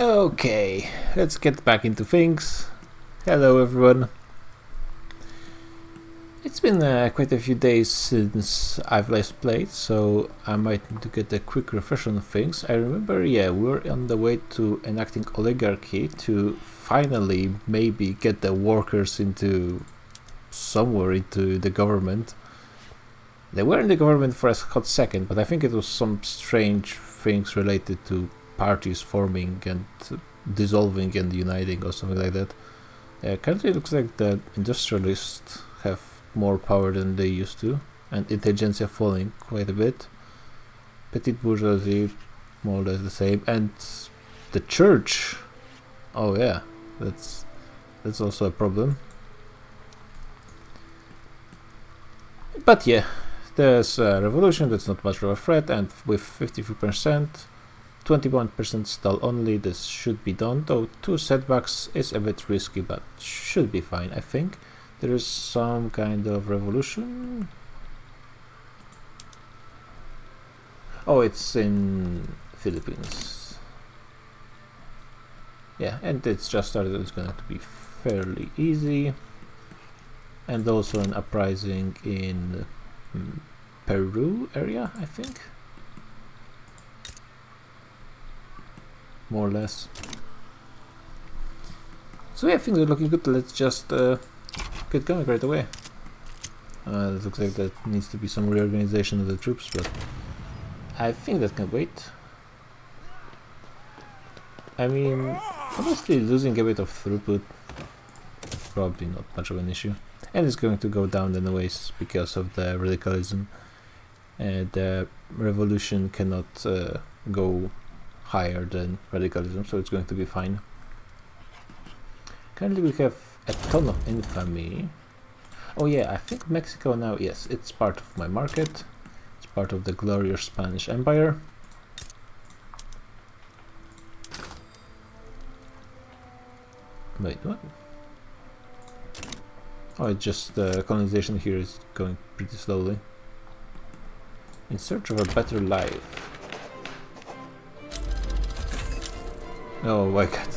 Okay, let's get back into things. Hello everyone. It's been quite a few days since I've last played, so I might need to get a quick refresh on things. I remember, we were on the way to enacting oligarchy to finally maybe get the workers into somewhere into the government. They were in the government for a hot second, but I think it was some strange things related to parties forming and dissolving and uniting or something like that. Currently it looks like the industrialists have more power than they used to, and intelligentsia falling quite a bit. Petit bourgeoisie more or less the same, and the church, oh yeah, that's also a problem. But yeah, there's a revolution that's not much of a threat, and with 53%, 21% stall only, this should be done, though 2 setbacks is a bit risky, but should be fine, I think. There is some kind of revolution. Oh, it's in Philippines. Yeah, and it's just started, it's going to be fairly easy. And also an uprising in Peru area, I think. More or less. So yeah, things are looking good. Let's just get going right away. It looks like that needs to be some reorganization of the troops, but I think that can wait. I mean, honestly, losing a bit of throughput, probably not much of an issue. And it's going to go down anyways because of the radicalism. The revolution cannot go higher than radicalism, so it's going to be fine. Currently we have a ton of infamy. Oh yeah, I think Mexico now, yes, it's part of my market. It's part of the glorious Spanish Empire. Wait, what? Oh, it's just the colonization here is going pretty slowly. In search of a better life. Oh my god.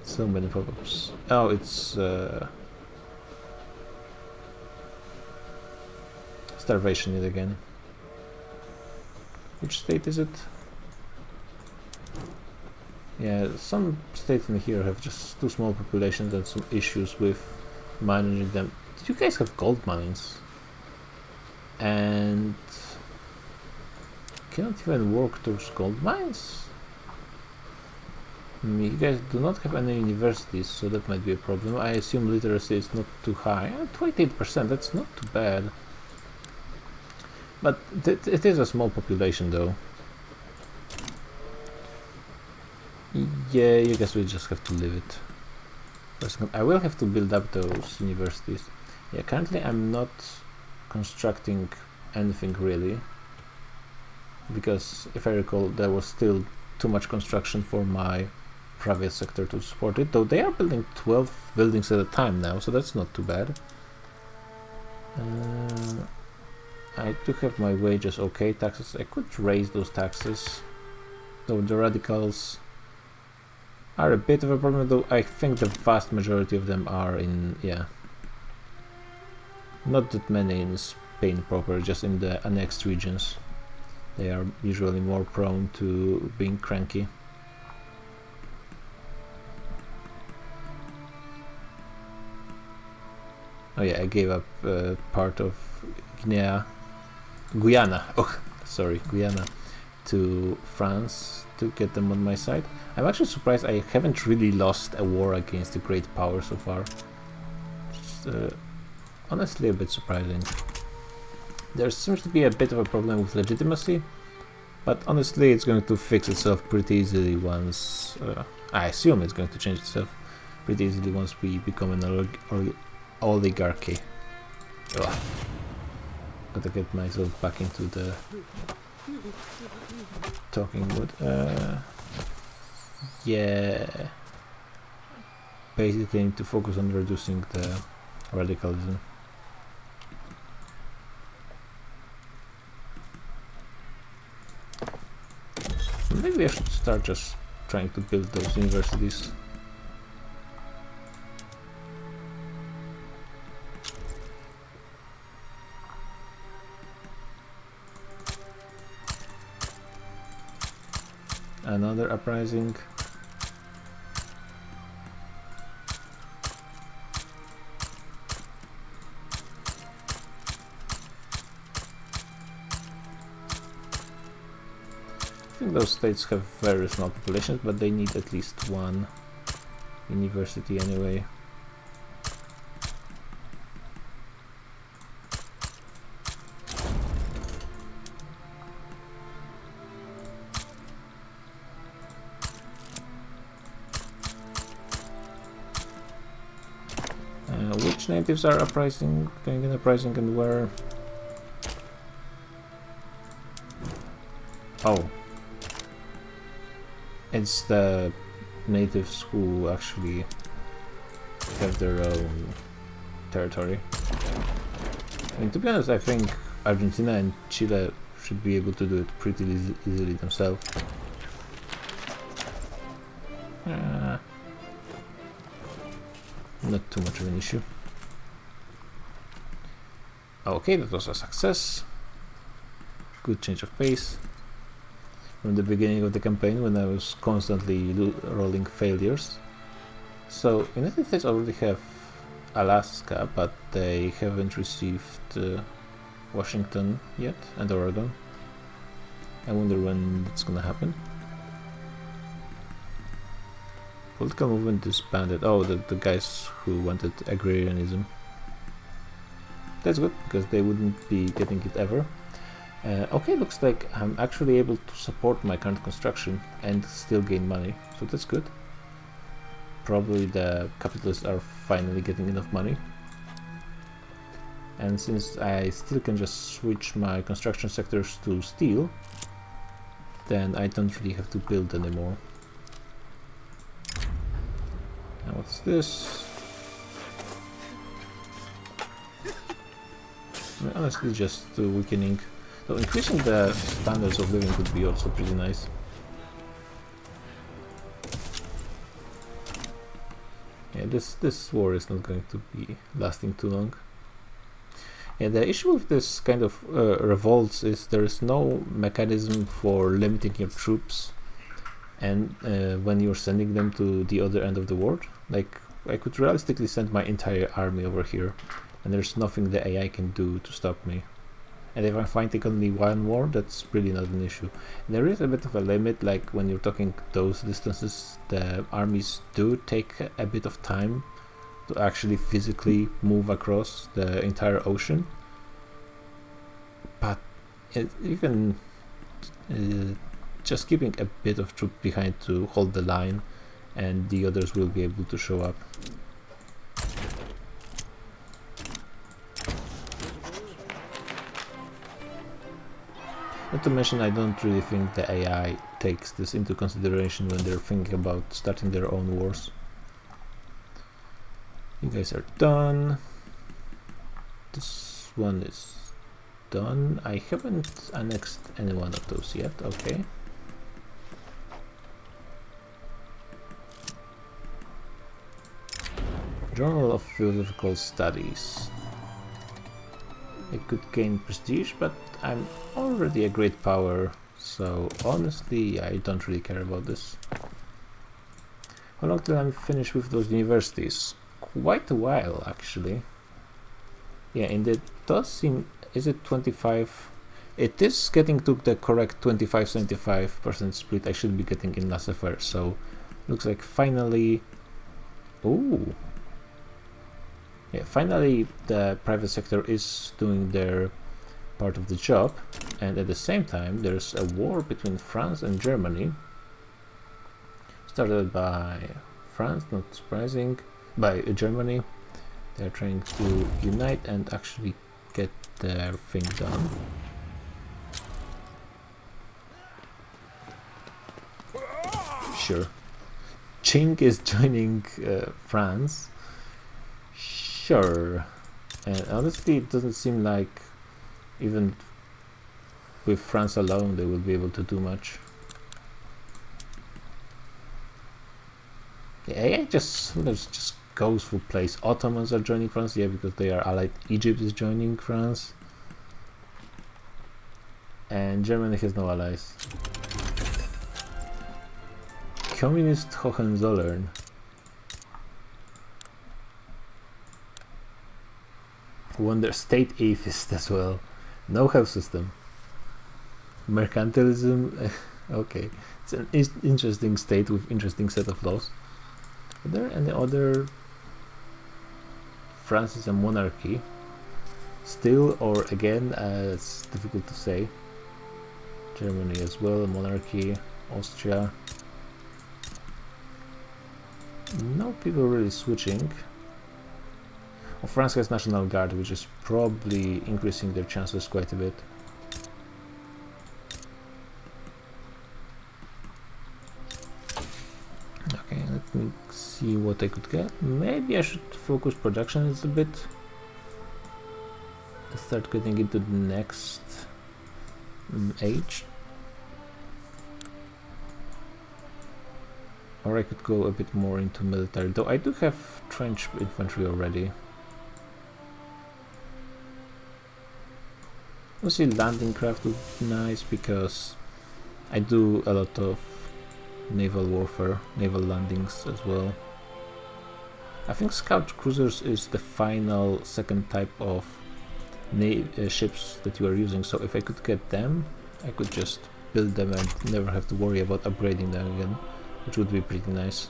So many pop-ups. Oh, it's starvation yet again. Which state is it? Yeah, some states in here have just too small populations and some issues with managing them. Do you guys have gold mines? And cannot even work towards gold mines? You guys do not have any universities, so that might be a problem. I assume literacy is not too high. 28%, that's not too bad. But it is a small population though. Yeah, you guys will just have to live it. I will have to build up those universities. Yeah, currently I'm not constructing anything really. Because if I recall, there was still too much construction for my private sector to support it, though they are building 12 buildings at a time now, so that's not too bad. I do have my wages okay, taxes, I could raise those taxes, though the radicals are a bit of a problem, though I think the vast majority of them are in, yeah, not that many in Spain proper, just in the annexed regions. They are usually more prone to being cranky. Oh yeah, I gave up part of Guyana, Guyana, to France to get them on my side. I'm actually surprised I haven't really lost a war against a great power so far. It's honestly a bit surprising. There seems to be a bit of a problem with legitimacy, but honestly it's going to fix itself pretty easily once... I assume it's going to change itself pretty easily once we become an oligarchy. Ugh. Gotta get myself back into the talking mood. Yeah. Basically need to focus on reducing the radicalism. Maybe I should start just trying to build those universities. Another uprising. I think those states have very small populations, but they need at least one university anyway. Which natives are uprising, going in uprising, and where? Oh. It's the natives who actually have their own territory. I mean, to be honest, I think Argentina and Chile should be able to do it pretty easily themselves. Not too much of an issue. Okay, that was a success. Good change of pace. From the beginning of the campaign, when I was constantly rolling failures. So, United States already have Alaska, but they haven't received Washington yet, and Oregon. I wonder when that's gonna happen. Political movement disbanded. Oh, the guys who wanted agrarianism. That's good, because they wouldn't be getting it ever. Okay, looks like I'm actually able to support my current construction and still gain money, so that's good. Probably the capitalists are finally getting enough money. And since I still can just switch my construction sectors to steel, then I don't really have to build anymore. Now what's this? I mean, honestly, just weakening. So increasing the standards of living would be also pretty nice. Yeah, this war is not going to be lasting too long. Yeah, the issue with this kind of revolts is there is no mechanism for limiting your troops, and when you're sending them to the other end of the world, like I could realistically send my entire army over here, and there's nothing the AI can do to stop me. And if I'm fighting only one war, that's really not an issue. There is a bit of a limit, like when you're talking those distances, the armies do take a bit of time to actually physically move across the entire ocean. But even just keeping a bit of troop behind to hold the line, and the others will be able to show up. Not to mention, I don't really think the AI takes this into consideration when they're thinking about starting their own wars. You guys are done. This one is done. I haven't annexed any one of those yet. Okay. Journal of Philosophical Studies. It could gain prestige, but I'm already a great power, so honestly I don't really care about this. How long till I'm finished with those universities? Quite a while, actually. Yeah, and it does seem... is it 25? It is getting to the correct 25-75% split I should be getting in laissez-faire, so looks like finally... Ooh! Yeah, finally the private sector is doing their part of the job, and at the same time there's a war between France and Germany, started by France, not surprising, by Germany. They're trying to unite and actually get their thing done. Sure. Qing is joining France. Sure. And honestly, it doesn't seem like even with France alone they will be able to do much. Yeah, just goes for place. Ottomans are joining France, yeah, because they are allied. Egypt is joining France. And Germany has no allies. Communist Hohenzollern. Wonder state atheist as well. No health system. Mercantilism. Okay, it's an interesting state with interesting set of laws. Are there any other? France is a monarchy. Still or again, it's difficult to say. Germany as well, a monarchy. Austria. No people really switching. Well, France has National Guard, which is probably increasing their chances quite a bit. Okay, let me see what I could get. Maybe I should focus production a little bit. Start getting into the next age. Or I could go a bit more into military, though I do have trench infantry already. Obviously landing craft would be nice because I do a lot of naval warfare, naval landings as well. I think scout cruisers is the final second type of ships that you are using, so if I could get them, I could just build them and never have to worry about upgrading them again, which would be pretty nice.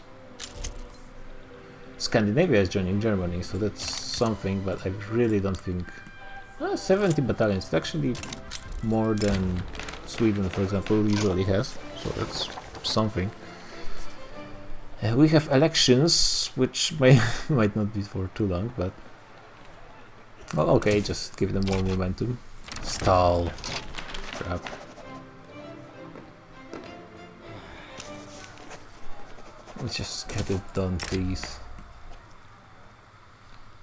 Scandinavia is joining Germany, so that's something, but I really don't think... 70 battalions, it's actually more than Sweden, for example, usually has, so that's something. We have elections, which might not be for too long, but... Well, okay, just give them more momentum. Stall. Crap. Let's just get it done, please.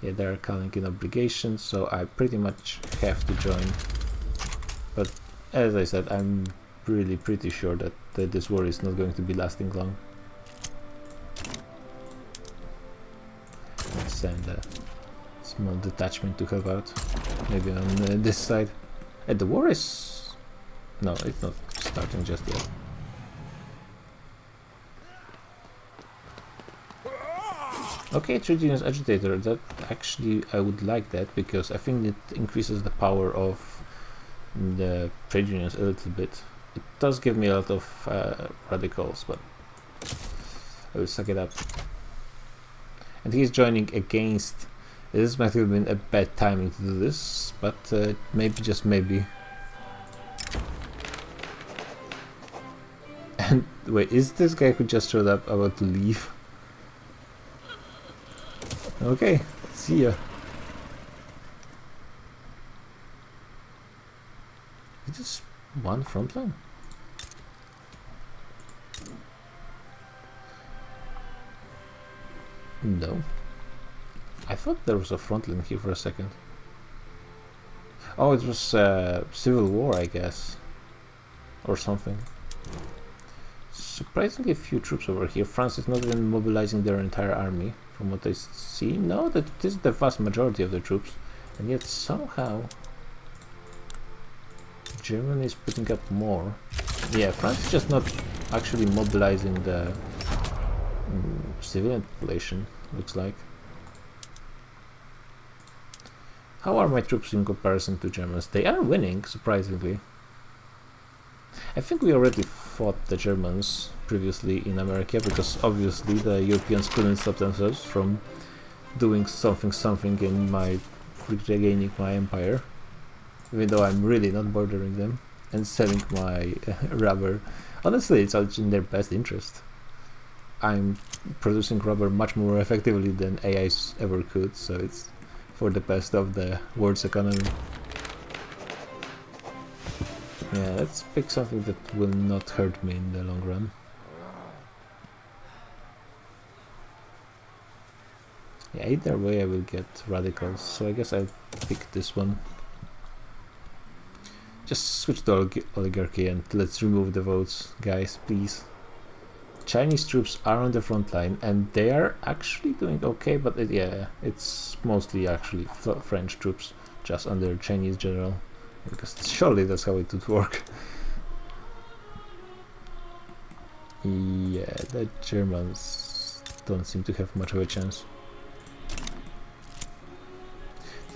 Yeah, they're calling in obligations, so I pretty much have to join. But as I said, I'm really pretty sure that this war is not going to be lasting long. Let's send a small detachment to help out. Maybe on this side. The war is... No, it's not starting just yet. Okay, trade unions agitator, that actually I would like that, because I think it increases the power of the trade unions a little bit. It does give me a lot of radicals, but I will suck it up. And he's joining against... This might have been a bad timing to do this, but maybe, just maybe. And wait, is this guy who just showed up about to leave? Okay, see ya. Is this one front line? No. I thought there was a front line here for a second. Oh, it was civil war, I guess. Or something. Surprisingly few troops over here. France is not even mobilizing their entire army, from what I see. No, that is the vast majority of the troops. And yet somehow Germany is putting up more. Yeah, France is just not actually mobilizing the civilian population, looks like. How are my troops in comparison to Germans? They are winning, surprisingly. I think we already fought the Germans previously in America, because obviously the Europeans couldn't stop themselves from doing something in my regaining my empire, even though I'm really not bordering them and selling my rubber. Honestly, it's all in their best interest. I'm producing rubber much more effectively than AIs ever could, so it's for the best of the world's economy. Yeah, let's pick something that will not hurt me in the long run. Yeah, either way I will get radicals, so I guess I'll pick this one. Just switch to oligarchy and let's remove the votes, guys, please. Chinese troops are on the front line and they are actually doing okay, but yeah, it's mostly actually French troops just under Chinese general, because surely that's how it would work. Yeah, the Germans don't seem to have much of a chance.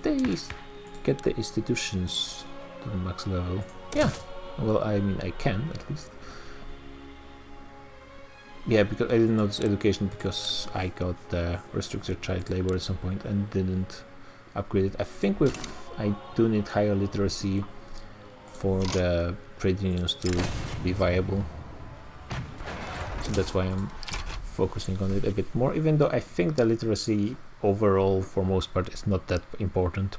Did they get the institutions to the max level? Yeah, well, I mean, I can at least. Yeah, because I didn't notice education because I got the restricted child labor at some point and didn't upgrade it. I think I do need higher literacy for the trade unions to be viable. So that's why I'm focusing on it a bit more, even though I think the literacy overall for most part is not that important.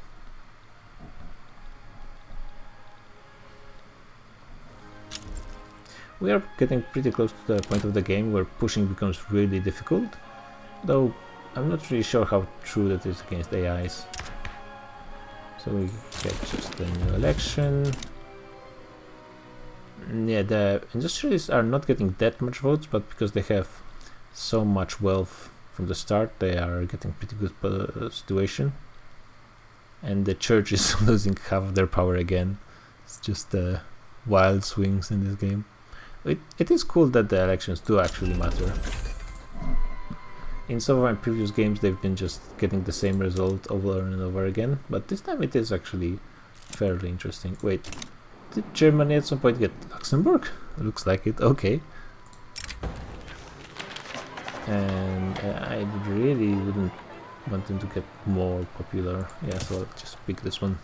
We are getting pretty close to the point of the game where pushing becomes really difficult, though I'm not really sure how true that is against AIs. So we get just a new election. Yeah, the industrialists are not getting that much votes, but because they have so much wealth from the start, they are getting pretty good situation. And the church is losing half of their power again. It's just wild swings in this game. It is cool that the elections do actually matter. In some of my previous games they've been just getting the same result over and over again, but this time it is actually fairly interesting. Wait, did Germany at some point get Luxembourg? Looks like it, okay. And I really wouldn't want them to get more popular. Yeah, so I'll just pick this one.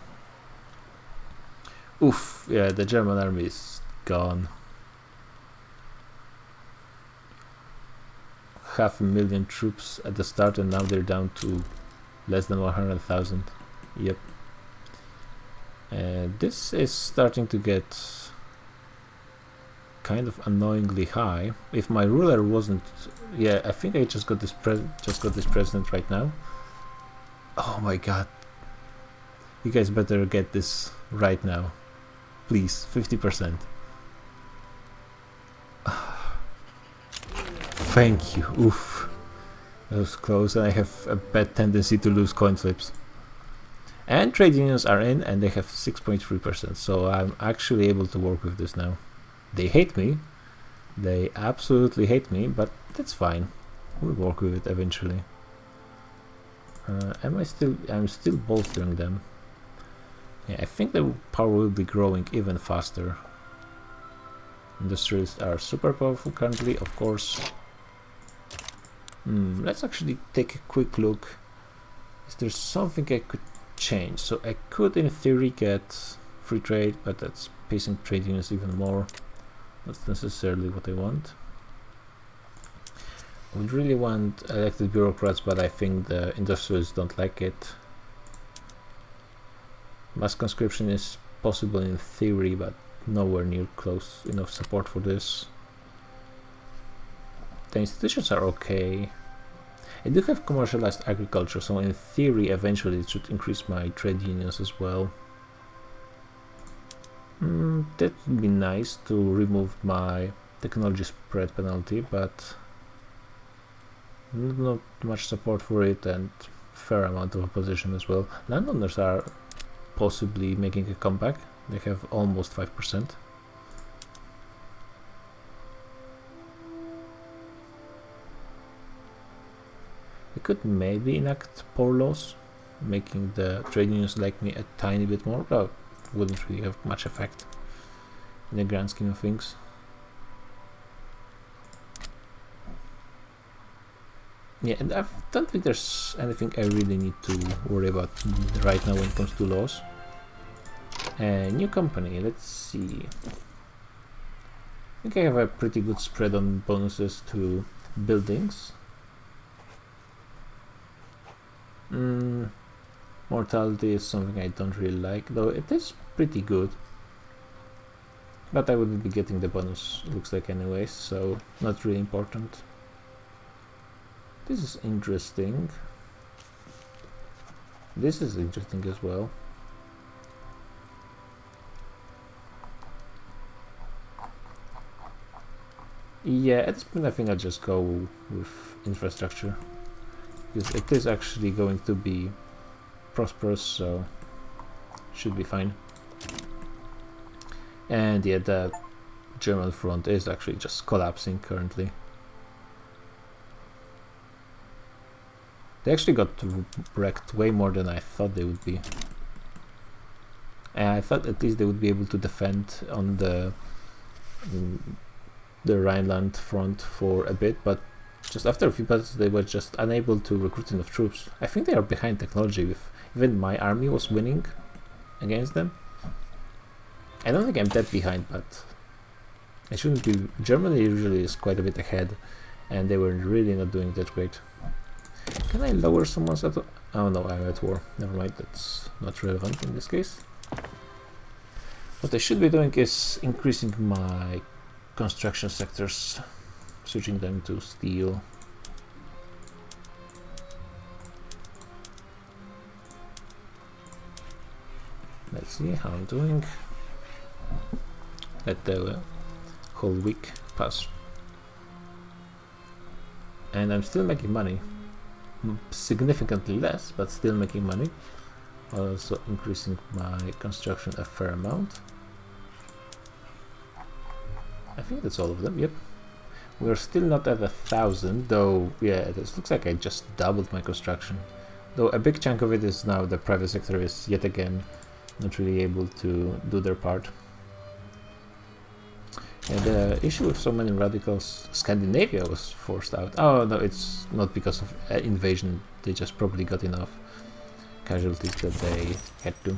Oof, yeah, the German army is gone. 500,000 troops at the start, and now they're down to less than 100,000. Yep. This is starting to get kind of annoyingly high. If my ruler wasn't, yeah, I think I just got this president right now. Oh my god! You guys better get this right now, please. 50%. Thank you. Oof. That was close, and I have a bad tendency to lose coin flips. And trade unions are in, and they have 6.3%, so I'm actually able to work with this now. They hate me. They absolutely hate me, but that's fine. We'll work with it eventually. I'm still bolstering them. Yeah, I think the power will be growing even faster. Industrialists are super powerful currently, of course. Let's actually take a quick look. Is there something I could change? So I could in theory get free trade, but that's pacing trade unions even more. That's necessarily what I want. I would really want elected bureaucrats, but I think the industrialists don't like it. Mass conscription is possible in theory, but nowhere near close enough support for this. The institutions are okay. I do have commercialized agriculture, so in theory eventually it should increase my trade unions as well. That would be nice to remove my technology spread penalty, but not much support for it and fair amount of opposition as well. Landowners are possibly making a comeback. They have almost 5%. I could maybe enact poor laws, making the trade unions like me a tiny bit more, but wouldn't really have much effect in the grand scheme of things. Yeah, and I don't think there's anything I really need to worry about right now when it comes to laws. New company, let's see. I think I have a pretty good spread on bonuses to buildings. Mortality is something I don't really like, though it is pretty good. But I wouldn't be getting the bonus, looks like anyways, so not really important. This is interesting. This is interesting as well. Yeah, at this point I think I'll just go with infrastructure, because it is actually going to be prosperous, so should be fine. And yeah, the German front is actually just collapsing currently. They actually got wrecked way more than I thought they would be. And I thought at least they would be able to defend on the Rhineland front for a bit, but just after a few battles they were just unable to recruit enough troops. I think they are behind technology. With even my army was winning against them. I don't think I'm that behind, but I shouldn't be. Germany usually is quite a bit ahead, and they were really not doing that great. Can I lower someone's at? Oh no, I'm at war. Never mind, that's not relevant in this case. What I should be doing is increasing my construction sectors, switching them to steel. Let's see how I'm doing. Let the whole week pass. And I'm still making money. Significantly less, but still making money. Also increasing my construction a fair amount. I think that's all of them, yep. We're still not at 1,000, though, yeah, this looks like I just doubled my construction. Though a big chunk of it is now the private sector is yet again not really able to do their part. And the issue with so many radicals, Scandinavia was forced out. Oh no, it's not because of invasion, they just probably got enough casualties that they had to.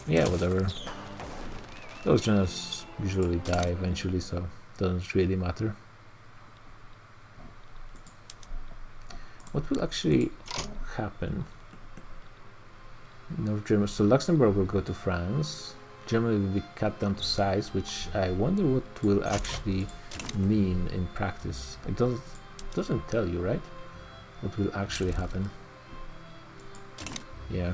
Yeah, whatever. Those generals usually die eventually, so it doesn't really matter. What will actually happen? North Germany, so Luxembourg will go to France. Germany will be cut down to size, which I wonder what will actually mean in practice. It doesn't tell you, right? What will actually happen? Yeah.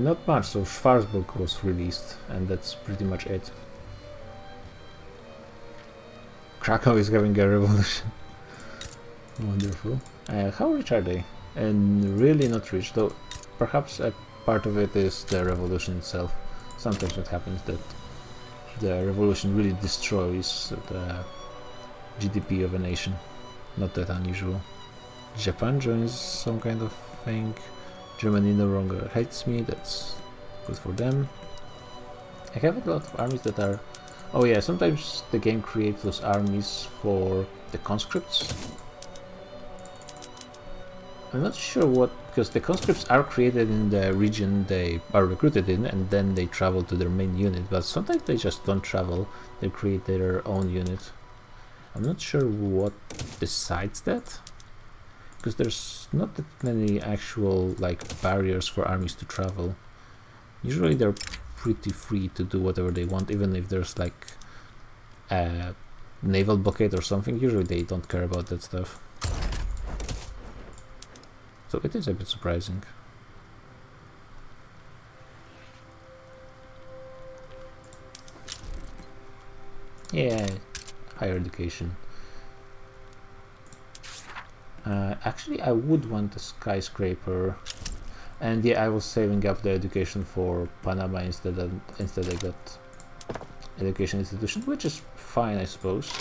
Not much, so Schwarzburg was released, and that's pretty much it. Krakow is having a revolution. Wonderful. How rich are they? And really not rich, though perhaps a part of it is the revolution itself. Sometimes what happens that the revolution really destroys the GDP of a nation. Not that unusual. Japan joins some kind of thing. Germany no longer hates me, that's good for them. I have a lot of armies that are... Oh yeah, sometimes the game creates those armies for the conscripts. I'm not sure what, because the conscripts are created in the region they are recruited in, and then they travel to their main unit, but sometimes they just don't travel, they create their own unit. I'm not sure what decides that, because there's not that many actual like barriers for armies to travel. Usually they're pretty free to do whatever they want, even if there's like a naval blockade or something. Usually they don't care about that stuff. So it is a bit surprising. Yeah, higher education. Actually, I would want a skyscraper, and yeah, I was saving up the education for Panama instead. Instead, I got education institution, which is fine, I suppose.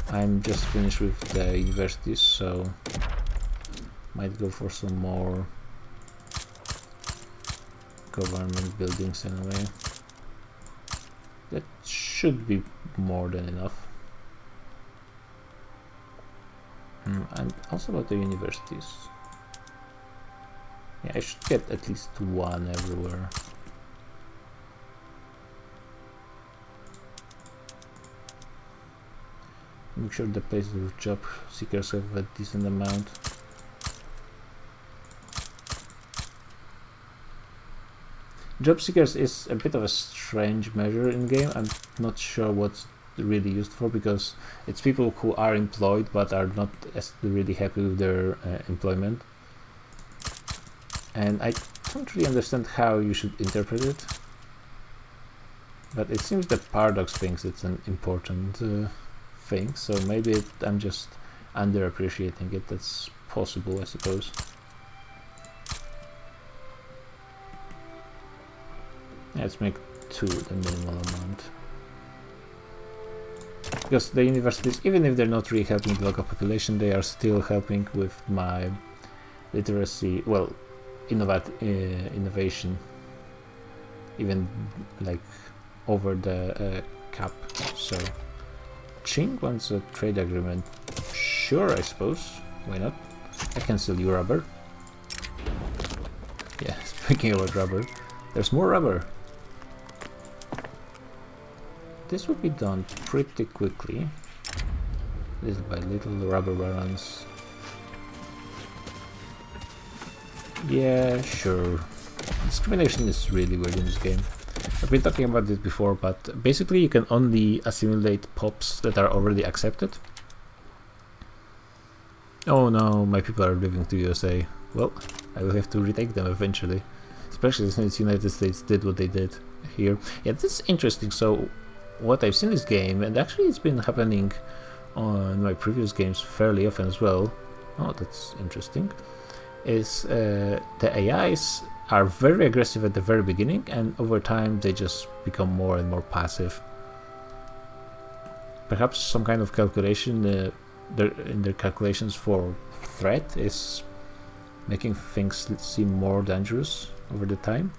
I'm just finished with the universities, so might go for some more government buildings anyway. That should be more than enough. And also about the universities. Yeah, I should get at least one everywhere. Make sure the places with job seekers have a decent amount. Job seekers is a bit of a strange measure in game. I'm not sure what's really used for, because it's people who are employed but are not really happy with their employment. and I don't really understand how you should interpret it, but it seems that Paradox thinks it's an important thing, so maybe I'm just underappreciating it. That's possible, I suppose. Let's make 2 the minimal amount. Because the universities, even if they're not really helping the local population, they are still helping with my literacy, well, innovation, even like over the cap. So Qing wants a trade agreement. Sure, I suppose. Why not? I can sell you rubber. Yeah, speaking about rubber, there's more rubber. This would be done pretty quickly. Little by little, rubber barons. Yeah, sure. Discrimination is really weird in this game. I've been talking about this before, but basically you can only assimilate pops that are already accepted. Oh no, my people are leaving to USA. Well, I will have to retake them eventually. Especially since the United States did what they did here. Yeah, this is interesting. So what I've seen in this game, and actually it's been happening on my previous games fairly often as well. Oh, that's interesting. Is the AIs are very aggressive at the very beginning, and over time they just become more and more passive. Perhaps some kind of calculation in their calculations for threat is making things seem more dangerous over the time.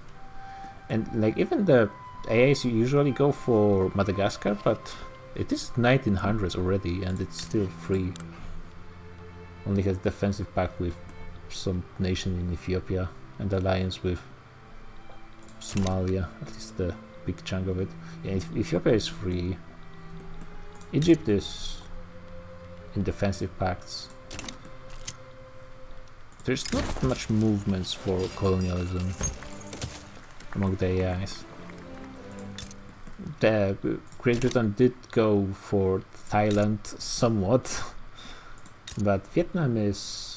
And like even the AIs usually go for Madagascar, but it is 1900s already and it's still free. Only has defensive pact with some nation in Ethiopia and alliance with Somalia, at least the big chunk of it. Yeah, Ethiopia is free. Egypt is in defensive pacts. There's not much movements for colonialism among the AIs. The Great Britain did go for Thailand somewhat, but Vietnam is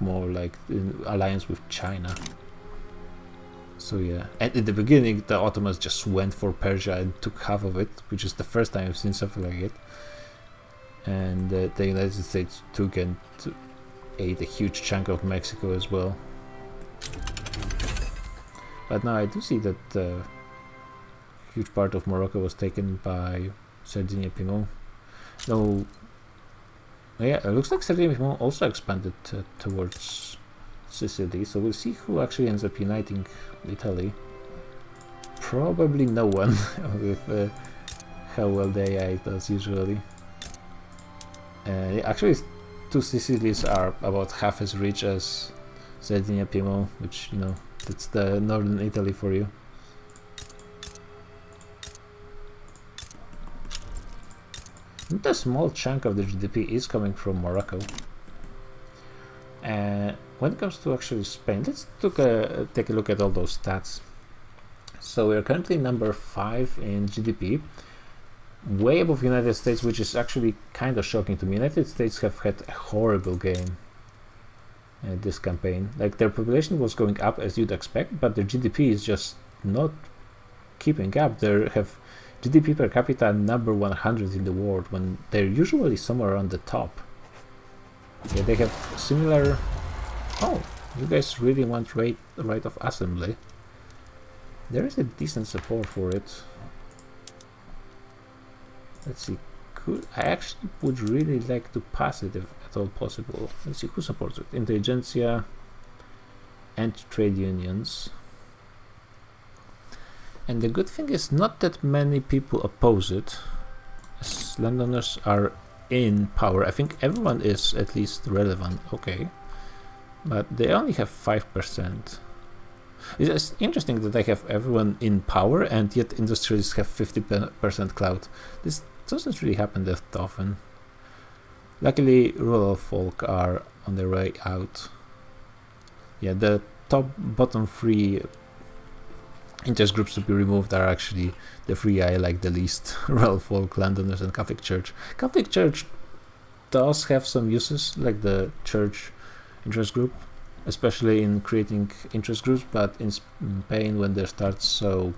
more like in alliance with China. So yeah, and in the beginning the Ottomans just went for Persia and took half of it, which is the first time I've seen something like it. And the United States took and ate a huge chunk of Mexico as well. But now I do see that a huge part of Morocco was taken by Sardinia Piedmont. No, yeah, it looks like Sardinia Piedmont also expanded towards Sicily, so we'll see who actually ends up uniting Italy. Probably no one, with how well the AI does usually. Actually, 2 Sicilies are about half as rich as Sardinia Piedmont, which, you know, that's the northern Italy for you. And a small chunk of the GDP is coming from Morocco. When it comes to actually Spain, let's take a look at all those stats. So we are currently number 5 in GDP, way above United States, which is actually kind of shocking to me. United States have had a horrible game this campaign. Like, their population was going up as you'd expect, but their GDP is just not keeping up. They have GDP per capita number 100 in the world when they're usually somewhere around the top. Yeah, they have similar... Oh, you guys really want right of assembly. There is a decent support for it. Let's see. I actually would really like to pass it if at all possible. Let's see who supports it. Intelligentsia and trade unions. And the good thing is not that many people oppose it, as landowners are in power. I think everyone is at least relevant, okay, but they only have 5%. It's interesting that they have everyone in power and yet industrialists have 50% clout. This doesn't really happen that often. Luckily, rural folk are on their way out. Yeah, the bottom 3 interest groups to be removed are actually the 3 I like the least: rural folk, landowners, and Catholic Church. Catholic Church does have some uses, like the church interest group, especially in creating interest groups, but in Spain, when they start so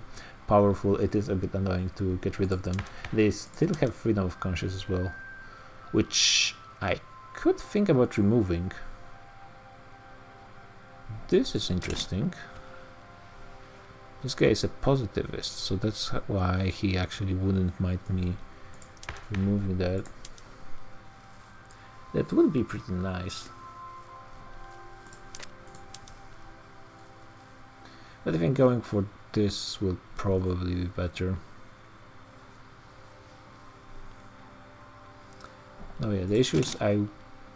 powerful, it is a bit annoying to get rid of them. They still have freedom of conscience as well, which I could think about removing. This is interesting. This guy is a positivist, so that's why he actually wouldn't mind me removing that. That would be pretty nice. But I think going for this will probably be better. Oh yeah, the issue is I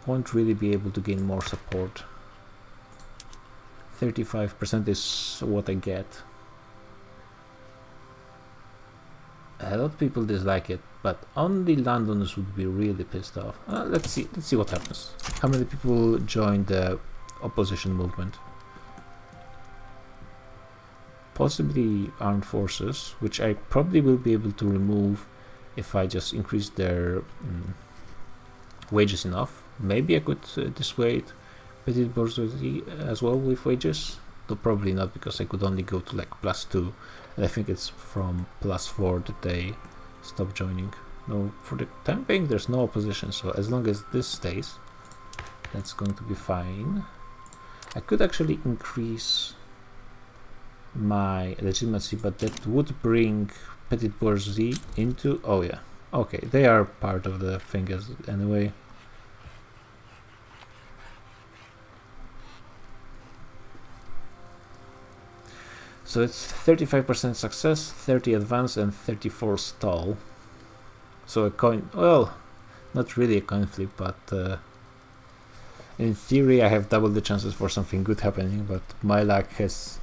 won't really be able to gain more support. 35% is what I get. A lot of people dislike it, but only Londoners would be really pissed off. Let's see what happens. How many people join the opposition movement? Possibly armed forces, which I probably will be able to remove if I just increase their wages enough. Maybe I could dissuade petit bourgeoisie as well with wages, though probably not, because I could only go to like +2, and I think it's from +4 that they stop joining. No, for the time being there's no opposition, so as long as this stays, that's going to be fine. I could actually increase my legitimacy, but that would bring petit bourgeoisie into... oh yeah, okay, they are part of the thing anyway. So it's 35% success, 30 advance, and 34 stall. So a coin... well, not really a coin flip, but in theory I have double the chances for something good happening, but my luck has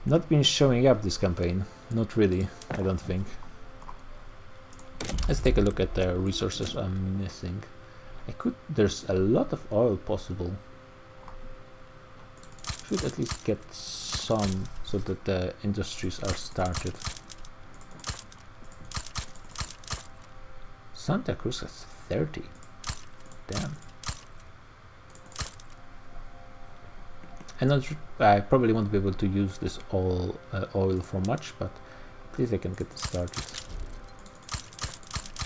not been showing up this campaign. Not really, I don't think. Let's take a look at the resources I'm missing. There's a lot of oil possible. Should at least get some so that the industries are started. Santa Cruz has 30. Damn. I probably won't be able to use this oil for much, but at least I can get started.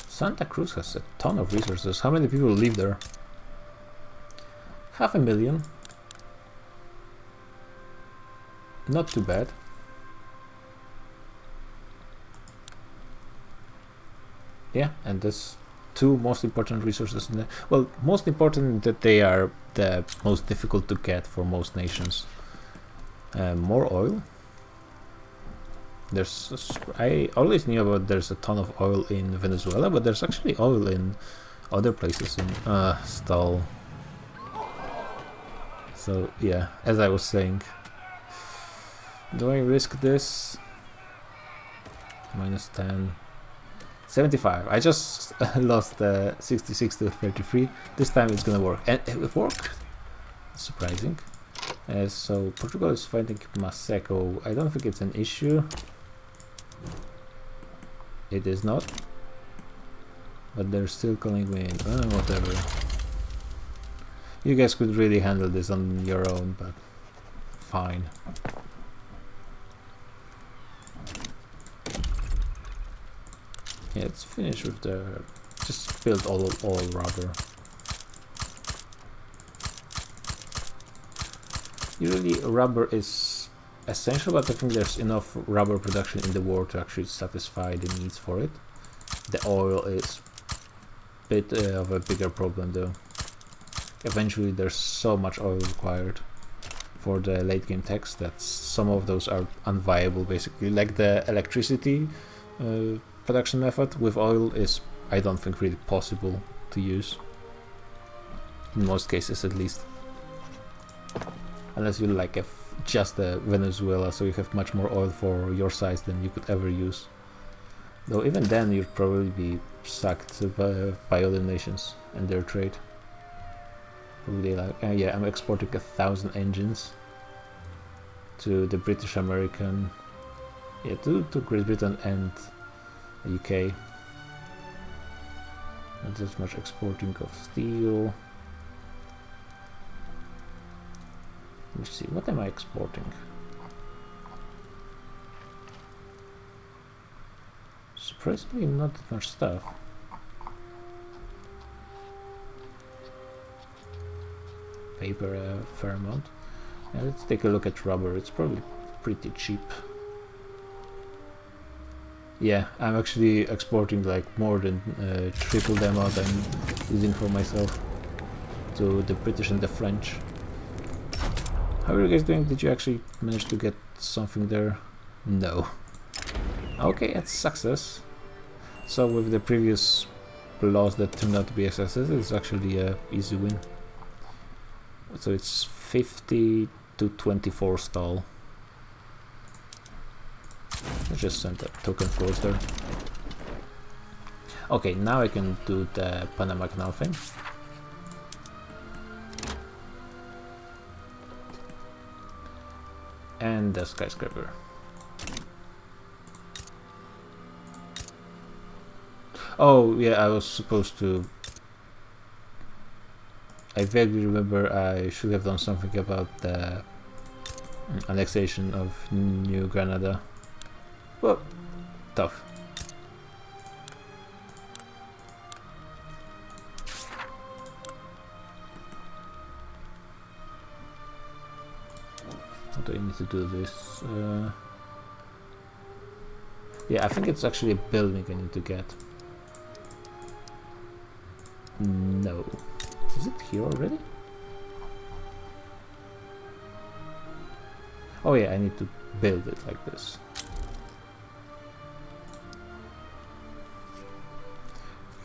Santa Cruz has a ton of resources. How many people live there? 500,000. Not too bad. Yeah, and there's two most important resources in the... well, most important that they are the most difficult to get for most nations. More oil. I always knew about there's a ton of oil in Venezuela, but there's actually oil in other places in stall. So yeah, as I was saying, do I risk this? -10. 75. I just lost 66 to 33. This time it's gonna work, and it worked. Surprising. So Portugal is fighting Maseco. I don't think it's an issue. It is not. But they're still calling me in. Whatever. You guys could really handle this on your own, but fine. Yeah, let's finish with the... just build all rubber. Usually rubber is essential, but I think there's enough rubber production in the world to actually satisfy the needs for it. The oil is a bit of a bigger problem though. Eventually there's so much oil required for the late game techs that some of those are unviable basically, like the electricity production method with oil is, I don't think, really possible to use. In most cases at least. Unless you like have just Venezuela, so you have much more oil for your size than you could ever use. Though even then you'd probably be sucked by other nations and their trade. Probably like, yeah, I'm exporting 1,000 engines to the British American, yeah, to Great Britain and UK. Not as much exporting of steel. Let me see, what am I exporting? Surprisingly not that much stuff. Paper a fair amount. Yeah, let's take a look at rubber, it's probably pretty cheap. Yeah, I'm actually exporting like more than triple the amount I'm using for myself to the British and the French. How are you guys doing? Did you actually manage to get something there? No. Okay, it's success. So with the previous loss that turned out to be a success, it's actually a easy win. So it's 50 to 24 stall. I just sent a token force there. Okay, now I can do the Panama Canal thing. And the skyscraper. Oh yeah, I was supposed to... I vaguely remember I should have done something about the annexation of New Granada. Well, tough. How do I need to do this? Yeah, I think it's actually a building I need to get. No. Is it here already? Oh yeah, I need to build it like this.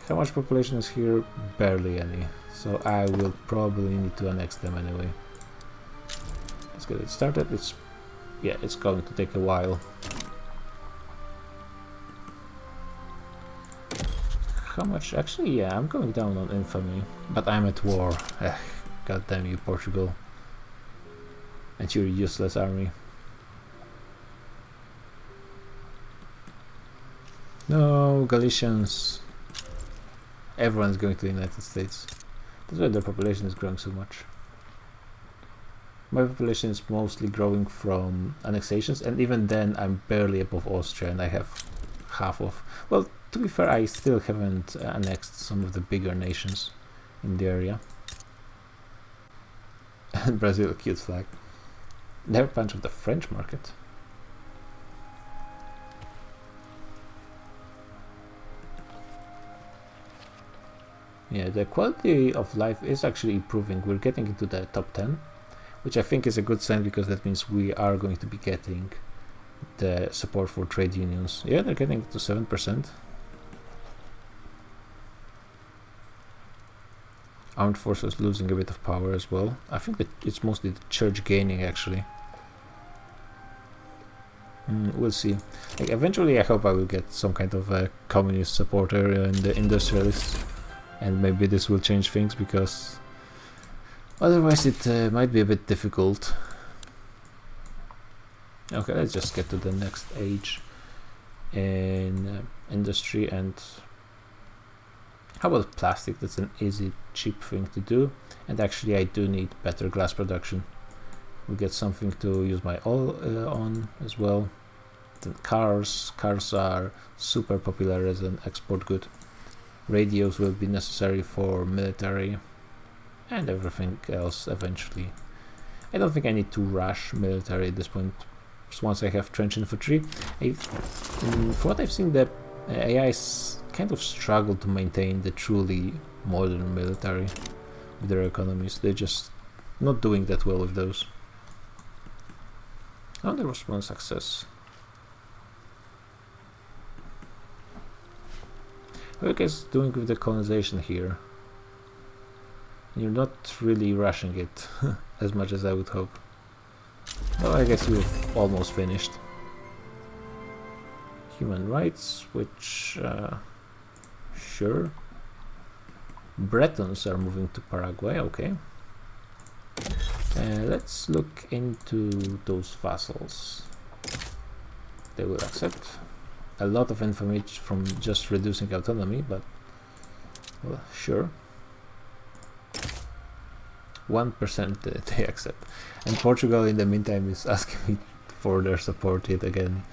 How much population is here? Barely any. So I will probably need to annex them anyway. Let's get it started. It's going to take a while. How much? Actually, yeah, I'm going down on infamy, but I'm at war. God damn you, Portugal. And your useless army. No, Galicians. Everyone's going to the United States. That's why their population is growing so much. My population is mostly growing from annexations, and even then I'm barely above Austria, and I have half of... Well, to be fair, I still haven't annexed some of the bigger nations in the area. And Brazil, a cute flag. Never punch of the French market. Yeah, the quality of life is actually improving. We're getting into the top 10, which I think is a good sign, because that means we are going to be getting the support for trade unions. Yeah, they're getting to 7%. Armed forces losing a bit of power as well. I think that it's mostly the church gaining, actually. We'll see. Like, eventually I hope I will get some kind of a communist supporter in the industrialists, and maybe this will change things, because otherwise it might be a bit difficult. Okay, let's just get to the next age in industry. And how about plastic? That's an easy, cheap thing to do, and actually I do need better glass production. We'll get something to use my oil on as well. Then cars are super popular as an export good. Radios will be necessary for military, and everything else eventually. I don't think I need to rush military at this point. So once I have trench infantry, from what I've seen, the AIs kind of struggle to maintain the truly modern military with their economies. They're just not doing that well with those. Oh, there was one success. How are you guys doing with the colonization here? You're not really rushing it as much as I would hope. Well, I guess you've almost finished. Human rights, which... sure. Bretons are moving to Paraguay, okay. Let's look into those vassals. They will accept a lot of information from just reducing autonomy, but well, sure. 1% they accept. And Portugal in the meantime is asking me for their support yet again.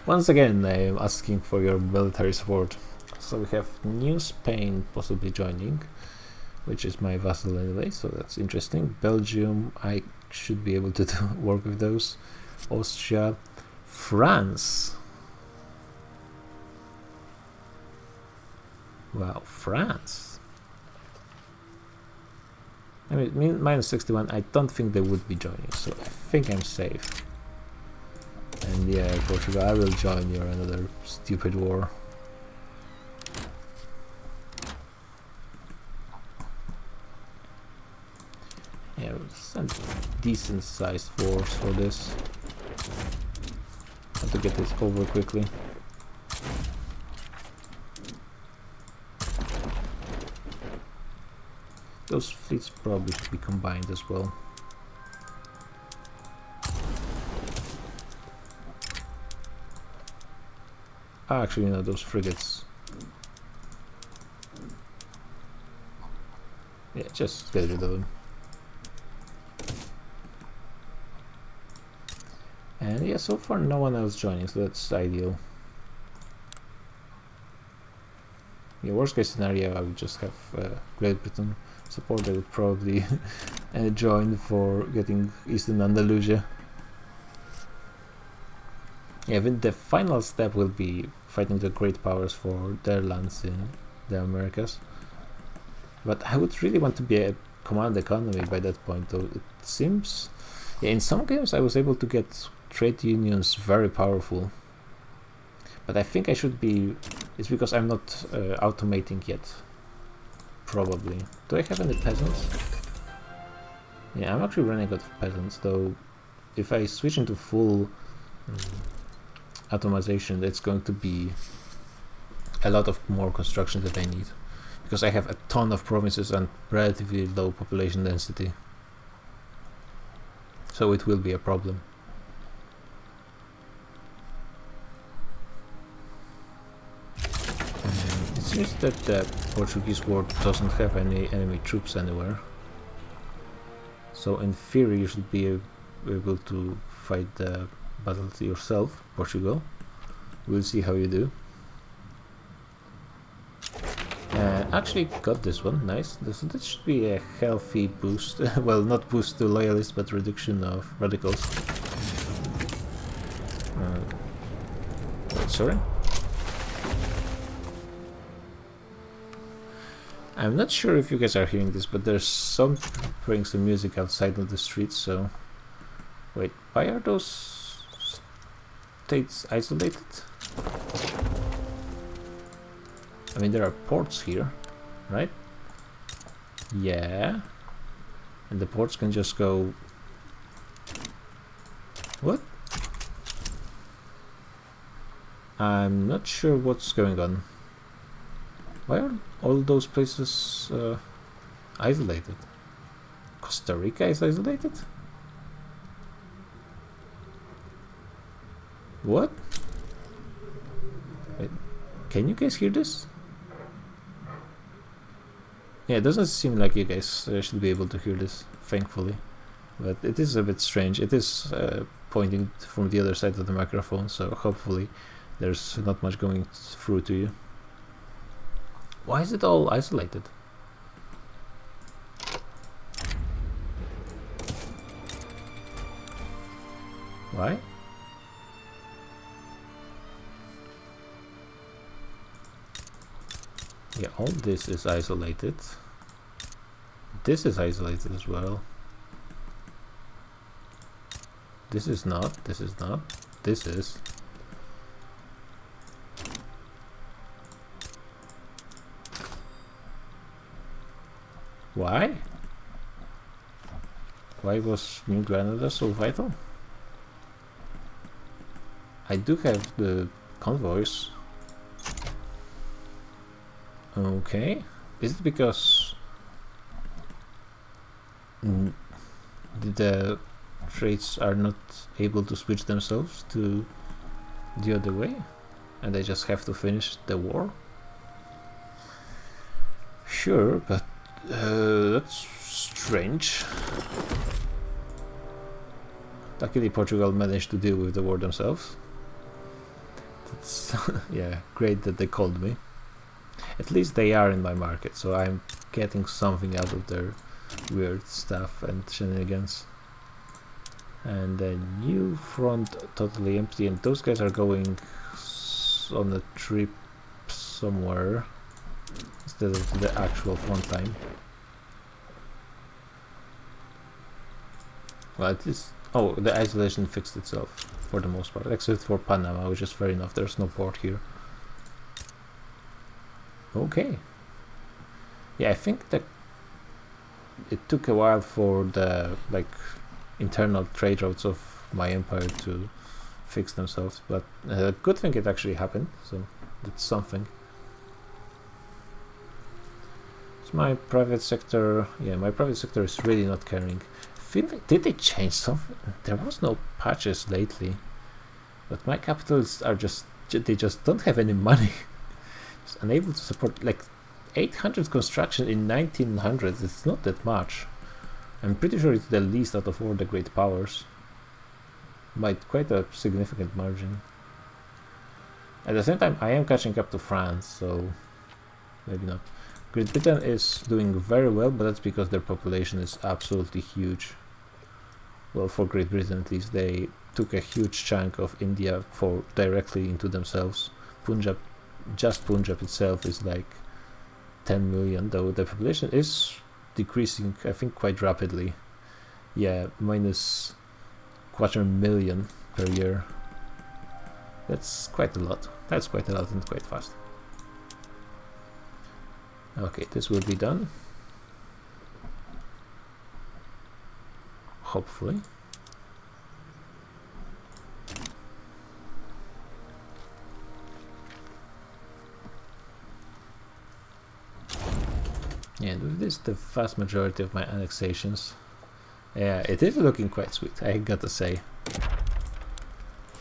Once again, I am asking for your military support. So we have New Spain possibly joining, which is my vassal anyway, so that's interesting. Belgium, I should be able to work with those. Austria, France. Wow, France. I mean, minus 61, I don't think they would be joining, so I think I'm safe. And yeah, Portugal, I will join your another stupid war. Yeah, we'll send decent sized force for this. Have to get this over quickly. Those fleets probably should be combined as well. Ah, actually, no, those frigates. Yeah, just get rid of them. And yeah, so far no one else joining, so that's ideal. Yeah, worst case scenario, I would just have Great Britain support. They would probably join for getting Eastern Andalusia. Yeah, then the final step will be fighting the great powers for their lands in the Americas. But I would really want to be a command economy by that point, though it seems... Yeah, in some games I was able to get trade unions very powerful. But I think I should be... It's because I'm not automating yet. Probably. Do I have any peasants? Yeah, I'm actually running out of peasants, though if I switch into full automation, it's going to be a lot of more construction that I need. Because I have a ton of provinces and relatively low population density. So it will be a problem. It seems that the Portuguese war doesn't have any enemy troops anywhere. So in theory you should be able to fight the battle yourself, Portugal. We'll see how you do. Actually got this one, nice. This should be a healthy boost. Well, not boost to loyalists, but reduction of radicals. Wait, sorry? I'm not sure if you guys are hearing this, but there's some playing some music outside of the streets, so... Wait, why are those states isolated? I mean, there are ports here, right? Yeah. And the ports can just go... What? I'm not sure what's going on. Why are all those places isolated? Costa Rica is isolated? What? Wait, can you guys hear this? Yeah, it doesn't seem like you guys should be able to hear this, thankfully. But it is a bit strange. It is pointing from the other side of the microphone, so hopefully there's not much going through to you. Why is it all isolated? Why? Yeah, all this is isolated. This is isolated as well. This is not, this is not, this is. Why? Why was New Granada so vital? I do have the convoys. Okay. Is it because the trades are not able to switch themselves to the other way and they just have to finish the war? Sure, but that strange. Luckily, Portugal managed to deal with the war themselves. That's yeah, great that they called me. At least they are in my market, so I'm getting something out of their weird stuff and shenanigans. And the new front totally empty, and those guys are going on a trip somewhere instead of the actual front line. Well, at least, oh, the isolation fixed itself for the most part, except for Panama, which is fair enough. There's no port here. Okay. Yeah, I think that it took a while for the internal trade routes of my empire to fix themselves, but good thing it actually happened, so that's something. So my private sector, yeah, my private sector is really not caring. Did they change something? There was no patches lately, but my capitals are they just don't have any money. Just unable to support, like 800 construction in 1900s, it's not that much. I'm pretty sure it's the least out of all the great powers, by quite a significant margin. At the same time, I am catching up to France, so maybe not. Great Britain is doing very well, but that's because their population is absolutely huge. Well, for Great Britain at least, they took a huge chunk of India directly into themselves. Punjab, just Punjab itself is like 10 million, though the population is decreasing, I think, quite rapidly. Yeah, minus 250,000 per year. That's quite a lot. That's quite a lot and quite fast. Okay, this will be done. Hopefully. Yeah, and with this, the vast majority of my annexations. Yeah, it is looking quite sweet, I gotta say.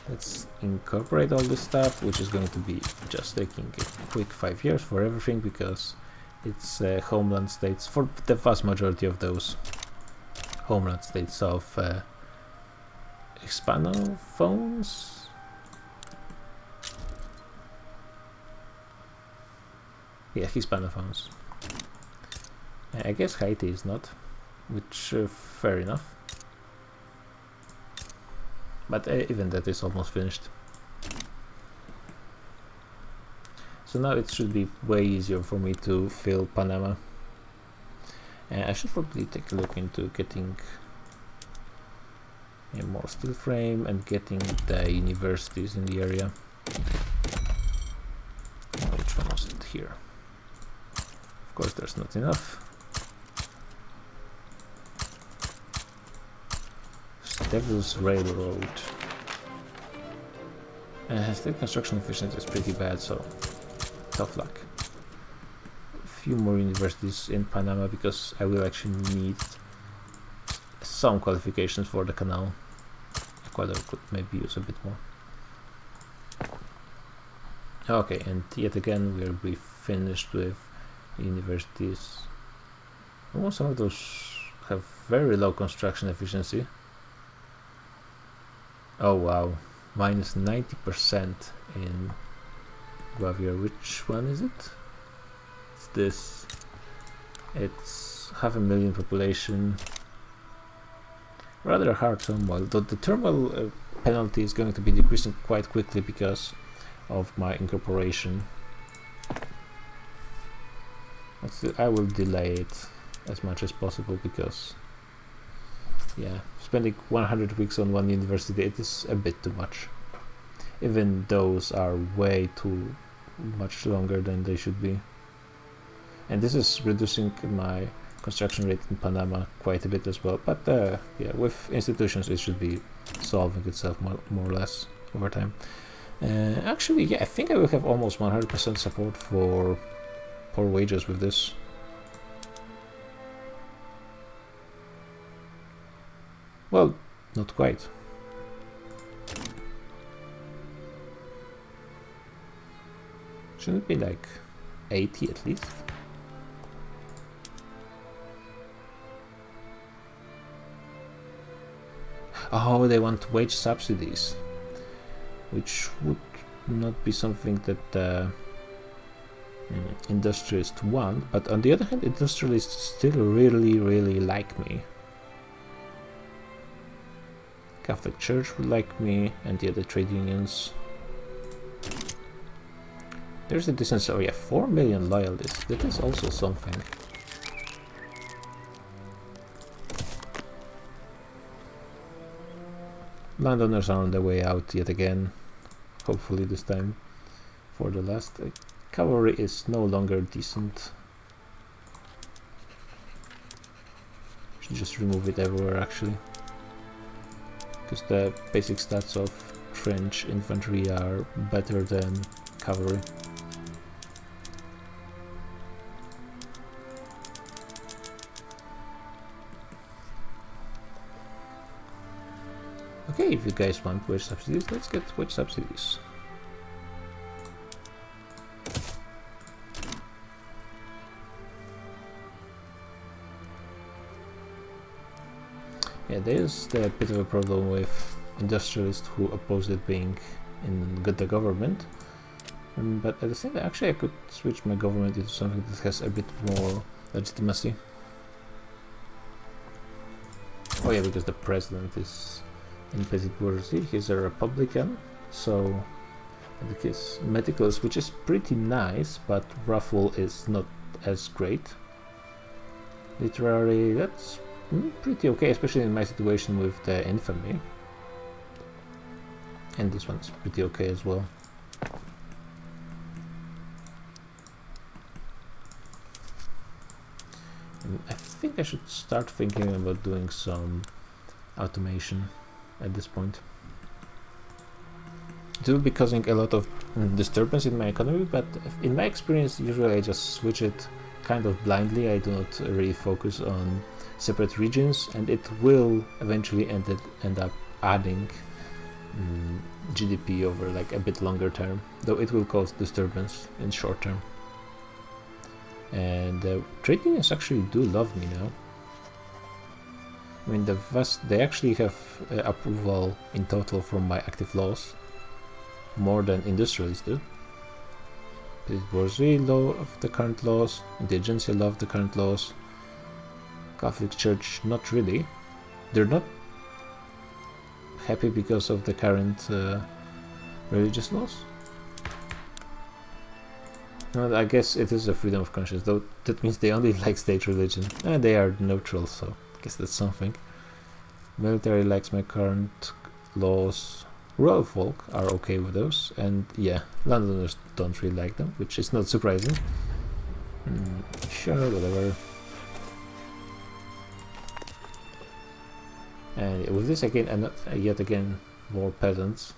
Let's incorporate all this stuff, which is going to be just taking a quick 5 years for everything, because it's homeland states for the vast majority of those homeland states of Hispanophones. Yeah, Hispanophones. I guess Haiti is not, which fair enough. But even that is almost finished. So now it should be way easier for me to fill Panama. I should probably take a look into getting more steel frame and getting the universities in the area. Which one was it here? Of course there's not enough. Devil's Railroad. State construction efficiency is pretty bad, so tough luck. A few more universities in Panama, because I will actually need some qualifications for the canal. Ecuador could maybe use a bit more. Okay, and yet again we'll be finished with universities. Oh, some of those have very low construction efficiency. Oh wow, minus 90% in Guaviare. Which one is it? It's this. It's 500,000 population. Rather hard turmoil, though the turmoil penalty is going to be decreasing quite quickly because of my incorporation. I will delay it as much as possible, because yeah, spending 100 weeks on one university, it is a bit too much. Even those are way too much longer than they should be. And this is reducing my construction rate in Panama quite a bit as well. But yeah, with institutions it should be solving itself more or less over time. Actually, yeah, I think I will have almost 100% support for poor wages with this. Well, not quite. Shouldn't it be like 80 at least? Oh, they want wage subsidies, which would not be something that industrialists want, but on the other hand, industrialists still really like me. Catholic Church would like me, and the other trade unions. There's a distance. Oh yeah, 4 million loyalists. That is also something. Landowners are on their way out yet again. Hopefully this time for the last. Cavalry is no longer decent. Should just remove it everywhere actually. Because the basic stats of trench infantry are better than cavalry. Okay, if you guys want wage subsidies, let's get wage subsidies. Yeah, there's the bit of a problem with industrialists who oppose it being in the government. But at the same time, actually I could switch my government into something that has a bit more legitimacy. Oh yeah, because the president is in Petit Bourgeoisie, he's a Republican, so his medicals, which is pretty nice, but Ruffle is not as great. Literary, that's pretty okay, especially in my situation with the infamy. And this one's pretty okay as well. And I think I should start thinking about doing some automation at this point. It will be causing a lot of disturbance in my economy, but in my experience usually I just switch it kind of blindly. I do not really focus on separate regions, and it will eventually end up adding GDP over like a bit longer term, though it will cause disturbance in short term. And trade unions actually do love me now. I mean, they actually have approval in total from my active laws, more than industrialists do. The bourgeoisie love the current laws, intelligentsia love the current laws, Catholic Church not really. They're not happy because of the current religious laws. Well, I guess it is a freedom of conscience, though that means they only like state religion, and they are neutral, so I guess that's something. Military likes my current laws. Rural folk are okay with those, and yeah, landowners don't really like them, which is not surprising. Sure, whatever. And with this again, and yet again, more peasants.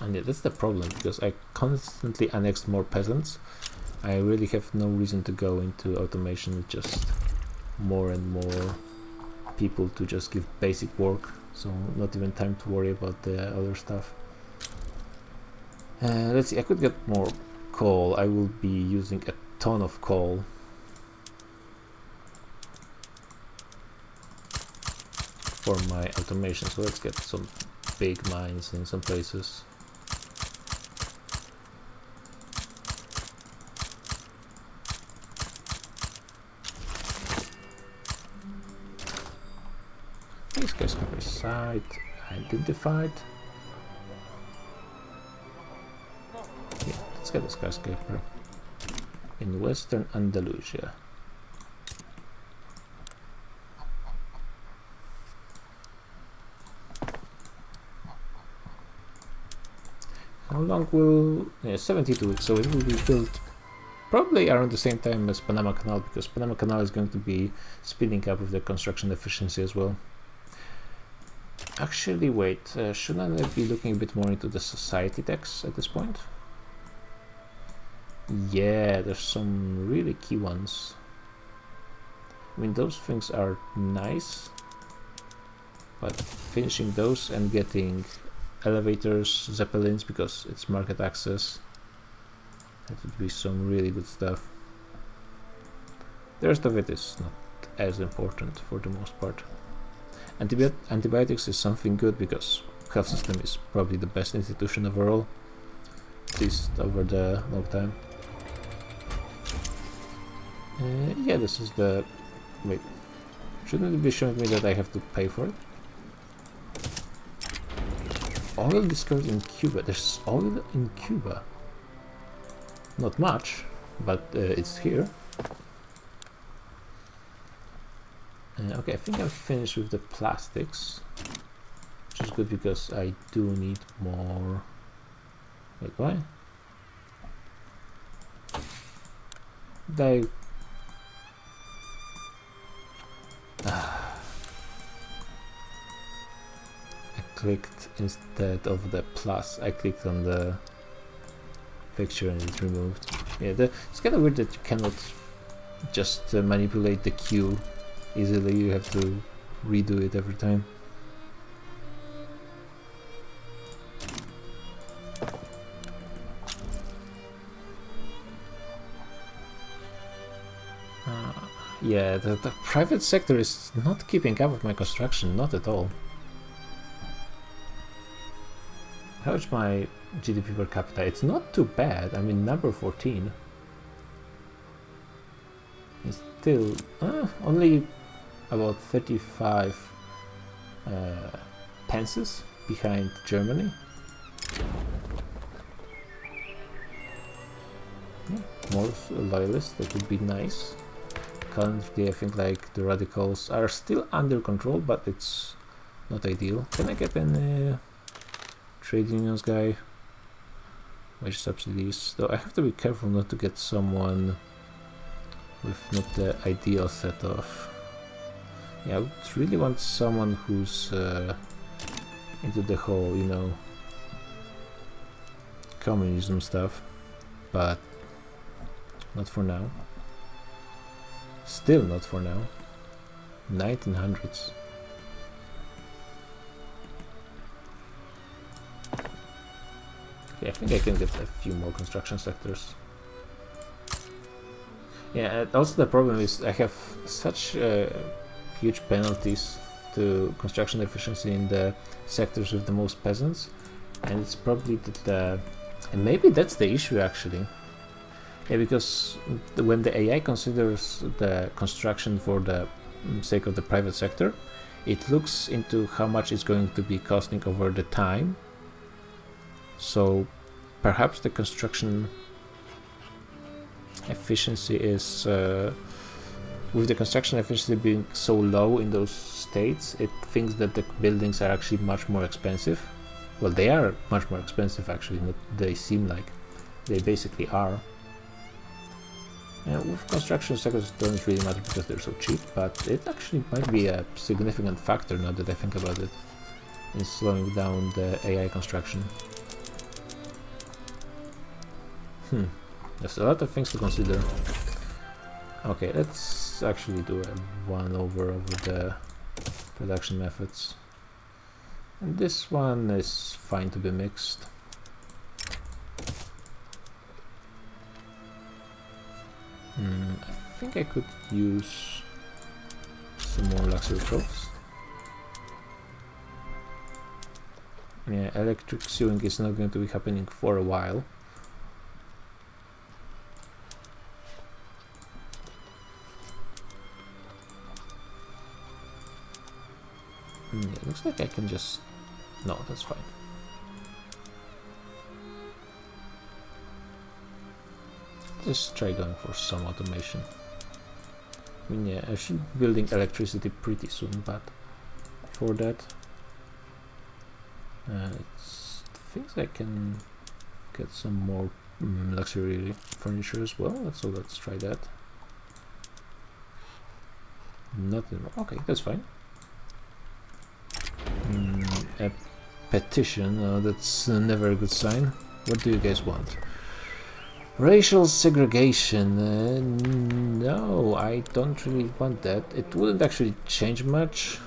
And yeah, that's the problem, because I constantly annex more peasants. I really have no reason to go into automation with just more and more people to just give basic work, so not even time to worry about the other stuff. Let's see, I could get more coal. I will be using a ton of coal. For my automation, so let's get some big mines in some places. These guys have a site identified. Yeah, let's get a skyscraper in Western Andalusia. How long will... 72 weeks, so it will be built probably around the same time as Panama Canal, because Panama Canal is going to be speeding up with the construction efficiency as well. Actually, wait, shouldn't I be looking a bit more into the society tax at this point? Yeah, there's some really key ones. I mean, those things are nice, but finishing those and getting elevators, zeppelins, because it's market access, that would be some really good stuff. The rest of it is not as important for the most part. Antibiotics is something good because health system is probably the best institution overall, at least over the long time. Yeah, this is the... wait, shouldn't it be showing me that I have to pay for it? Oil discovered in Cuba. There's oil in Cuba. Not much, but it's here. Okay, I think I'm finished with the plastics, which is good because I do need more. Wait, why? I clicked instead of the plus. I clicked on the picture and it's removed. Yeah, it's kind of weird that you cannot just manipulate the queue easily. You have to redo it every time. Yeah, the private sector is not keeping up with my construction, not at all. How much my GDP per capita? It's not too bad. I mean, number 14. It's still only about 35 pences behind Germany. Yeah, more loyalists, that would be nice. Currently, I think like the radicals are still under control, but it's not ideal. Can I get an trade unions guy? Wage subsidies. Though I have to be careful not to get someone with not the ideal set of. Yeah, I would really want someone who's into the whole, you know, communism stuff, but not for now. Still not for now. 1900s. Okay, I think I can get a few more construction sectors. Yeah, also the problem is I have such huge penalties to construction efficiency in the sectors with the most peasants, and it's probably that and maybe that's the issue actually. Yeah, because when the AI considers the construction for the sake of the private sector, it looks into how much it's going to be costing over the time. So perhaps the construction efficiency is, with the construction efficiency being so low in those states, it thinks that the buildings are actually much more expensive. Well, they are much more expensive actually, not they seem like. They basically are. With construction sectors it doesn't really matter because they're so cheap, but it actually might be a significant factor now that I think about it in slowing down the AI construction. There's a lot of things to consider. Okay, let's actually do a one over the production methods. And this one is fine to be mixed. I think I could use some more luxury probes. Yeah, electric sewing is not going to be happening for a while. Yeah, looks like I can just... No, that's fine. Just try going for some automation. I mean, yeah, I should be building electricity pretty soon, but for that, it thinks I can get some more luxury furniture as well. So let's try that. Nothing more. Okay, that's fine. A petition. That's never a good sign. What do you guys want? Racial segregation. No, I don't really want that. It wouldn't actually change much.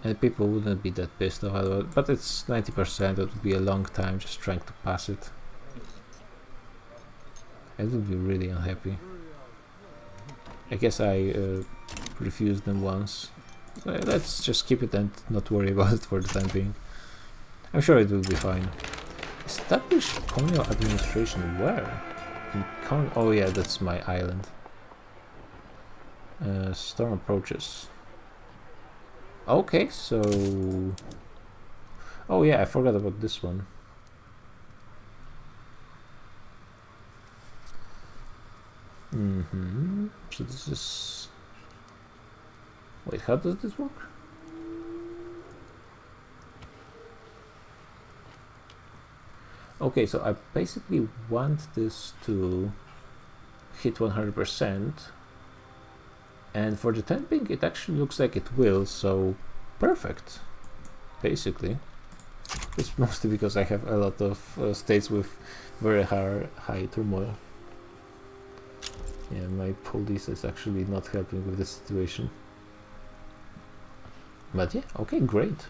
And people wouldn't be that pissed off about it, but it's 90%. It would be a long time just trying to pass it. I would be really unhappy. I guess I refused them once. Let's just keep it and not worry about it for the time being. I'm sure it will be fine. Establish colonial administration where? Oh yeah, that's my island. Storm approaches. Okay, so... Oh yeah, I forgot about this one. So this is... Wait, how does this work? Okay, so I basically want this to hit 100%, and for the time being it actually looks like it will, so perfect, basically. It's mostly because I have a lot of states with very high turmoil. Yeah, my police is actually not helping with the situation. But yeah, okay, great.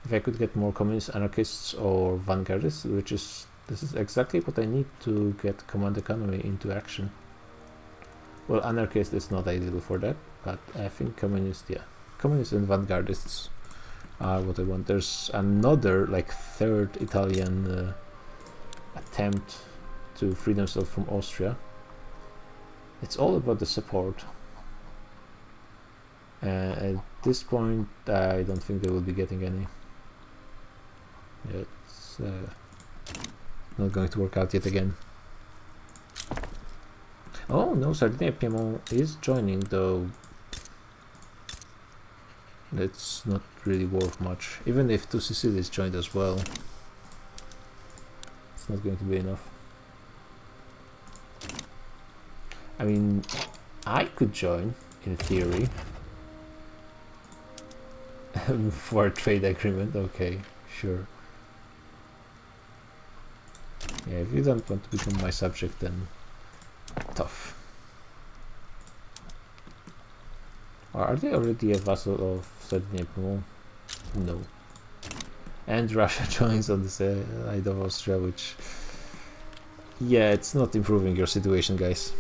If I could get more communist anarchists or vanguardists, this is exactly what I need to get command economy into action. Well, anarchist is not ideal for that, but I think communists and vanguardists are what I want. There's another, like, third Italian attempt to free themselves from Austria. It's all about the support. At this point, I don't think they will be getting any. It's not going to work out yet again. Oh no, Sardinia Piedmont is joining, though. That's not really worth much. Even if two Sicilies joined as well, it's not going to be enough. I mean, I could join, in theory, for a trade agreement. Okay, sure. Yeah, if you don't want to become my subject, then tough. Or are they already a vassal of Sardinia Piedmont? No. And Russia joins on the side of Austria, which... Yeah, it's not improving your situation, guys.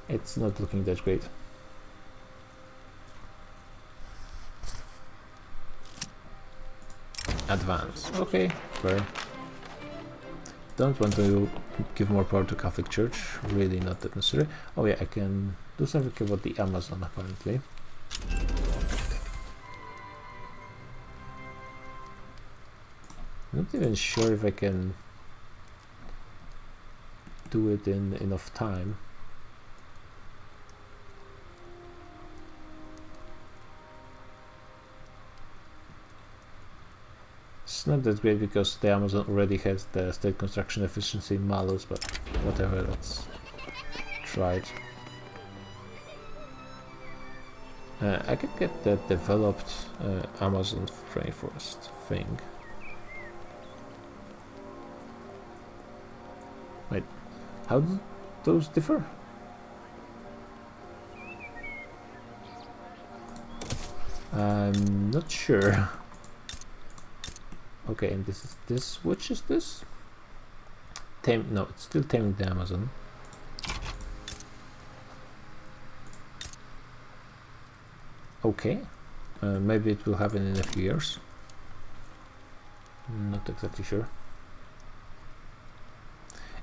It's not looking that great. Advance. Okay, fair. Don't want to give more power to Catholic Church. Really not that necessary. Oh yeah, I can do something about the Amazon, apparently. Not even sure if I can do it in enough time. It's not that great because the Amazon already has the state construction efficiency malus, but whatever, let's try it. I could get that developed Amazon rainforest thing. Wait, how do those differ? I'm not sure. Okay, and this is this. Which is this? No, it's still taming the Amazon. Okay, maybe it will happen in a few years. Not exactly sure.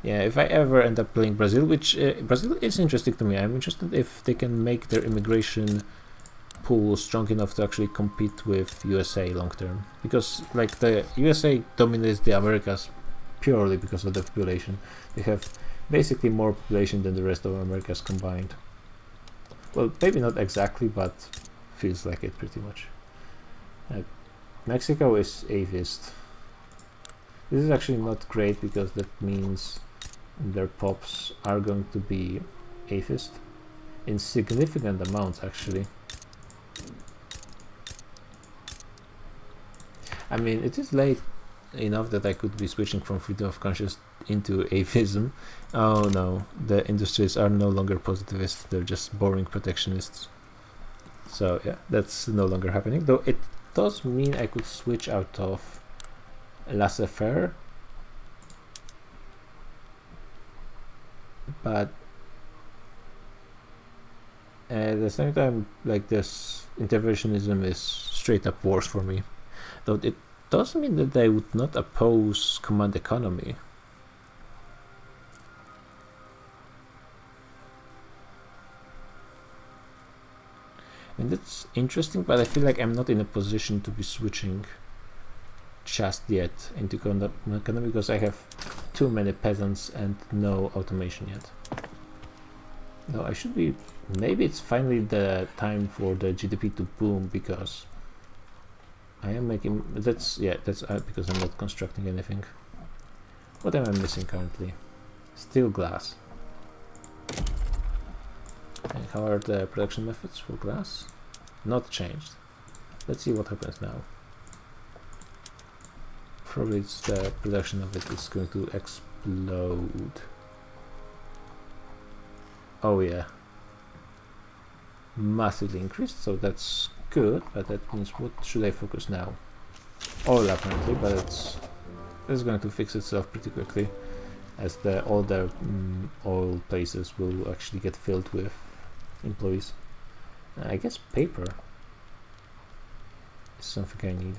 Yeah, if I ever end up playing Brazil, which Brazil is interesting to me. I'm interested if they can make their immigration pool strong enough to actually compete with USA long term, because like the USA dominates the Americas purely because of the population. They have basically more population than the rest of Americas combined. Well, maybe not exactly, but feels like it pretty much. Mexico is atheist. This is actually not great because that means their pops are going to be atheist in significant amounts, actually. I mean, it is late enough that I could be switching from freedom of conscience into atheism. Oh no, the industries are no longer positivists, they're just boring protectionists. So yeah, that's no longer happening, though it does mean I could switch out of laissez-faire but at the same time, like, this interventionism is straight up worse for me. Though it doesn't mean that I would not oppose command economy. And that's interesting, but I feel like I'm not in a position to be switching just yet into command economy because I have too many peasants and no automation yet. No, I should be. Maybe it's finally the time for the GDP to boom because I am making. That's because I'm not constructing anything. What am I missing currently? Steel glass. And how are the production methods for glass? Not changed. Let's see what happens now. Probably it's the production of it is going to explode. Oh yeah. Massively increased, so that's good, but that means what should I focus now? Oil apparently, but it's going to fix itself pretty quickly as all the oil places will actually get filled with employees. I guess paper is something I need.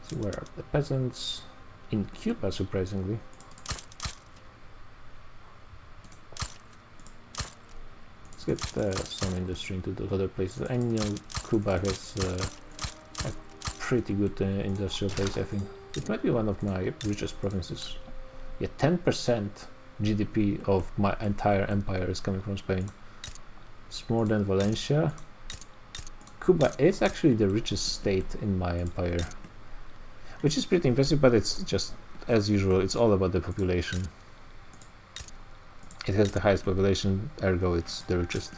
So where are the peasants? In Cuba, surprisingly. Let's get some industry into those other places. I know Cuba has a pretty good industrial base, I think. It might be one of my richest provinces. Yeah, 10% GDP of my entire empire is coming from Spain. It's more than Valencia. Cuba is actually the richest state in my empire, which is pretty impressive, but it's just, as usual, it's all about the population. It has the highest population, ergo it's the richest.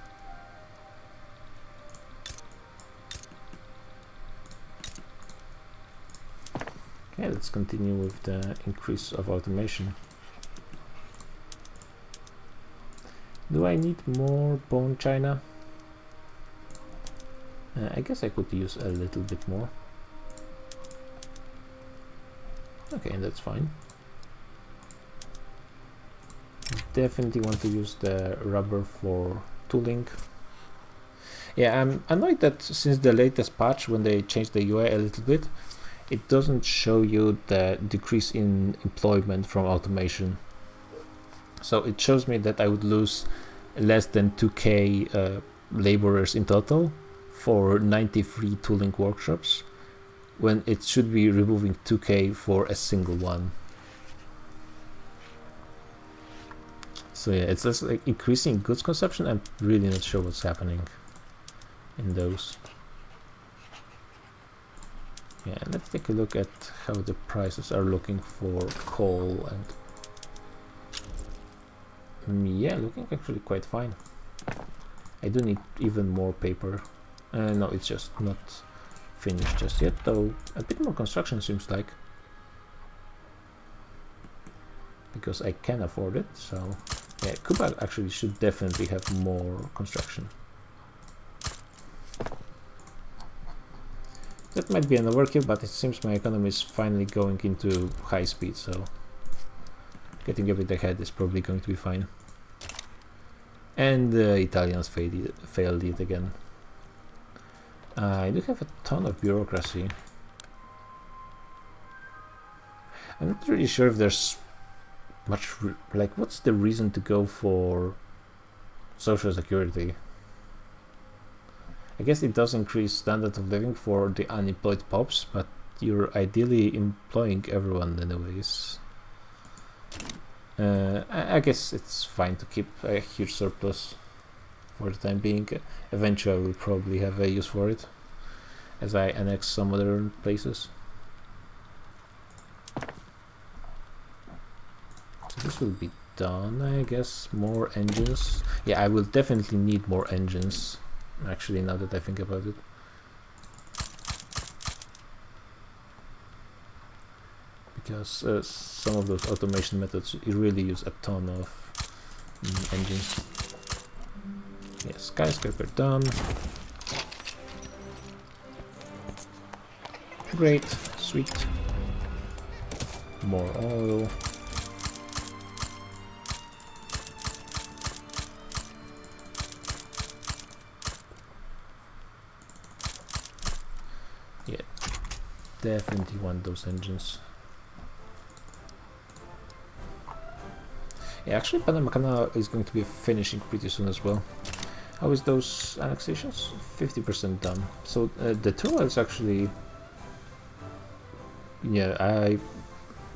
Okay, let's continue with the increase of automation. Do I need more bone china? I guess I could use a little bit more. Okay, that's fine. Definitely want to use the rubber for tooling. Yeah, I'm annoyed that since the latest patch, when they changed the UI a little bit, it doesn't show you the decrease in employment from automation. So it shows me that I would lose less than 2k laborers in total for 93 tooling workshops, when it should be removing 2k for a single one. So yeah, it's just like increasing goods consumption. I'm really not sure what's happening in those. Yeah, let's take a look at how the prices are looking for coal, and yeah, looking actually quite fine. I do need even more paper. No, it's just not finished just yet, though a bit more construction seems like, because I can afford it. So yeah, Cuba actually should definitely have more construction. That might be an overkill, but it seems my economy is finally going into high speed, so getting a bit ahead is probably going to be fine. And the Italians failed it again. I do have a ton of bureaucracy. I'm not really sure if there's much, like, what's the reason to go for social security? I guess it does increase standard of living for the unemployed pops, but you're ideally employing everyone anyways. I guess it's fine to keep a huge surplus for the time being. Eventually I will probably have a use for it as I annex some other places. So this will be done, I guess. More engines. Yeah, I will definitely need more engines, actually, now that I think about it. Because some of those automation methods really use a ton of engines. Yeah, skyscraper done. Great, sweet. More oil. definitely want those engines. Yeah, actually Panama Canal is going to be finishing pretty soon as well. How is those annexations? 50% done. So the terminal is actually... Yeah, I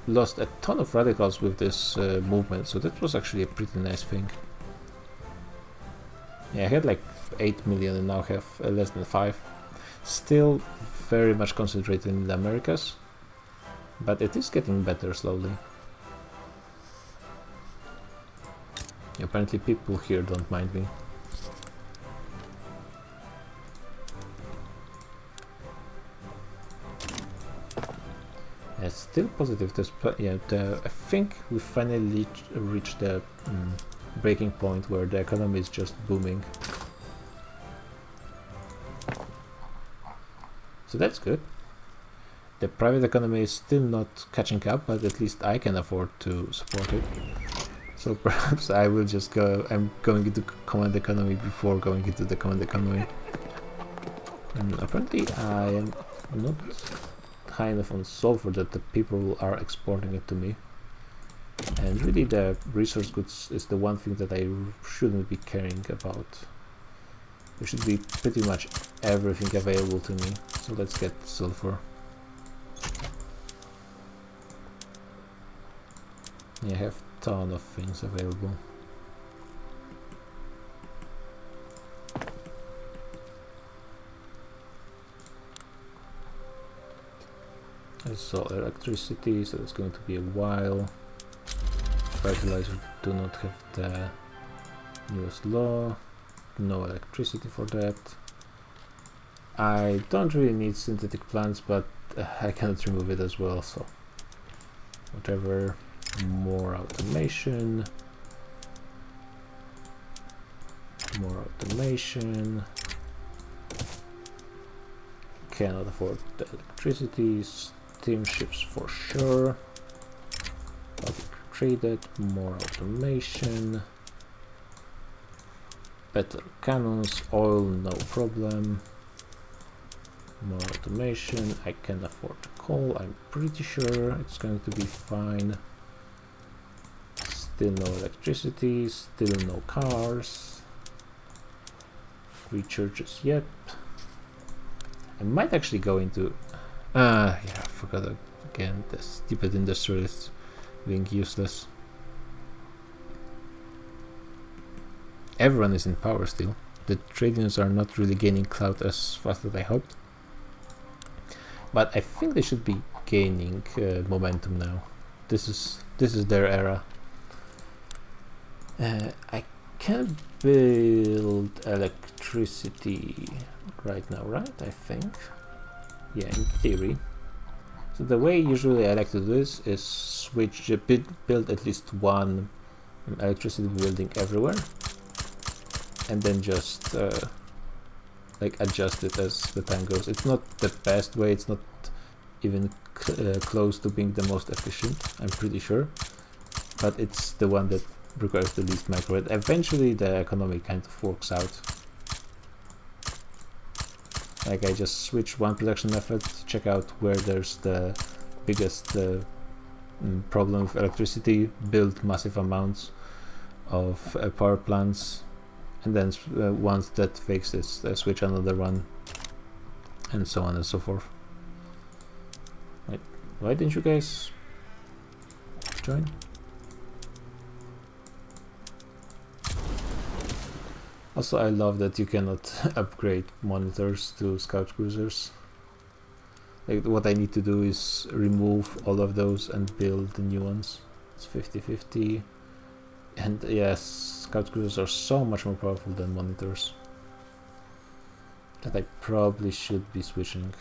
lost a ton of radicals with this movement, so that was actually a pretty nice thing. Yeah, I had like 8 million and now have less than 5. Still very much concentrated in the Americas, but it is getting better slowly. Apparently people here don't mind me. It's still positive. Yeah, I think we finally reached the breaking point where the economy is just booming. So that's good. The private economy is still not catching up, but at least I can afford to support it. So perhaps I will just go... I'm going into command economy before going into the command economy. Apparently I am not high enough on sulfur that the people are exporting it to me. And really the resource goods is the one thing that I shouldn't be caring about. There should be pretty much everything available to me. So let's get sulfur. Yeah, I have a ton of things available. So electricity, so it's going to be a while. Fertilizer do not have the newest law. No electricity for that. I don't really need synthetic plants, but I cannot remove it as well, so whatever. More automation. More automation. Cannot afford the electricity. Steam ships for sure. Public traded. More automation. Better cannons. Oil, no problem. More automation. I can afford coal. I'm pretty sure it's going to be fine. Still no electricity. Still no cars. Free churches yet. I might actually go into... yeah, I forgot again, the stupid industrialists being useless. Everyone is in power still. The trade unions are not really gaining clout as fast as I hoped. But I think they should be gaining momentum now. This is their era. I can build electricity right now, right? I think. Yeah, in theory. So the way usually I like to do this is switch, build at least one electricity building everywhere, and then just like adjust it as the time goes. It's not the best way. It's not even close to being the most efficient, I'm pretty sure, but it's the one that requires the least microgrid. Eventually the economy kind of works out. Like I just switch one production method, check out where there's the biggest problem with electricity, build massive amounts of power plants, and then once that fixes, switch another one, and so on and so forth. Wait, why didn't you guys join? Also, I love that you cannot upgrade monitors to scout cruisers. Like, what I need to do is remove all of those and build the new ones. It's 50-50. And yes, scout cruisers are so much more powerful than monitors that I probably should be switching.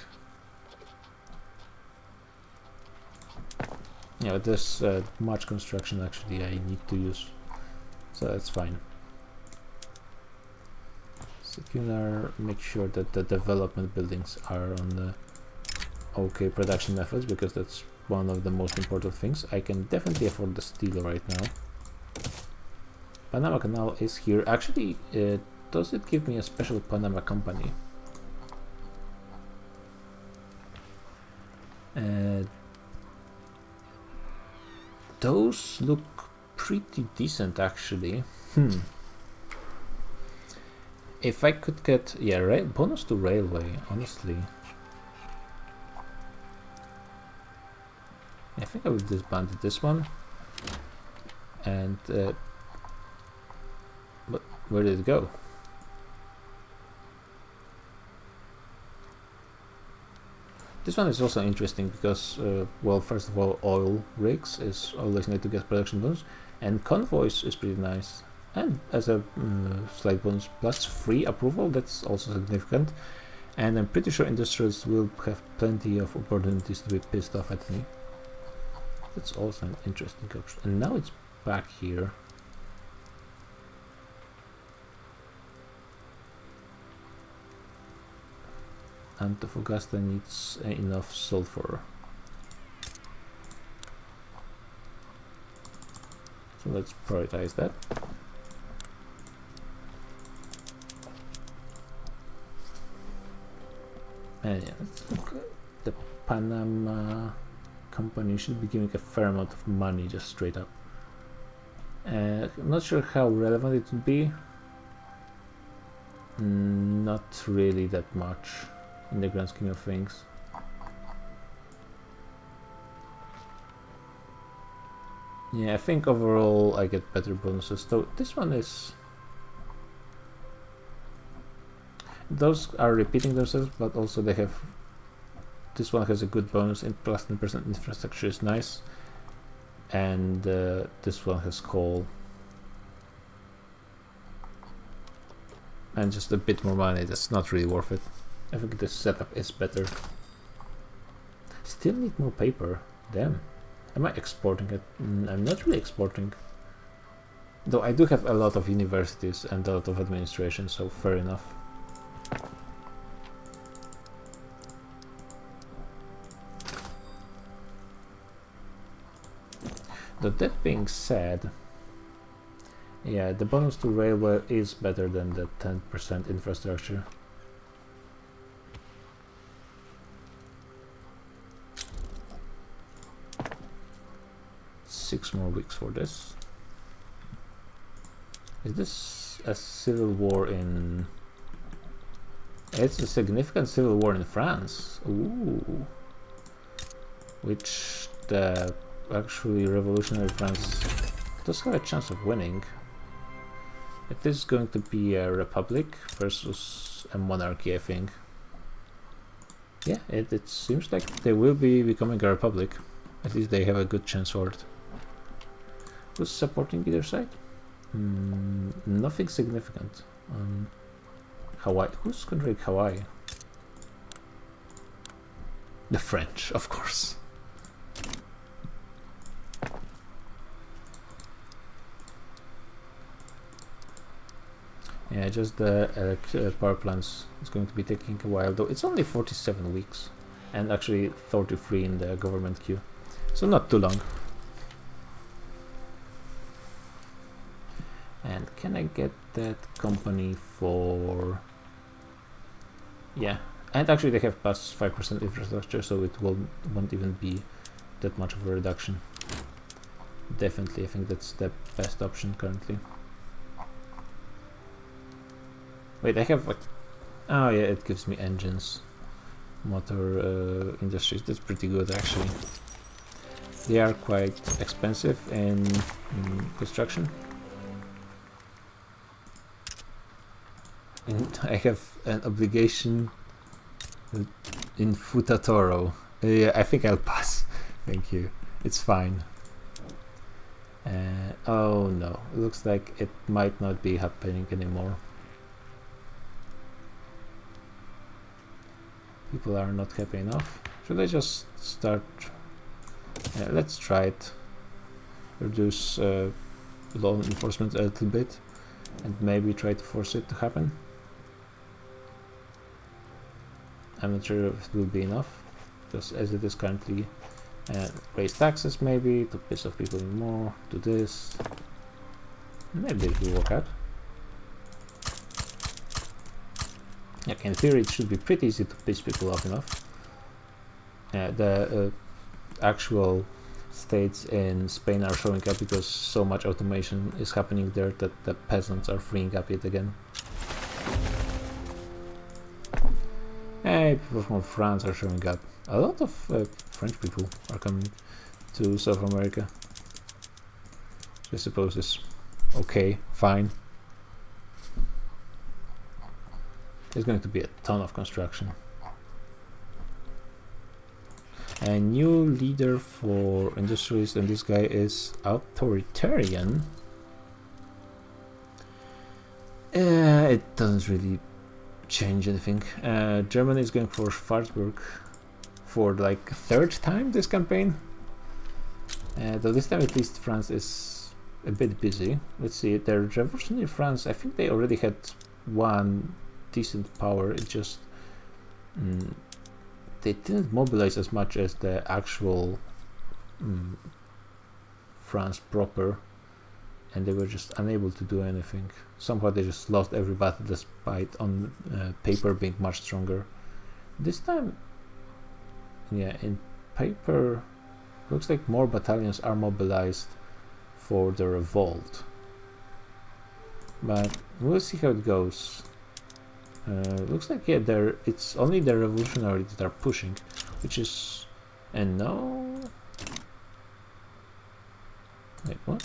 Yeah, there's much construction actually I need to use, so that's fine. Secular, make sure that the development buildings are on the okay production methods, because that's one of the most important things. I can definitely afford the steel right now. Panama Canal is here. Actually, does it give me a special Panama company? Those look pretty decent actually. If I could get, yeah, bonus to railway, honestly. I think I will disband this one. And, but where did it go? This one is also interesting because, well, first of all, oil rigs is always need to get production bonus, and convoys is pretty nice. And as a slight bonus, plus free approval, that's also significant. And I'm pretty sure industrials will have plenty of opportunities to be pissed off at me. That's also an interesting option. And now it's back here. Antofagasta needs enough sulfur. So let's prioritize that. And yeah, let's look at the Panama company should be giving a fair amount of money just straight up. I'm not sure how relevant it would be. Not really that much in the grand scheme of things. Yeah, I think overall I get better bonuses. So this one is... Those are repeating themselves, but also they have... This one has a good bonus, and plus 10% infrastructure is nice. And this one has coal. And just a bit more money, that's not really worth it. I think this setup is better. Still need more paper, damn. Am I exporting it? I'm not really exporting. Though I do have a lot of universities and a lot of administration, so fair enough. Though that being said, yeah, the bonus to railway is better than the 10% infrastructure. Six more weeks for this. Is this a civil war in... It's a significant civil war in France. Ooh. Which the actually revolutionary France does have a chance of winning. It is going to be a republic versus a monarchy, I think. Yeah, it seems like they will be becoming a republic. At least they have a good chance for it. Who's supporting either side? Nothing significant. Hawaii. Who's controlling Hawaii? The French, of course. Yeah, just the power plants is going to be taking a while, though it's only 47 weeks, and actually 33 in the government queue, so not too long. And can I get that company for... Yeah, and actually they have plus 5% infrastructure, so it won't even be that much of a reduction. Definitely, I think that's the best option currently. Wait, I have like... Oh yeah, it gives me engines. Motor industries, that's pretty good actually. They are quite expensive in construction. And I have an obligation in Futatoro. Yeah, I think I'll pass. Thank you. It's fine. Oh no, it looks like it might not be happening anymore. People are not happy enough. Should I just start? Let's try it. Reduce law enforcement a little bit, and maybe try to force it to happen. I'm not sure if it will be enough, because as it is currently, raise taxes maybe to piss off people more. Do this. Maybe it will work out. Yeah, in theory it should be pretty easy to piss people off enough. The actual states in Spain are showing up because so much automation is happening there that the peasants are freeing up yet again. Hey, people from France are showing up. A lot of French people are coming to South America. I suppose it's okay, fine. There's going to be a ton of construction. A new leader for industrialists, and this guy is authoritarian. It doesn't really change anything. Germany is going for Schwarzburg for like third time this campaign. Though this time at least France is a bit busy. Let's see, their revolutionary France, I think they already had one decent power, it just they didn't mobilize as much as the actual France proper, and they were just unable to do anything. Somehow they just lost every battle despite on paper being much stronger. This time, yeah, in paper looks like more battalions are mobilized for the revolt, but we'll see how it goes. Looks like, yeah, it's only the revolutionaries that are pushing, which is... and no... wait, what?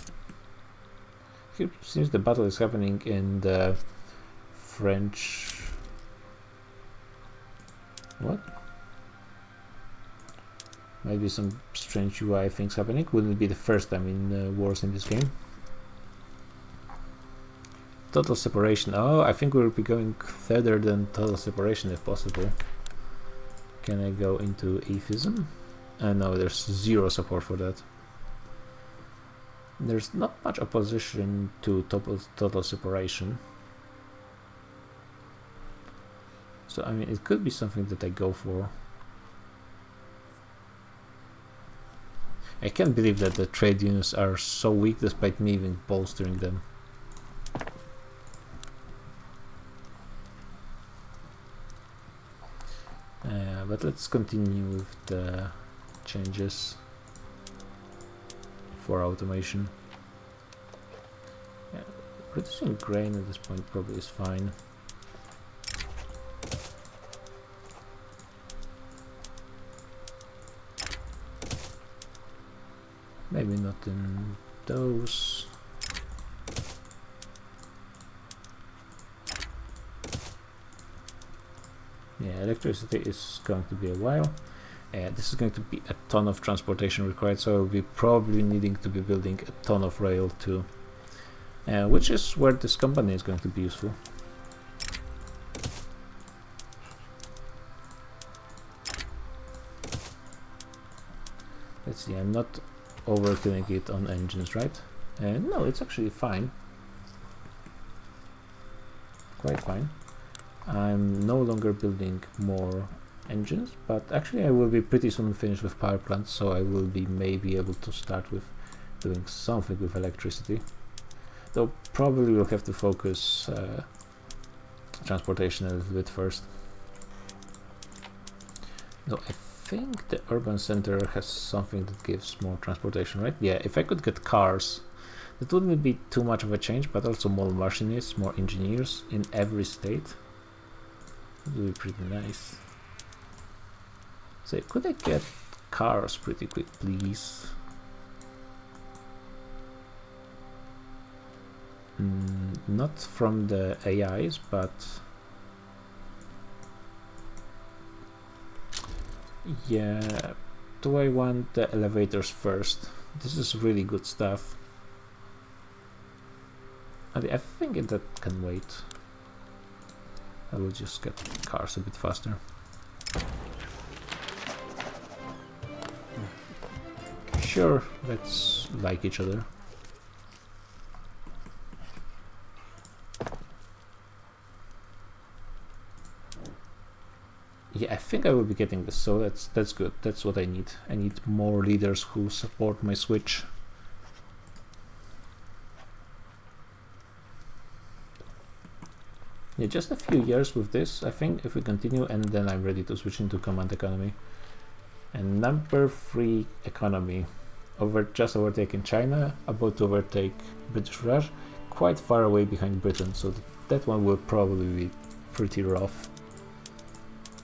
Here seems the battle is happening in the French... what? Might be some strange UI things happening. Wouldn't be the first time in wars in this game. Total separation. Oh, I think we'll be going further than total separation if possible. Can I go into atheism? No, there's zero support for that. There's not much opposition to total separation. So, I mean, it could be something that I go for. I can't believe that the trade unions are so weak despite me even bolstering them. But let's continue with the changes for automation. Yeah, producing grain at this point probably is fine. Maybe not in those. Yeah, electricity is going to be a while. This is going to be a ton of transportation required, so I'll be probably needing to be building a ton of rail too, which is where this company is going to be useful. Let's see, I'm not overkilling it on engines, right? No, it's actually fine. Quite fine. I'm no longer building more engines, but actually I will be pretty soon finished with power plants, so I will be maybe able to start with doing something with electricity. Though probably we'll have to focus transportation a little bit first. Though I think the urban center has something that gives more transportation, right? Yeah, if I could get cars, that wouldn't be too much of a change, but also more machinists, more engineers in every state. It would be pretty nice. So could I get cars pretty quick, please? Not from the AIs, but yeah, do I want the elevators first? This is really good stuff. I think that can wait. I will just get cars a bit faster. Sure, let's like each other. Yeah, I think I will be getting this, so that's good. That's what I need. I need more leaders who support my switch. Yeah, just a few years with this, I think, if we continue, and then I'm ready to switch into command economy. And number 3 economy. Just overtaken China, about to overtake British Raj, quite far away behind Britain, so that one will probably be pretty rough.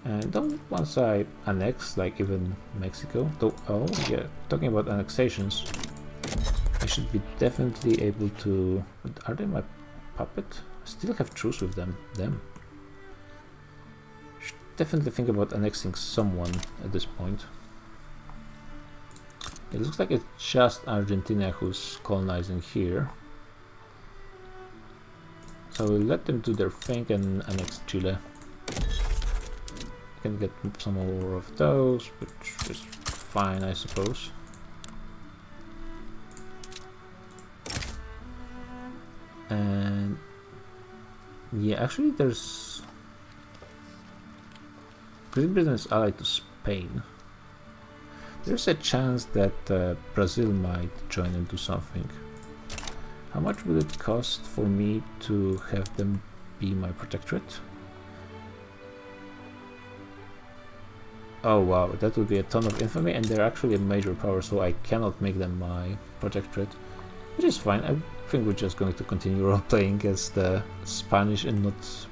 And then once I annex, like even Mexico, though, oh yeah, talking about annexations, I should be definitely able to... Are they my puppet? I still have truce with them. Should definitely think about annexing someone at this point. It looks like it's just Argentina who's colonizing here. So we'll let them do their thing and annex Chile. Can get some more of those, which is fine, I suppose. And yeah, actually there's... Great Britain is allied to Spain. There's a chance that Brazil might join and do something. How much would it cost for me to have them be my protectorate? Oh wow, that would be a ton of infamy, and they're actually a major power, so I cannot make them my protectorate, which is fine. I think we're just going to continue role-playing as the Spanish and not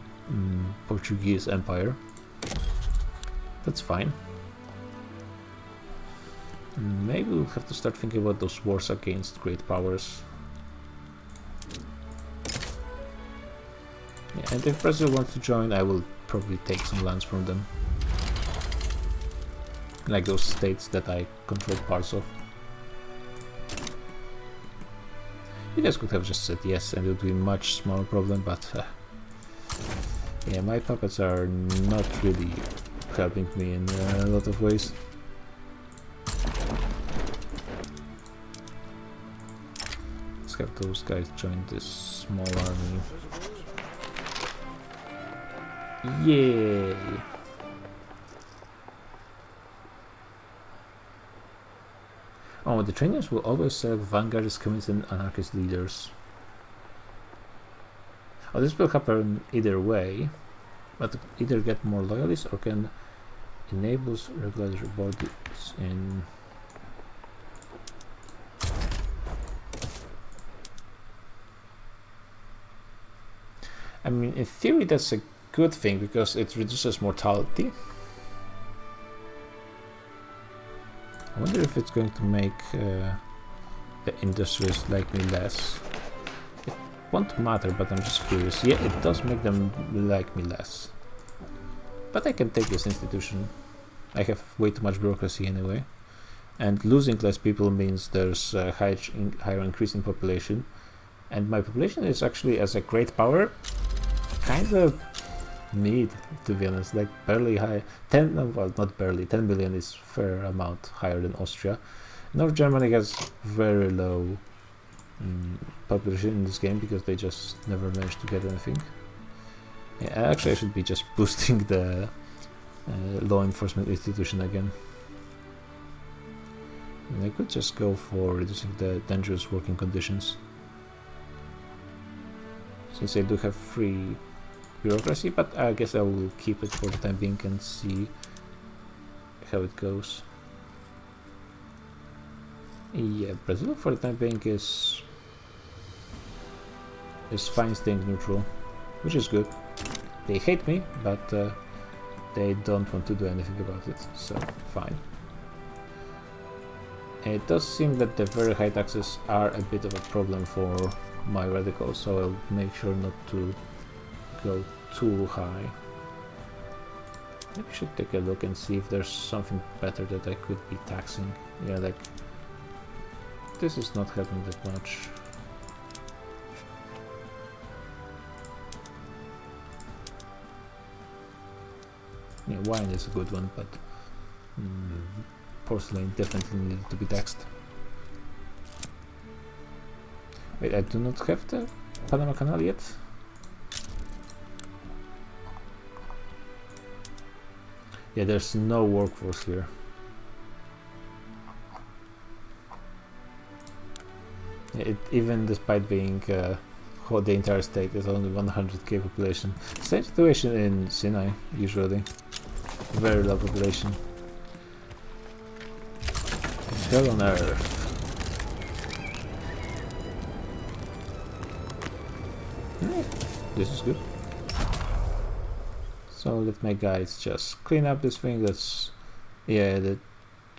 Portuguese Empire. That's fine. Maybe we'll have to start thinking about those wars against great powers. Yeah, and if Brazil wants to join, I will probably take some lands from them. Like those states that I control parts of. You guys could have just said yes and it would be a much smaller problem, but yeah, my puppets are not really helping me in a lot of ways. Let's have those guys join this small army. Yay! Oh, the trainers will always select vanguardists, communists and anarchist leaders. Oh, this will happen either way, but either get more loyalists or can enable regulatory bodies in... I mean, in theory that's a good thing because it reduces mortality. I wonder if it's going to make the industrialists like me less. It won't matter, but I'm just curious. Yeah, it does make them like me less. But I can take this institution. I have way too much bureaucracy anyway. And losing less people means there's a higher increase in population. And my population is actually, as a great power, kind of mid, to be honest, like barely high. 10, well, not barely, 10 million is fair amount higher than Austria. North Germany has very low population in this game because they just never managed to get anything. Yeah, actually I should be just boosting the law enforcement institution again. And I could just go for reducing the dangerous working conditions, since I do have free bureaucracy, but I guess I will keep it for the time being and see how it goes. Yeah, Brazil for the time being is fine staying neutral, which is good. They hate me, but they don't want to do anything about it, so fine. And it does seem that the very high taxes are a bit of a problem for my radicals, so I'll make sure not to go too high. Maybe I should take a look and see if there's something better that I could be taxing. Yeah, like this is not helping that much. Yeah, wine is a good one, but porcelain definitely needed to be taxed. Wait, I do not have the Panama Canal yet? Yeah, there's no workforce here. Yeah, even despite being the entire state is only 100k population. Same situation in Sinai, usually. Very low population. hell on earth? This is good. So let my guys just clean up this thing. That's, yeah, the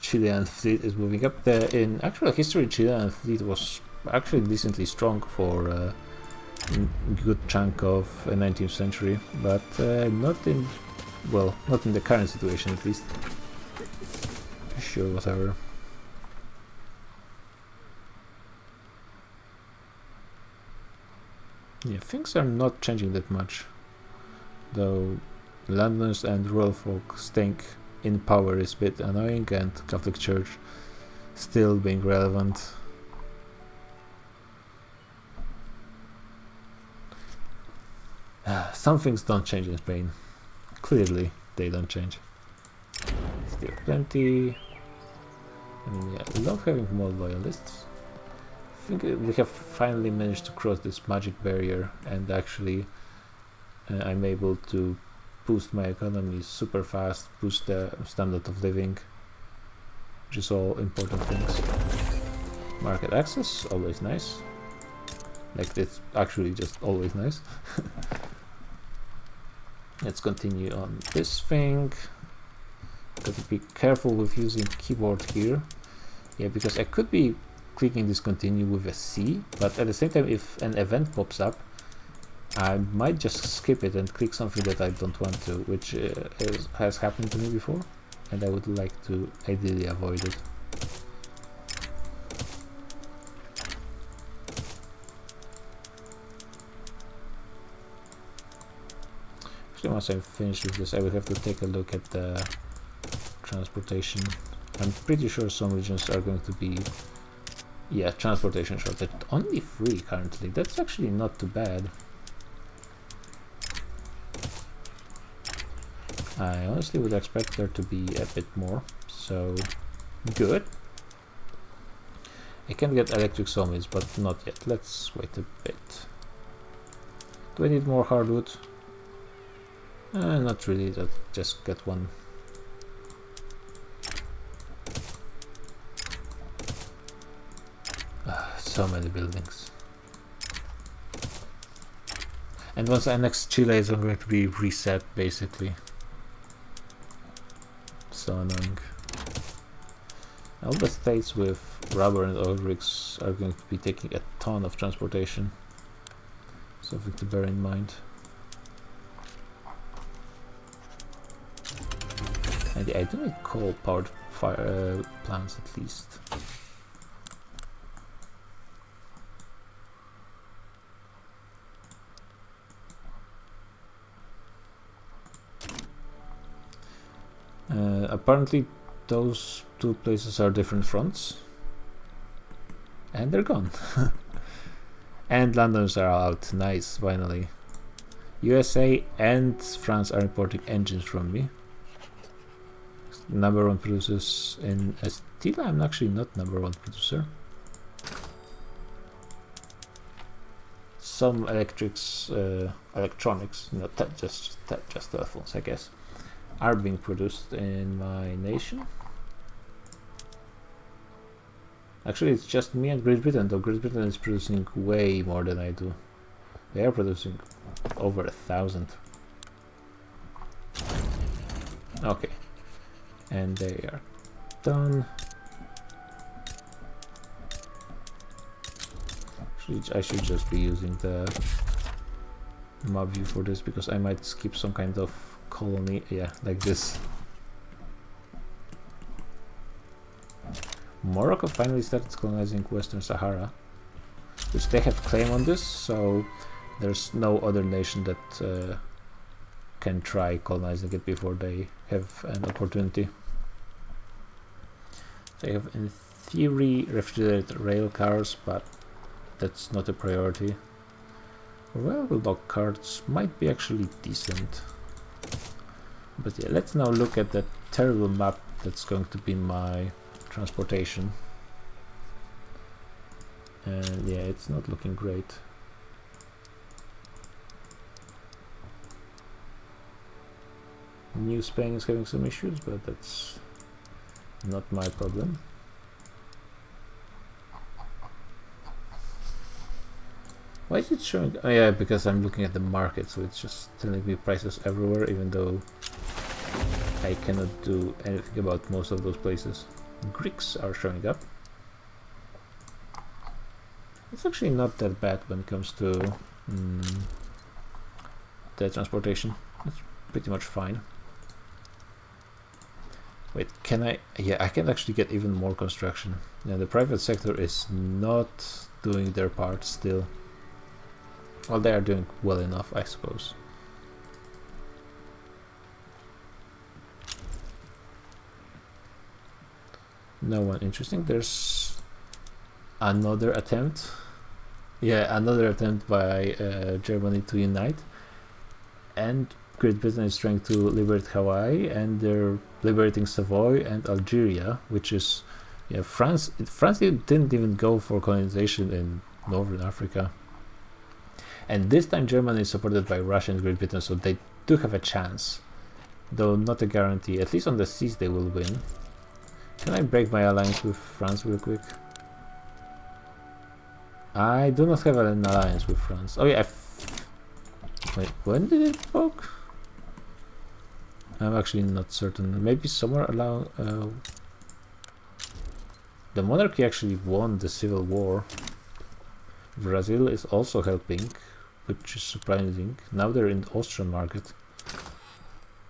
Chilean fleet is moving up. In actual history, Chilean fleet was actually decently strong for a good chunk of the 19th century, but not in, well, not in the current situation at least. Sure, whatever. Yeah, things are not changing that much, though Londoners and rural folk staying in power is a bit annoying, and Catholic Church still being relevant. Some things don't change in Spain. Clearly, they don't change. Still plenty. I mean, yeah, I love having more loyalists. I think we have finally managed to cross this magic barrier, and actually I'm able to boost my economy super fast, boost the standard of living, which is all important things. Market access, always nice. Like, it's actually just always nice. Let's continue on this thing. Got to be careful with using keyboard here. Yeah, because I could be clicking discontinue with a C, but at the same time, if an event pops up, I might just skip it and click something that I don't want to, which has happened to me before, and I would like to ideally avoid it. Actually, once I'm finished with this, I will have to take a look at the transportation. I'm pretty sure some regions are going to be, yeah, transportation shortage. Only 3 currently. That's actually not too bad. I honestly would expect there to be a bit more, so good. I can get electric sawmills, but not yet. Let's wait a bit. Do I need more hardwood? Not really, just get one. So many buildings. And once I annex Chile, it's going to be reset, basically. So annoying. All the states with rubber and oil rigs are going to be taking a ton of transportation. Something to bear in mind. And I do need coal-powered fire plants at least. Apparently those 2 places are different fronts, and they're gone. And Londoners are out. Nice, finally. USA and France are importing engines from me. Number 1 producers in steel. I'm actually not number 1 producer. Some electronics, not just telephones, I guess, are being produced in my nation. Actually, it's just me and Great Britain, though Great Britain is producing way more than I do. They are producing over 1,000. Okay, and they are done. Actually, I should just be using the map view for this, because I might skip some kind of colony, yeah, like this. Morocco finally started colonizing Western Sahara, which they have claim on this, so there's no other nation that can try colonizing it before they have an opportunity. They have, in theory, refrigerated rail cars, but that's not a priority. Railway block cards might be actually decent. But yeah, let's now look at that terrible map that's going to be my transportation. And yeah, it's not looking great. New Spain is having some issues, but that's not my problem. Why is it showing? Oh yeah, because I'm looking at the market, so it's just telling me prices everywhere, even though I cannot do anything about most of those places. Greeks are showing up. It's actually not that bad when it comes to the transportation. It's pretty much fine. Wait, can I? Yeah, I can actually get even more construction. Yeah, the private sector is not doing their part still. Well, they are doing well enough, I suppose. No one interesting. There's another attempt. Yeah, another attempt by Germany to unite. And Great Britain is trying to liberate Hawaii, and they're liberating Savoy and Algeria, which is, yeah, France. France didn't even go for colonization in Northern Africa. And this time Germany is supported by Russia and Great Britain, so they do have a chance. Though not a guarantee. At least on the seas they will win. Can I break my alliance with France real quick? I do not have an alliance with France. Oh yeah, wait, when did it poke? I'm actually not certain. Maybe somewhere along... the monarchy actually won the civil war. Brazil is also helping, which is surprising. Now they're in the Austrian market.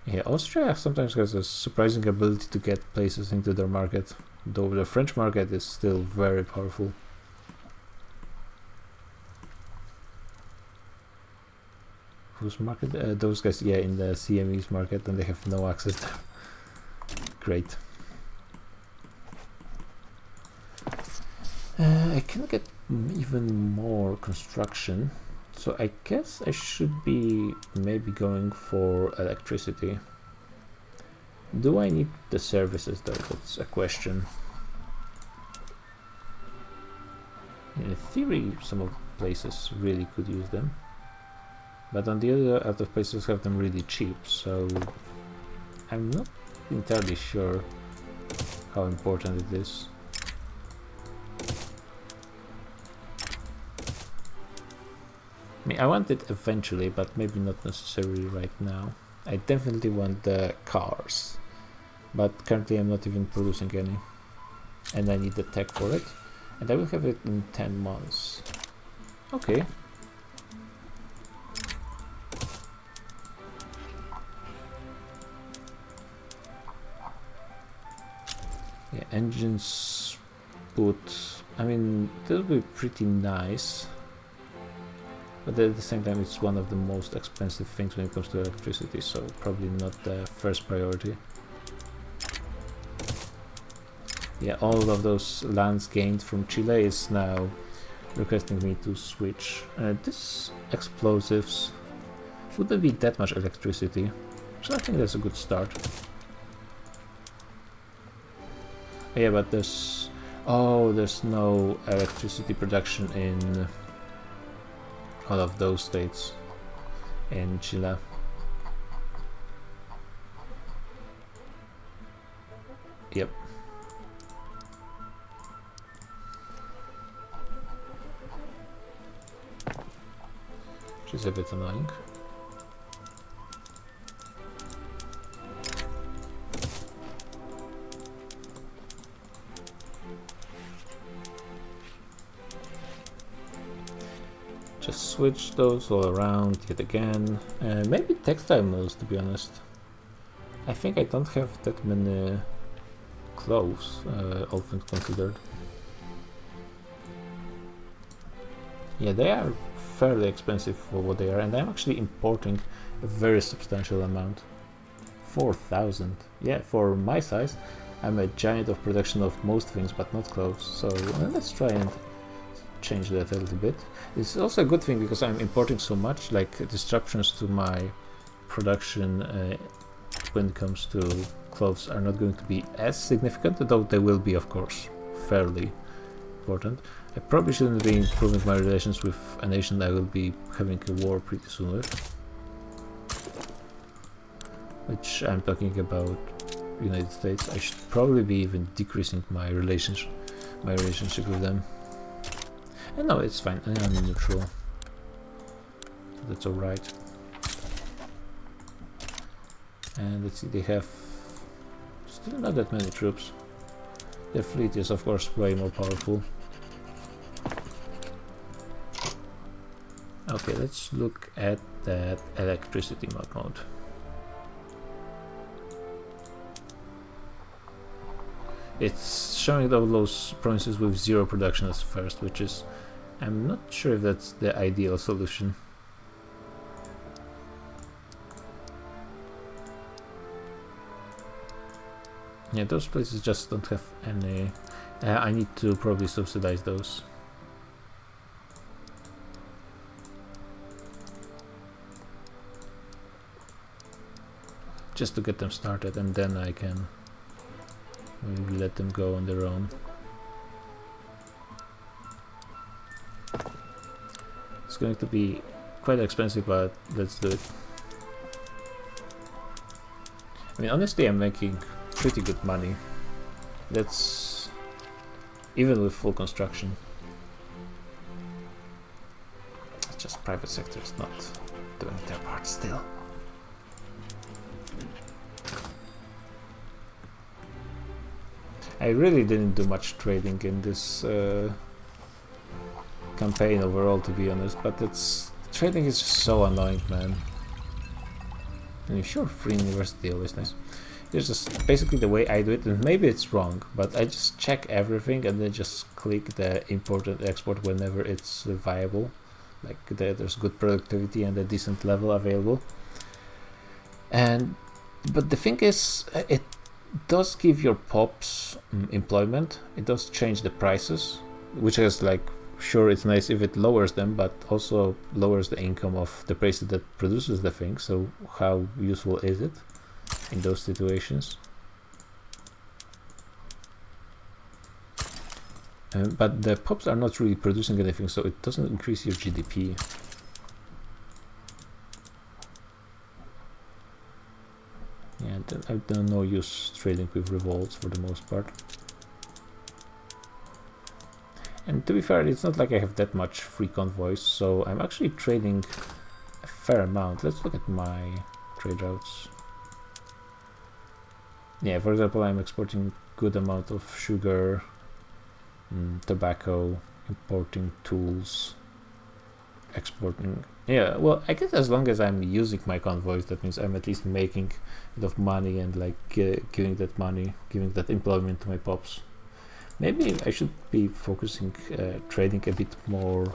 Yeah, Austria sometimes has a surprising ability to get places into their market, though the French market is still very powerful. Whose market? Those guys, yeah, in the CME's market, and they have no access to. Great. I can get even more construction, so I guess I should be maybe going for electricity. Do I need the services though? That's a question. In theory, some of the places really could use them, but on the other places have them really cheap, so I'm not entirely sure how important it is. I mean, I want it eventually, but maybe not necessarily right now. I definitely want the cars, but currently I'm not even producing any, and I need the tech for it, and I will have it in 10 months. Okay. Yeah, engines put... I mean, that would be pretty nice. But at the same time, it's one of the most expensive things when it comes to electricity, so probably not the first priority. Yeah, all of those lands gained from Chile is now requesting me to switch. This explosives wouldn't be that much electricity, so I think that's a good start. Yeah, but there's... oh, there's no electricity production in all of those states in Chile. Yep. Which is a bit annoying. Just switch those all around yet again. Maybe textile mills, to be honest. I think I don't have that many clothes, all things considered. Yeah, they are fairly expensive for what they are, and I'm actually importing a very substantial amount. 4,000. Yeah, for my size, I'm a giant of production of most things, but not clothes. So let's try and change that a little bit. It's also a good thing because I'm importing so much, like disruptions to my production when it comes to clothes are not going to be as significant, though they will be, of course, fairly important. I probably shouldn't be improving my relations with a nation I will be having a war pretty soon with, which I'm talking about United States. I should probably be even decreasing my relationship with them. And no, it's fine. I'm neutral. that's alright. And let's see, they have still not that many troops. Their fleet is of course way more powerful. Okay, let's look at that electricity mode. It's showing all those provinces with 0 production as first, which is, I'm not sure if that's the ideal solution. Yeah, those places just don't have any. I need to probably subsidize those. Just to get them started, and then I can maybe let them go on their own. It's going to be quite expensive, but let's do it. I mean, honestly, I'm making pretty good money. That's even with full construction. It's just private sector is not doing their part still. I really didn't do much trading in this campaign overall, to be honest, but trading is just so annoying, man. And sure, free university, always nice. It's just basically the way I do it, and maybe it's wrong, but I just check everything and then just click the import and export whenever it's viable. Like there's good productivity and a decent level available. But the thing is, it does give your pops employment. It does change the prices, which is like, sure, it's nice if it lowers them, but also lowers the income of the place that produces the thing. So how useful is it in those situations? But the pops are not really producing anything, so it doesn't increase your GDP. Yeah, I don't know use trading with revolts for the most part. And to be fair, it's not like I have that much free convoys, so I'm actually trading a fair amount. Let's look at my trade routes. Yeah, for example, I'm exporting good amount of sugar, tobacco, importing tools, exporting. Yeah, well, I guess as long as I'm using my convoys, that means I'm at least making enough money and like giving that money, giving that employment to my pops. Maybe I should be focusing trading a bit more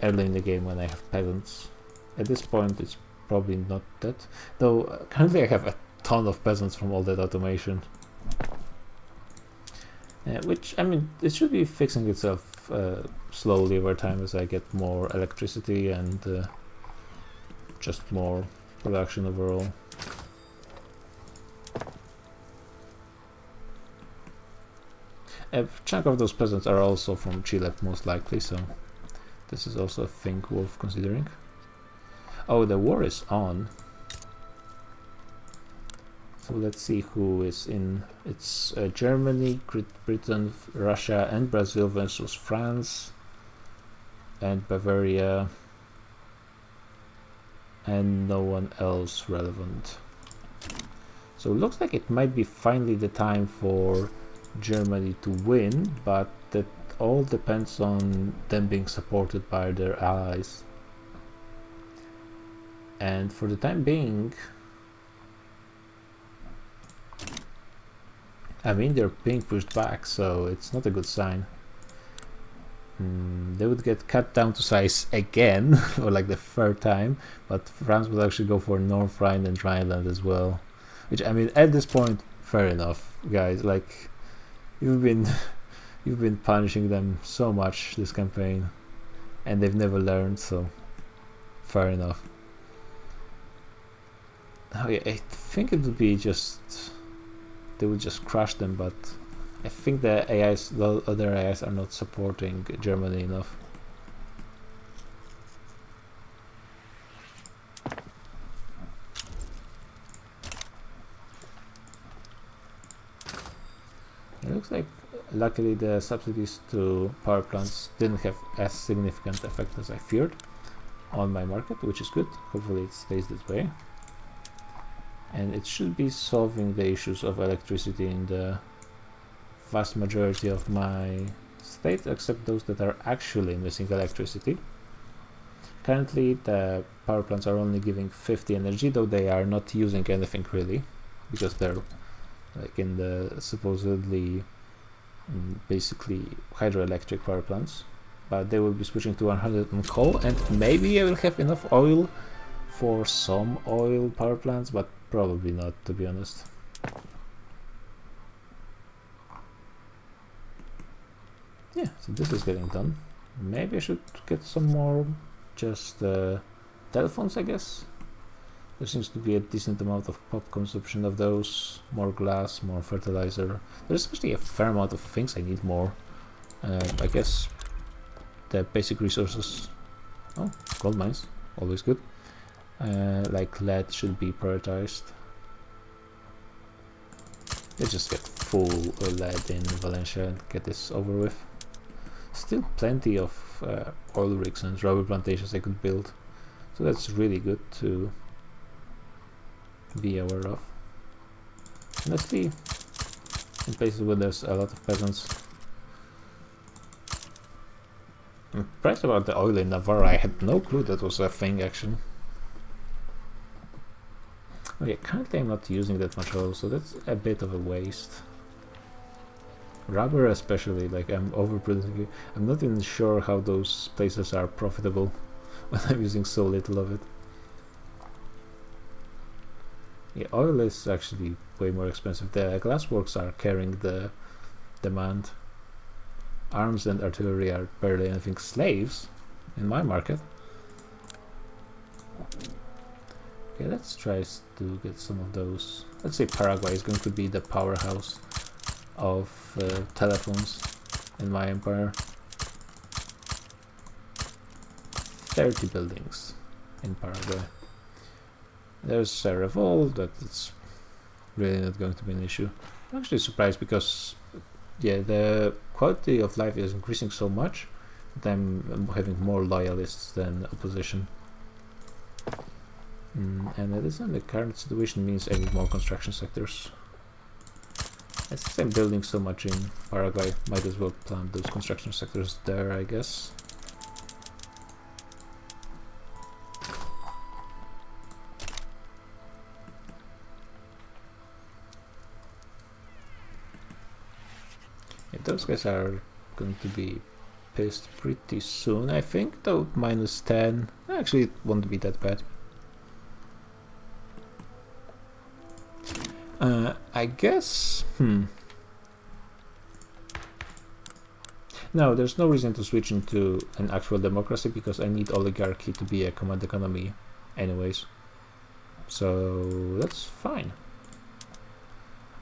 early in the game when I have peasants. At this point, it's probably not that. Though currently I have a ton of peasants from all that automation. Which, I mean, it should be fixing itself slowly over time as I get more electricity and just more production overall. A chunk of those peasants are also from Chile, most likely, so this is also a thing worth considering. Oh, the war is on. So let's see who is in. It's Germany, Great Britain, Russia, and Brazil versus France, and Bavaria, and no one else relevant. So it looks like it might be finally the time for Germany to win, but that all depends on them being supported by their allies. And for the time being, I mean, they're being pushed back, so it's not a good sign. They would get cut down to size again, or like the third time, but France would actually go for North Rhine and Rhineland as well. Which, I mean, at this point, fair enough, guys. Like, you've been punishing them so much this campaign, and they've never learned, so fair enough. Oh yeah, I think it would be just they would just crush them, but I think the other AIs are not supporting Germany enough. It looks like luckily the subsidies to power plants didn't have as significant effect as I feared. on my market, which is good. Hopefully it stays that way. And it should be solving the issues of electricity in the vast majority of my state, except those that are actually missing electricity. Currently the power plants are only giving 50 energy, though they are not using anything really, because they're like in the supposedly basically hydroelectric power plants. But they will be switching to 100 on coal, and maybe I will have enough oil for some oil power plants, but probably not, to be honest. Yeah, so this is getting done. Maybe I should get some more just telephones, I guess. There seems to be a decent amount of pop consumption of those. More glass, more fertilizer. There's actually a fair amount of things I need more. I guess the basic resources. Oh, gold mines, always good. Like lead should be prioritized. Let's just get full lead in Valencia and get this over with. Still plenty of oil rigs and rubber plantations I could build, so that's really good to be aware of. Honestly, in places where there's a lot of peasants. I'm impressed about the oil in Navarra. I had no clue that was a thing actually. Okay, currently I'm not using that much oil, so that's a bit of a waste. Rubber especially, like I'm overproducing. I'm not even sure how those places are profitable when I'm using so little of it. Yeah, oil is actually way more expensive. The glassworks are carrying the demand. Arms and artillery are barely anything. Slaves in my market. Okay, let's try to get some of those. Let's say Paraguay is going to be the powerhouse of telephones in my empire. 30 buildings in Paraguay. There's a revolt, but it's really not going to be an issue. I'm actually surprised because yeah, the quality of life is increasing so much that I'm having more loyalists than opposition. And it isn't the current situation means I need more construction sectors. Since I'm building so much in Paraguay, might as well plant those construction sectors there, I guess. Yeah, those guys are going to be pissed pretty soon, I think, though -10. Actually, it won't be that bad. I guess, no, there's no reason to switch into an actual democracy because I need oligarchy to be a command economy anyways. So that's fine.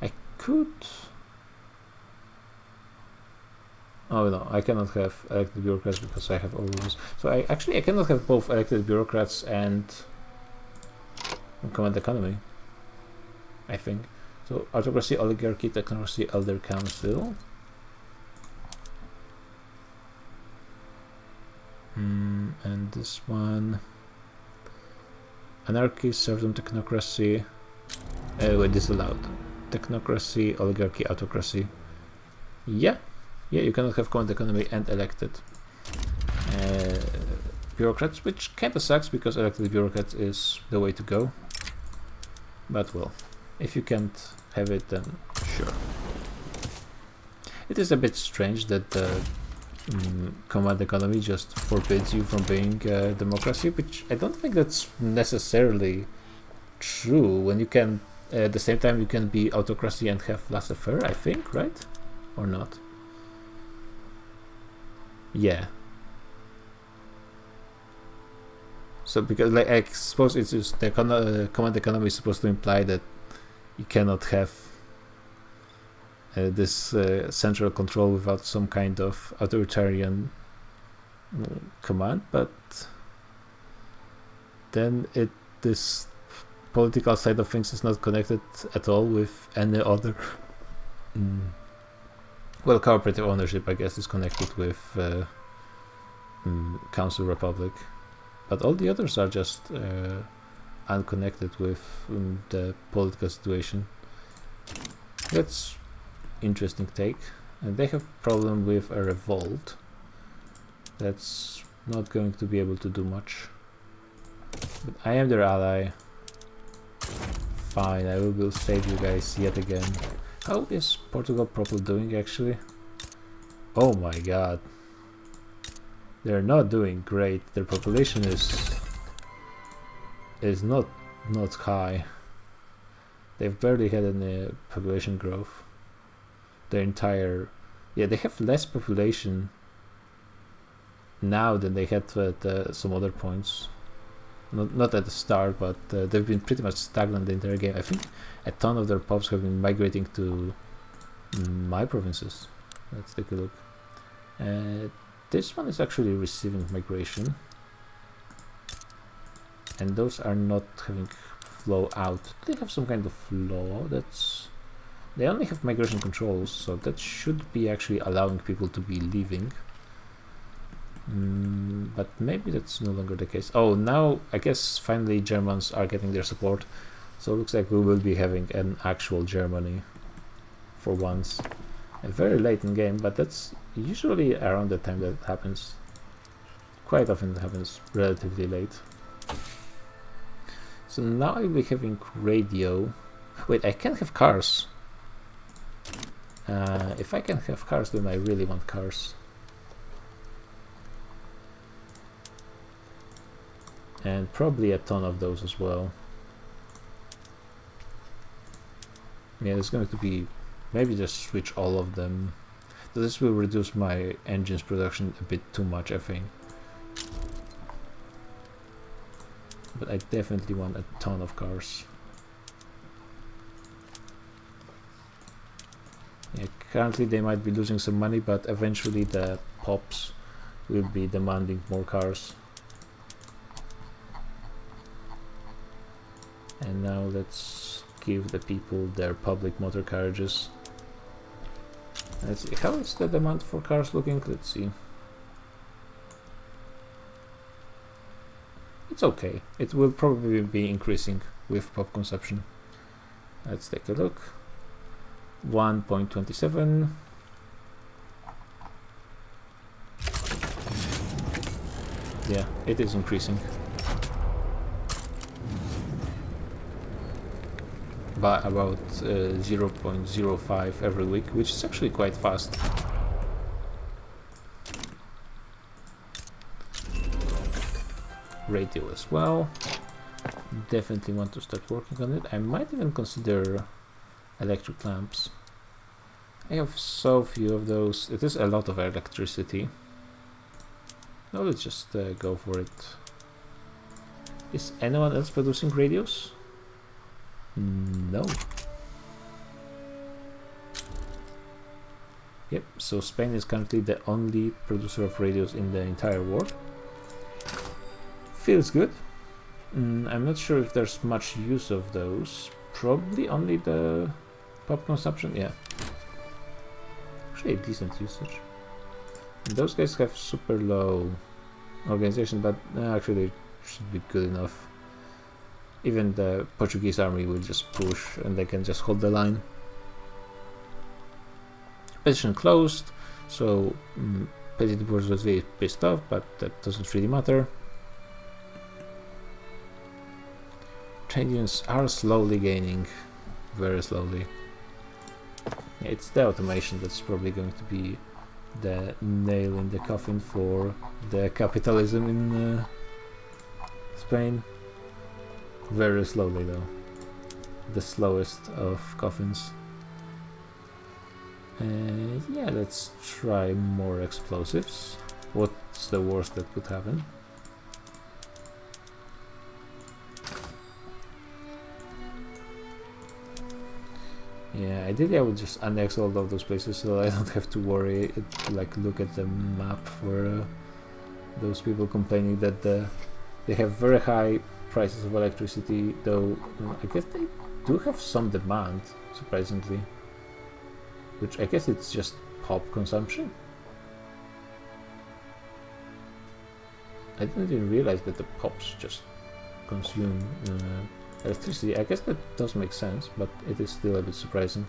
I could... Oh no, I cannot have elected bureaucrats because I have all those. So I cannot have both elected bureaucrats and command economy, I think. So autocracy, oligarchy, technocracy, elder council. And this one, anarchy, serfdom, technocracy. Wait, disallowed. Technocracy, oligarchy, autocracy. Yeah, you cannot have command economy and elected bureaucrats, which kind of sucks because elected bureaucrats is the way to go. But well, if you can't have it, then sure. It is a bit strange that the command economy just forbids you from being a democracy, which I don't think that's necessarily true. When you can, at the same time, you can be autocracy and have laissez-faire, I think, right? Or not? Yeah. So because, like, I suppose it's just the command economy is supposed to imply that you cannot have this central control without some kind of authoritarian command, but then this political side of things is not connected at all with any other. Well, cooperative ownership, I guess, is connected with Council Republic. but all the others are just unconnected with the political situation. That's interesting take. And they have problem with a revolt. That's not going to be able to do much. But I am their ally. Fine, I will save you guys yet again. How is Portugal properly doing actually? Oh my god. They're not doing great. Their population is not high. They've barely had any population growth. Their entire... Yeah, they have less population now than they had at some other points. Not at the start, but they've been pretty much stagnant the entire game. I think a ton of their pops have been migrating to my provinces. Let's take a look. This one is actually receiving migration. And those are not having flow out. They have some kind of law that's... They only have migration controls, so that should be actually allowing people to be leaving. But maybe that's no longer the case. Oh, now I guess finally Germans are getting their support. So it looks like we will be having an actual Germany for once. Very late in game, but that's usually around the time that it happens. Quite often it happens relatively late. So now I will be having radio. Wait, I can't have cars. If I can have cars, then I really want cars. And probably a ton of those as well. Yeah, there's going to be... Maybe just switch all of them. So this will reduce my engine's production a bit too much, I think. But I definitely want a ton of cars. Yeah, currently they might be losing some money, but eventually the pops will be demanding more cars. And now let's give the people their public motor carriages. Let's see, how is the demand for cars looking? Let's see. It's okay. It will probably be increasing with pop consumption. Let's take a look. 1.27. Yeah, it is increasing. By about 0.05 every week, which is actually quite fast. Radio as well. Definitely want to start working on it. I might even consider electric lamps. I have so few of those. It is a lot of electricity. No, let's just go for it. Is anyone else producing radios? No. Yep, so Spain is currently the only producer of radios in the entire world. Feels good. I'm not sure if there's much use of those. Probably only the pop consumption, yeah. Actually a decent usage. And those guys have super low organization, but actually they should be good enough. Even the Portuguese army will just push and they can just hold the line. Petition closed, so Petit Bourgeoisie is pissed off, but that doesn't really matter. Trade unions are slowly gaining, very slowly. Yeah, it's the automation that's probably going to be the nail in the coffin for the capitalism in Spain. Very slowly though. The slowest of coffins. Yeah, let's try more explosives. What's the worst that could happen? Yeah, ideally I would just annex all of those places so I don't have to worry, like look at the map for those people complaining that they have very high prices of electricity, though I guess they do have some demand, surprisingly. Which I guess it's just pop consumption. I didn't even realize that the pops just consume electricity. I guess that does make sense, but it is still a bit surprising.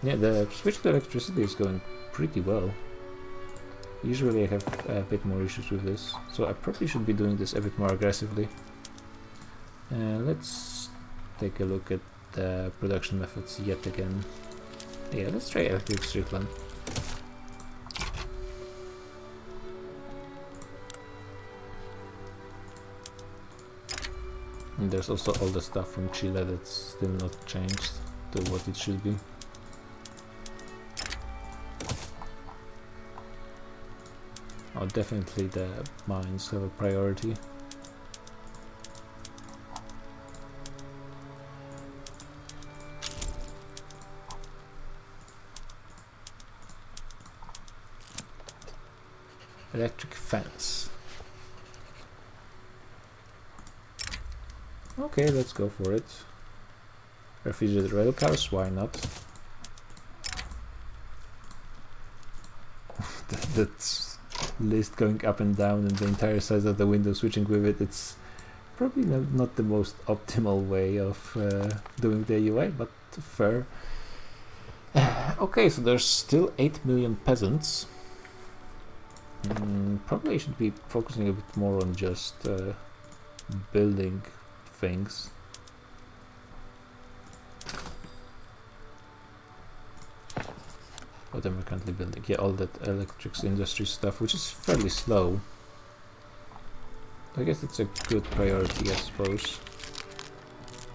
Yeah, the switch to electricity is going pretty well. Usually I have a bit more issues with this, so I probably should be doing this a bit more aggressively. Let's take a look at the production methods yet again. Yeah, let's try electric strip lamp. And there's also all the stuff from Chile that's still not changed to what it should be. Oh, definitely the mines have a priority. Electric fence. Okay, let's go for it. Refrigerated rail cars, why not? That's list going up and down and the entire size of the window switching with it. It's probably not the most optimal way of doing the UI, but fair. Okay, so there's still 8 million peasants. Probably I should be focusing a bit more on just building things. What am I currently building? Yeah, all that electrics industry stuff, which is fairly slow. I guess it's a good priority, I suppose.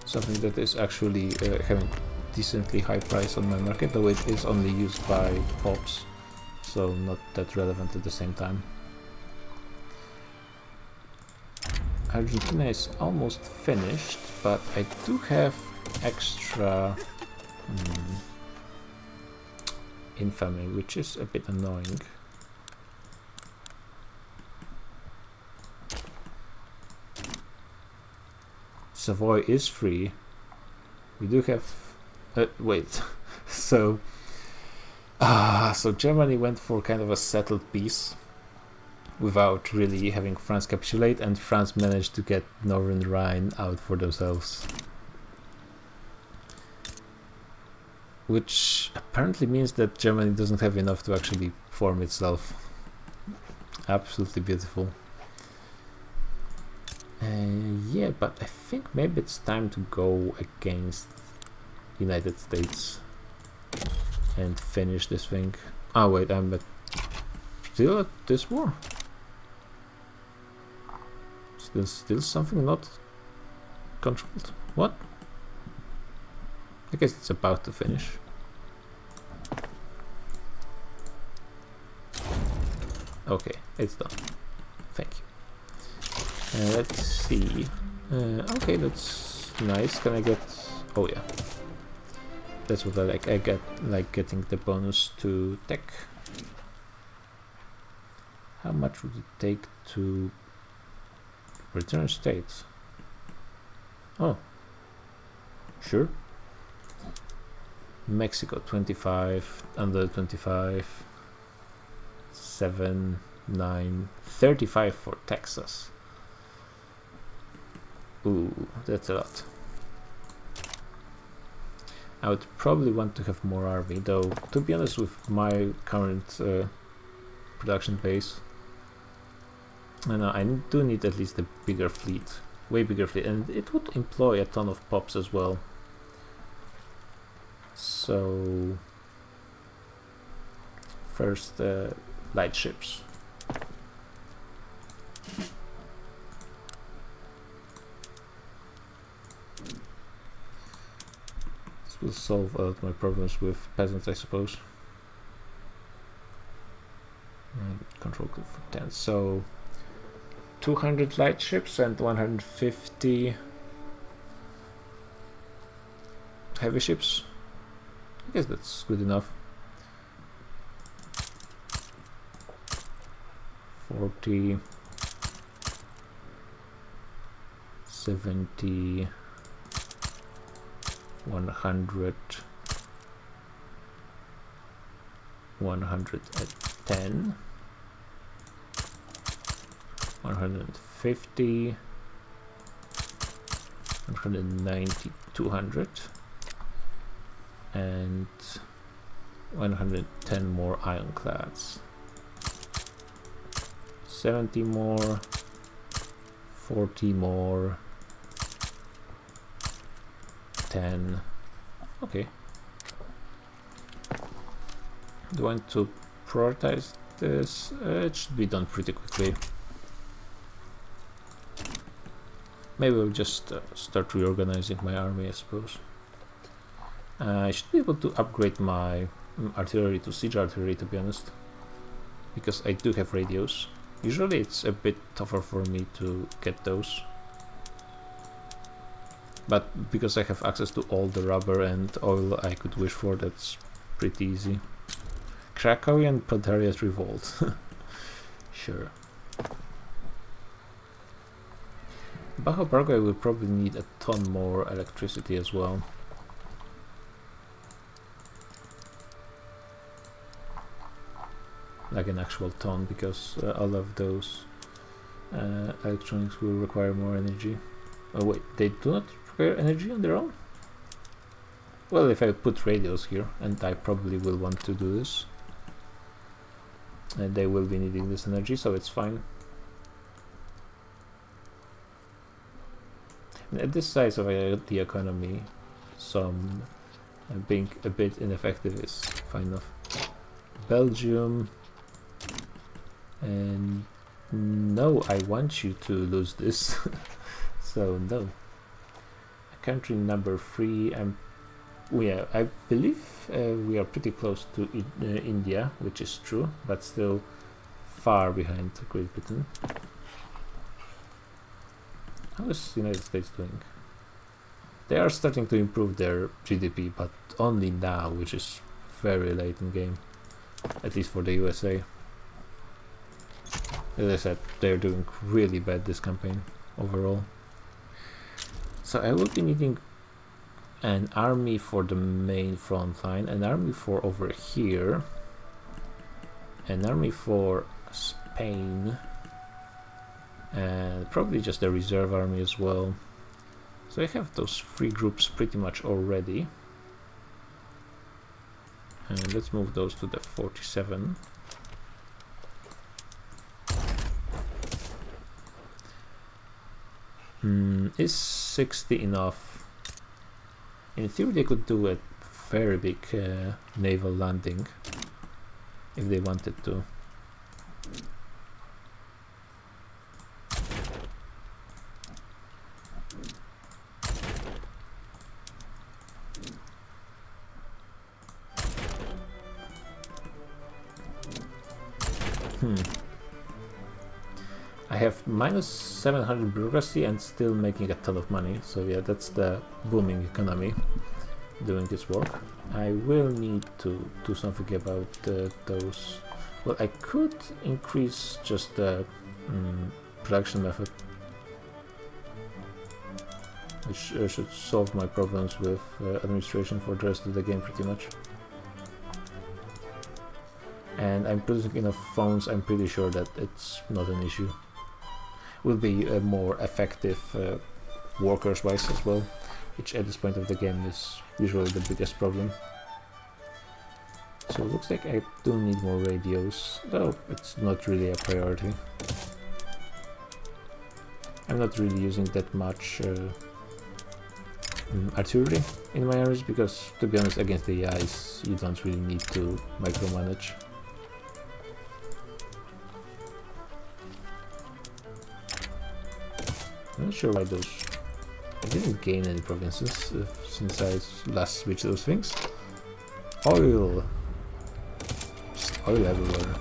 Something that is actually having decently high price on my market, though it is only used by pops, so not that relevant at the same time. Argentina is almost finished, but I do have extra infamy, which is a bit annoying. Savoy is free. We do have wait. so Germany went for kind of a settled peace without really having France capitulate, and France managed to get Northern Rhine out for themselves. Which apparently means that Germany doesn't have enough to actually form itself. Absolutely beautiful. Yeah, but I think maybe it's time to go against United States and finish this thing. Oh wait, I'm still at this war. Still something not controlled. What? I guess it's about to finish. Okay, it's done. Thank you. Let's see. Okay, that's nice. Can I get... Oh yeah. That's what I like. I like getting the bonus to tech. How much would it take to return state? Oh. Sure. Mexico 25, under 25, 7, 9, 35 for Texas. Ooh, that's a lot. I would probably want to have more army, though, to be honest, with my current production base, I do need at least a bigger fleet, way bigger fleet, and it would employ a ton of pops as well. So first light ships. This will solve a lot of my problems with peasants, I suppose. And control group for 10. So 200 light ships and 150 heavy ships. I guess that's good enough. 40, 70, 100, 100 10, 150, 190, 200, and 110 more ironclads. 70 more, 40 more, 10. Okay. Do I want to prioritize this? It should be done pretty quickly. Maybe we'll just start reorganizing my army, I suppose. I should be able to upgrade my artillery to siege artillery, to be honest, because I do have radios. Usually it's a bit tougher for me to get those, but because I have access to all the rubber and oil I could wish for, that's pretty easy. Krakowian proletariat revolt. Sure. Bajo Paraguay will probably need a ton more electricity as well. Like an actual ton, because all of those electronics will require more energy. Oh wait, they do not require energy on their own? Well, if I put radios here, and I probably will want to do this, and they will be needing this energy, so it's fine. And at this size of the economy, some being a bit ineffective is fine enough. Belgium, and no, I want you to lose this. So no. Country number 3, I believe we are pretty close to India, which is true, but still far behind Great Britain. How is the United States doing? They are starting to improve their GDP, but only now, which is very late in game, at least for the USA. As I said, they're doing really bad this campaign overall. So I will be needing an army for the main front line, an army for over here, an army for Spain, and probably just a reserve army as well. So I have those 3 groups pretty much already. And let's move those to the 47. Is 60 enough? In theory they could do a very big naval landing if they wanted to. I have minus 700 bureaucracy and still making a ton of money, so yeah, that's the booming economy doing this work. I will need to do something about those. Well, I could increase just the production method, which should solve my problems with administration for the rest of the game pretty much. And I'm producing enough phones, I'm pretty sure that it's not an issue. Will be more effective workers wise as well, which at this point of the game is usually the biggest problem. So it looks like I do need more radios, though it's not really a priority. I'm not really using that much artillery in my armies because, to be honest, against the AIs you don't really need to micromanage. I'm not sure why I didn't gain any provinces since I last switched those things. Oil! Just oil everywhere.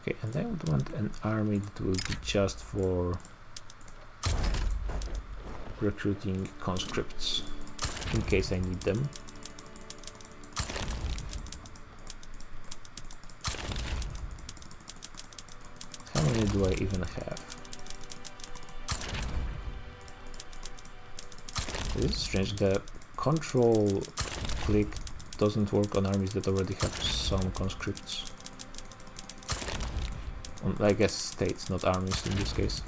Okay, and I would want an army that will be just for recruiting conscripts, in case I need them. How many do I even have? It is strange, the control click doesn't work on armies that already have some conscripts. I guess states, not armies in this case.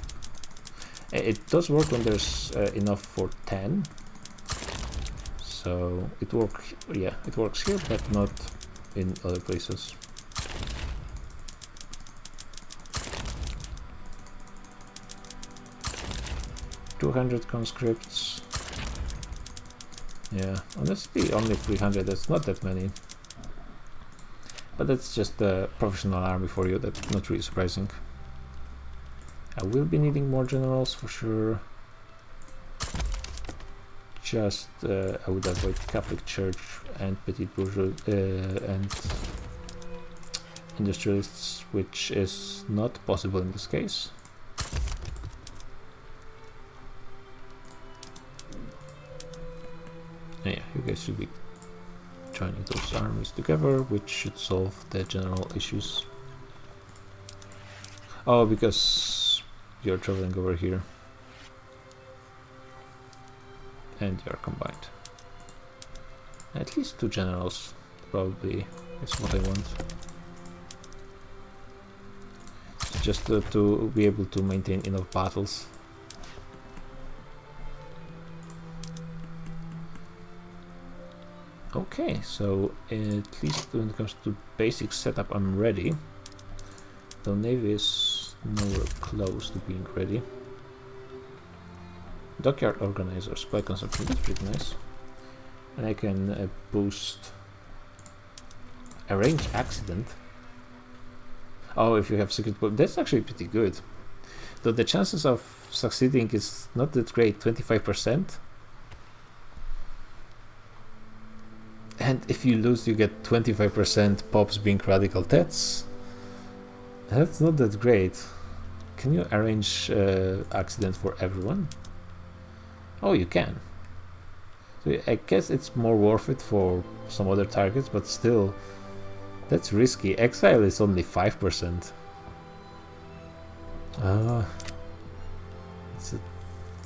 It does work when there's enough for 10. So it works here, but not in other places. $200 conscripts. Yeah, honestly, only 300. That's not that many. But that's just a professional army for you. That's not really surprising. I will be needing more generals for sure. Just I would avoid Catholic Church and petit bourgeois and industrialists, which is not possible in this case. Yeah, you guys should be joining those armies together, which should solve the general issues. Oh, because you're traveling over here. And they are combined. At least 2 generals probably is what I want. Just to be able to maintain enough battles. Okay, so at least when it comes to basic setup, I'm ready. The navy is nowhere close to being ready. Dockyard organizer, supply consumption, that's pretty nice. And I can boost a range accident. Oh, if you have secret bomb, that's actually pretty good. Though the chances of succeeding is not that great, 25%. And if you lose, you get 25% pops being radical. That's not that great. Can you arrange accident for everyone? Oh, you can. So I guess it's more worth it for some other targets, but still, that's risky. Exile is only 5%. It's a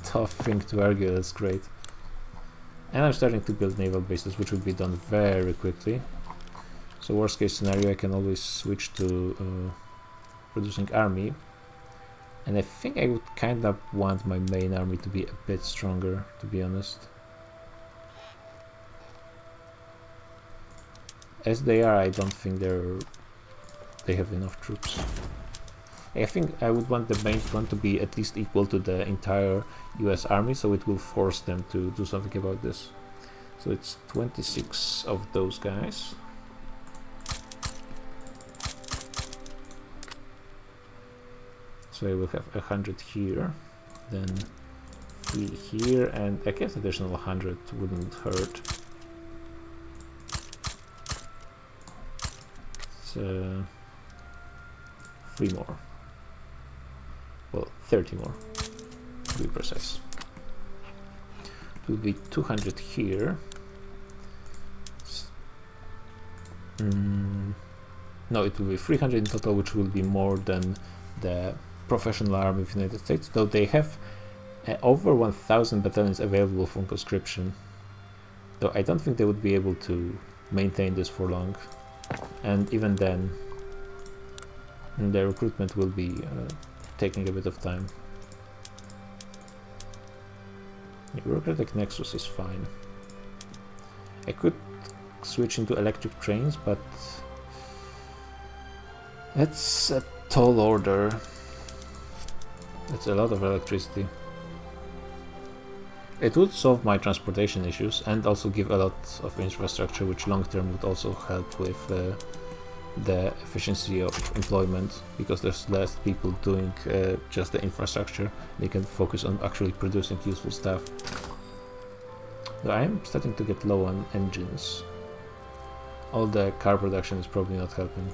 tough thing to argue. That's great. And I'm starting to build naval bases, which will be done very quickly. So worst case scenario, I can always switch to producing army. And I think I would kind of want my main army to be a bit stronger, to be honest. As they are, I don't think they have enough troops. I think I would want the main front to be at least equal to the entire US army, so it will force them to do something about this. So it's 26 of those guys. So I will have 100 here, then 3 here, and I guess additional 100 wouldn't hurt. It's 3 more. Well, 30 more, to be precise. It will be 200 here. No, it will be 300 in total, which will be more than the professional army of the United States, though they have over 1,000 battalions available for conscription. Though I don't think they would be able to maintain this for long, and even then, the recruitment will be taking a bit of time. The bureaucratic nexus is fine. I could switch into electric trains, but that's a tall order. That's a lot of electricity. It would solve my transportation issues and also give a lot of infrastructure, which long term would also help with the efficiency of employment, because there's less people doing just the infrastructure. They can focus on actually producing useful stuff. Though I am starting to get low on engines. All the car production is probably not helping.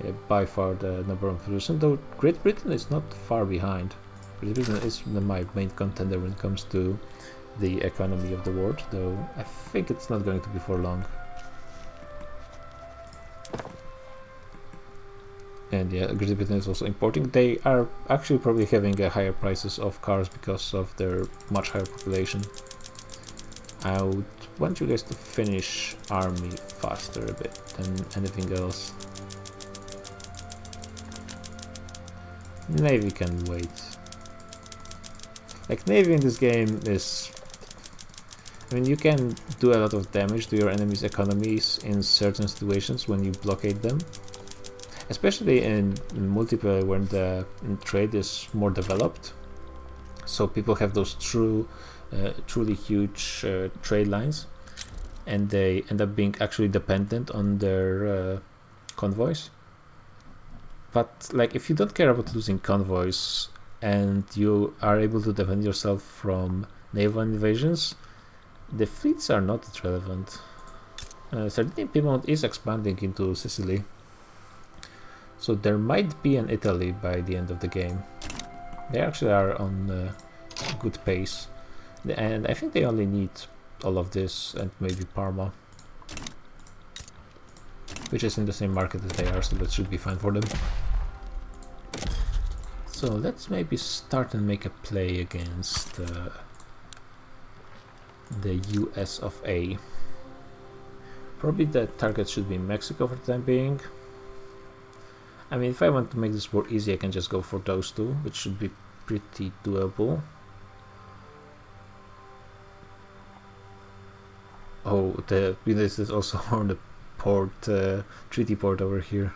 Yeah, by far the number one producer, though Great Britain is not far behind. Great Britain is my main contender when it comes to the economy of the world, though I think it's not going to be for long. And yeah, Great Britain is also importing. They are actually probably having a higher prices of cars because of their much higher population. I would want you guys to finish army faster a bit than anything else. Navy can wait. Like, Navy in this game is... I mean, you can do a lot of damage to your enemy's economies in certain situations when you blockade them. Especially in multiplayer when the trade is more developed. So people have those truly huge trade lines. And they end up being actually dependent on their convoys. But like, if you don't care about losing convoys and you are able to defend yourself from naval invasions, the fleets are not that relevant. Sardinian Piedmont is expanding into Sicily, so there might be an Italy by the end of the game. They actually are on a good pace, and I think they only need all of this and maybe Parma, which is in the same market as they are, so that should be fine for them. So let's maybe start and make a play against the US of A. Probably the target should be Mexico for the time being. I mean, if I want to make this war easy, I can just go for those two, which should be pretty doable. Oh, this is also on the port, treaty port over here.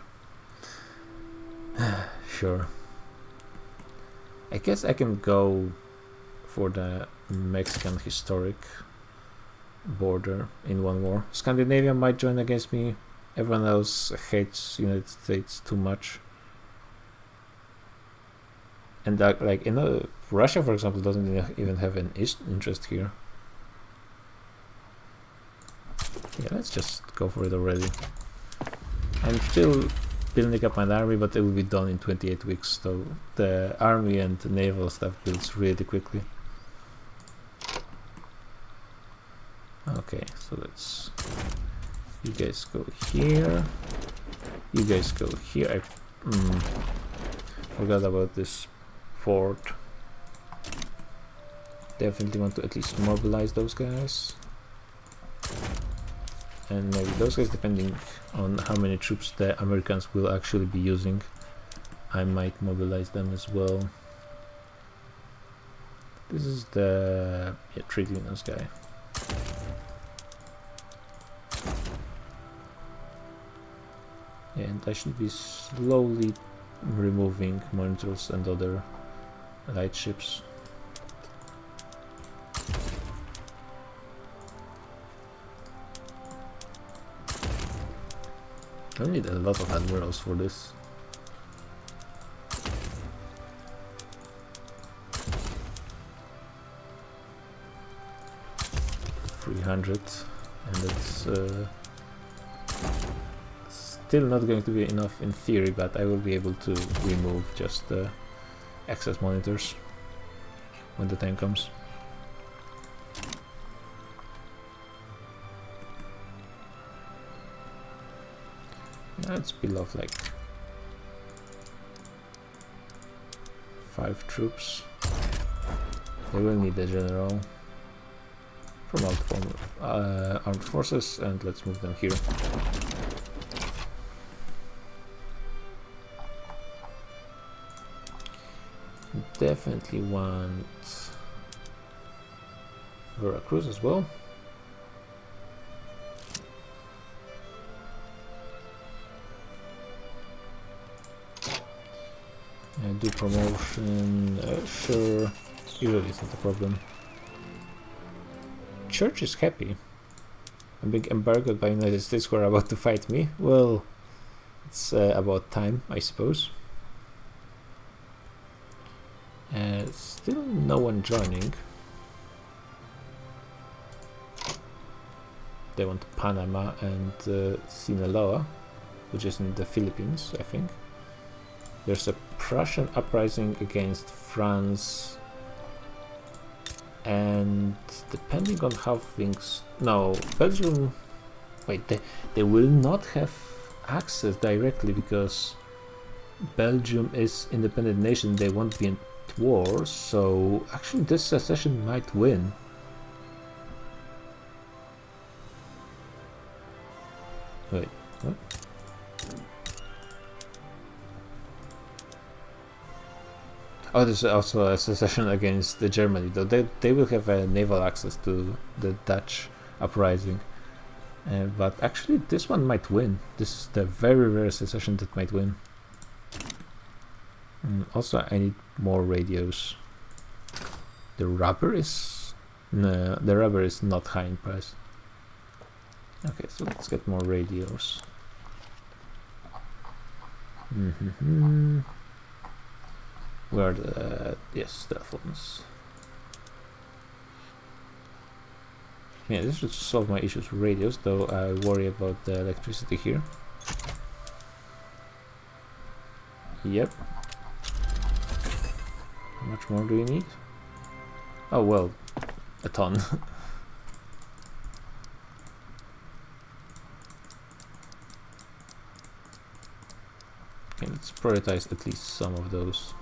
Sure. I guess I can go for the Mexican historic border in one war. Scandinavia might join against me. Everyone else hates United States too much. And like, you know, Russia, for example, doesn't even have an interest here. Yeah, let's just go for it already. I'm still building up my army, but it will be done in 28 weeks, so the army and the naval stuff builds really quickly. Okay, so let's... You guys go here. You guys go here. I forgot about this fort. Definitely want to at least mobilize those guys. And maybe those guys, depending on how many troops the Americans will actually be using, I might mobilize them as well. This is the trade unions guy. And I should be slowly removing monitors and other light ships. I need a lot of admirals for this. $300, and it's still not going to be enough in theory, but I will be able to remove just excess monitors when the time comes. Let's peel off like 5 troops. They will need a general from armed forces, and let's move them here. Definitely want Veracruz as well. Do promotion, sure, usually it's not a problem. Church is happy. I'm being embargoed by United States who are about to fight me. Well, it's about time, I suppose. Still no one joining. They want Panama and Sinaloa, which is in the Philippines, I think. There's a Prussian uprising against France, and depending on how things... No, Belgium... Wait, they will not have access directly because Belgium is independent nation, they won't be in war, so actually this secession might win. Wait, what? Oh, there's also a secession against Germany, though they will have naval access to the Dutch uprising. But actually this one might win. This is the very rare secession that might win. Also, I need more radios. The rubber is... No, the rubber is not high in price. Okay, so let's get more radios. Where are the... yes, telephones. Yeah, this should solve my issues with radios, though I worry about the electricity here. Yep. How much more do you need? Oh, well, a ton. Okay, let's prioritize at least some of those.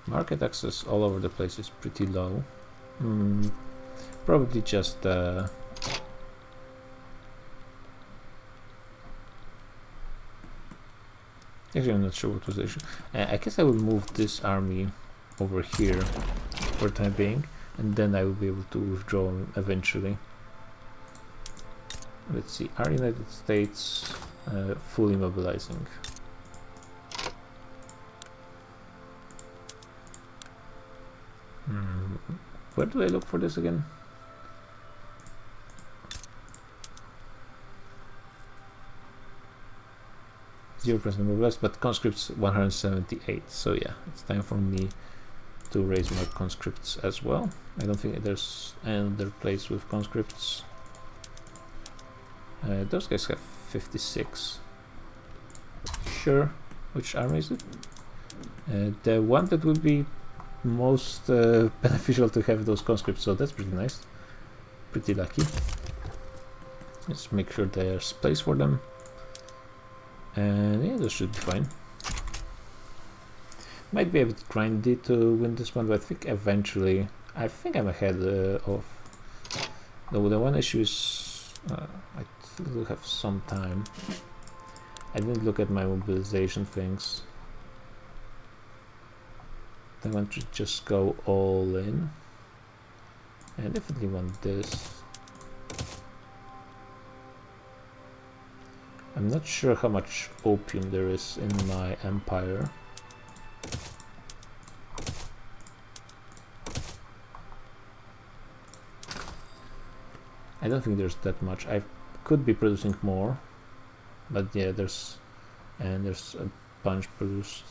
Market access all over the place is pretty low. Probably just actually, I'm not sure what was the issue. I guess I will move this army over here for the time being, and then I will be able to withdraw eventually. Let's see, are United States fully mobilizing? Where do I look for this again? %, mobilized, but conscripts 178. So yeah, it's time for me to raise my conscripts as well. I don't think there's another place with conscripts. Those guys have 56. Sure. Which army is it? The one that would be most beneficial to have those conscripts, so that's pretty nice. Pretty lucky. Let's make sure there's place for them. And yeah, this should be fine. Might be a bit grindy to win this one, but I think eventually, I think I'm ahead of... Though the one issue is I still have some time. I didn't look at my mobilization things. I want to just go all in. I definitely want this. I'm not sure how much opium there is in my empire. I don't think there's that much. I could be producing more, but yeah, there's a bunch produced.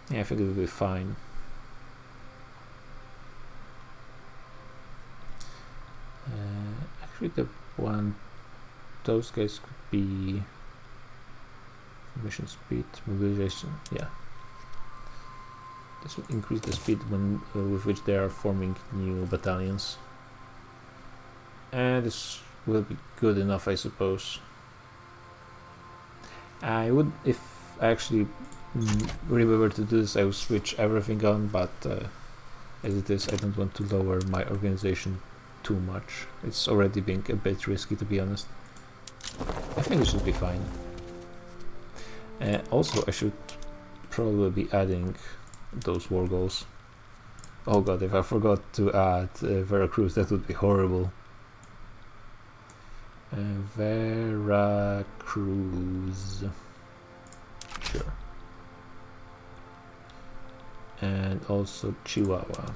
Yeah, I think it will be fine. Actually, those guys could be mission speed, mobilization. Yeah, this will increase the speed with which they are forming new battalions, and this will be good enough, I suppose. I would, if I actually remember to do this, I will switch everything on, but as it is, I don't want to lower my organization too much. It's already being a bit risky, to be honest. I think it should be fine. Also, I should probably be adding those war goals. Oh god, if I forgot to add Veracruz, that would be horrible. Veracruz. Sure. And also Chihuahua.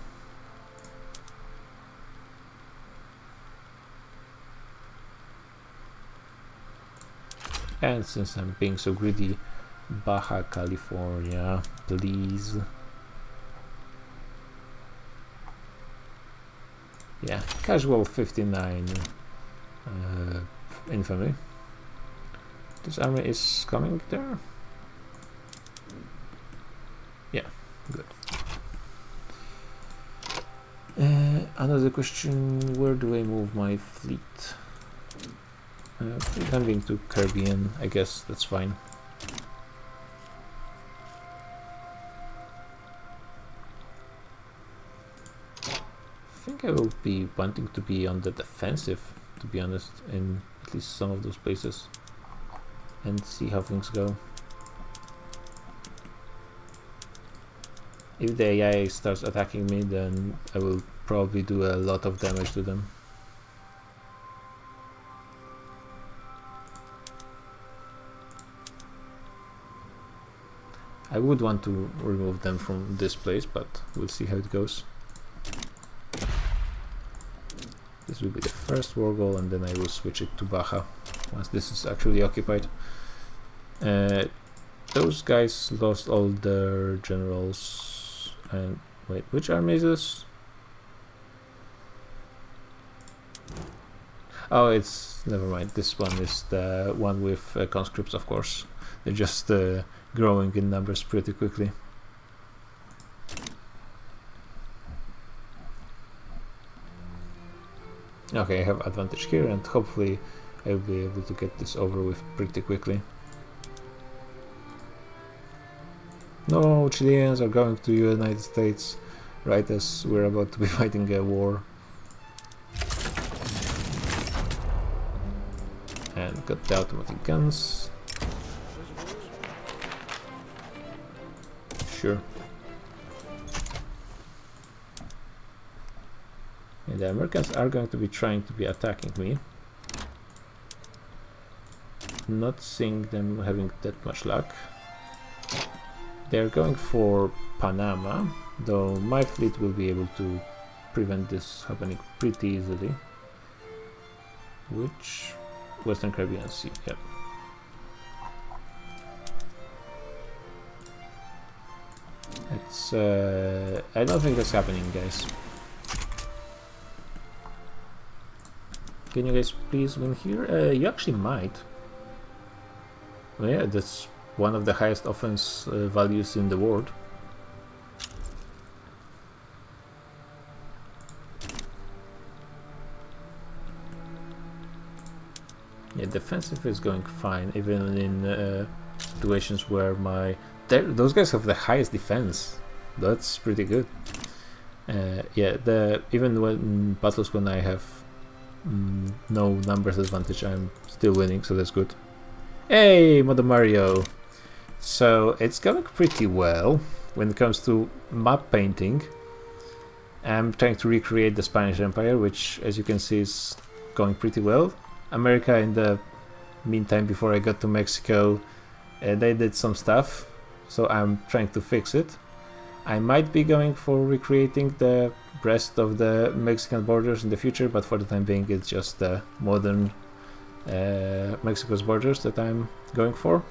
And since I'm being so greedy, Baja California, please. Yeah, casual 59 infantry. This army is coming there. Yeah, good. Another question, where do I move my fleet? Heading to Caribbean, I guess that's fine. I think I will be wanting to be on the defensive, to be honest, in at least some of those places, and see how things go. If the AI starts attacking me, then I will probably do a lot of damage to them. I would want to remove them from this place, but we'll see how it goes. This will be the first war goal, and then I will switch it to Baja once this is actually occupied. Those guys lost all their generals. And wait, which army is this? Oh, it's never mind. This one is the one with conscripts, of course. They're just growing in numbers pretty quickly. Okay, I have advantage here, and hopefully I'll be able to get this over with pretty quickly. No, Chileans are going to United States right as we're about to be fighting a war. And got the automatic guns. Sure. And the Americans are going to be trying to be attacking me. Not seeing them having that much luck. They're going for Panama, though my fleet will be able to prevent this happening pretty easily. Which Western Caribbean Sea, yep. It's I don't think that's happening, guys. Can you guys please win here? You actually might. Well, yeah, that's one of the highest offense values in the world. Yeah, defensive is going fine, even in situations where those guys have the highest defense. That's pretty good. Yeah, even when battles when I have no numbers advantage, I'm still winning, so that's good. Hey, Mother Mario! So it's going pretty well when it comes to map painting. I'm trying to recreate the Spanish Empire, which, as you can see, is going pretty well. America, in the meantime, before I got to Mexico, they did some stuff, so I'm trying to fix it. I might be going for recreating the rest of the Mexican borders in the future, but for the time being it's just the modern Mexico's borders that I'm going for.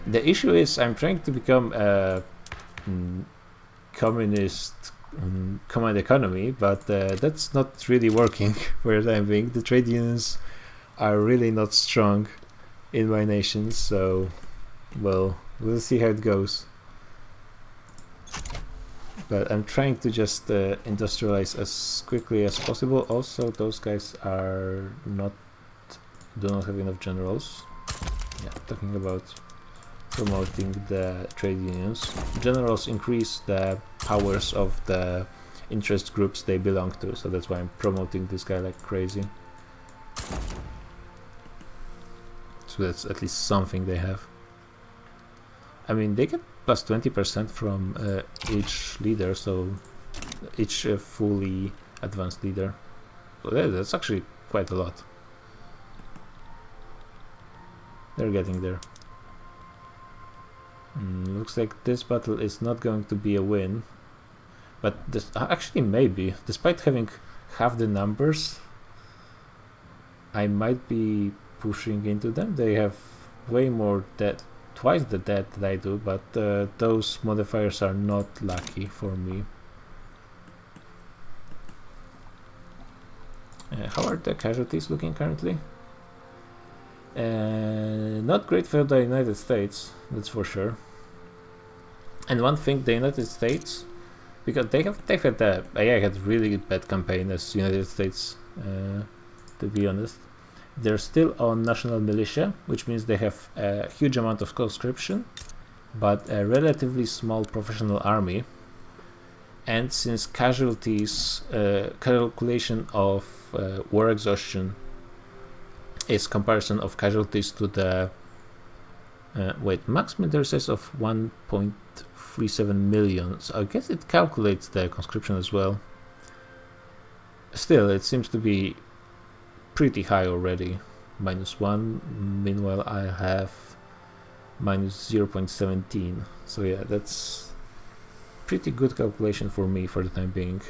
The issue is I'm trying to become a communist command economy, but that's not really working for the time being. The trade unions are really not strong in my nation, so well, we'll see how it goes. But I'm trying to just industrialize as quickly as possible. Also, those guys do not have enough generals. Yeah, talking about promoting the trade unions. Generals increase the powers of the interest groups they belong to, so that's why I'm promoting this guy like crazy. So that's at least something they have. I mean, they get plus 20% from each leader, so each fully advanced leader. So that's actually quite a lot. They're getting there. Looks like this battle is not going to be a win, but this actually maybe, despite having half the numbers, I might be pushing into them. They have way more debt, twice the debt that I do, but those modifiers are not lucky for me. How are the casualties looking currently? Not great for the United States, that's for sure. And one thing, the United States because they've had AI had really bad campaign as United States. To be honest, they're still on national militia, which means they have a huge amount of conscription, but a relatively small professional army. And since casualties, calculation of war exhaustion is comparison of casualties to the max military size of 1.37 million. So I guess it calculates the conscription as well. Still, it seems to be pretty high already. -1. Meanwhile, I have -0.17. So yeah, that's pretty good calculation for me for the time being.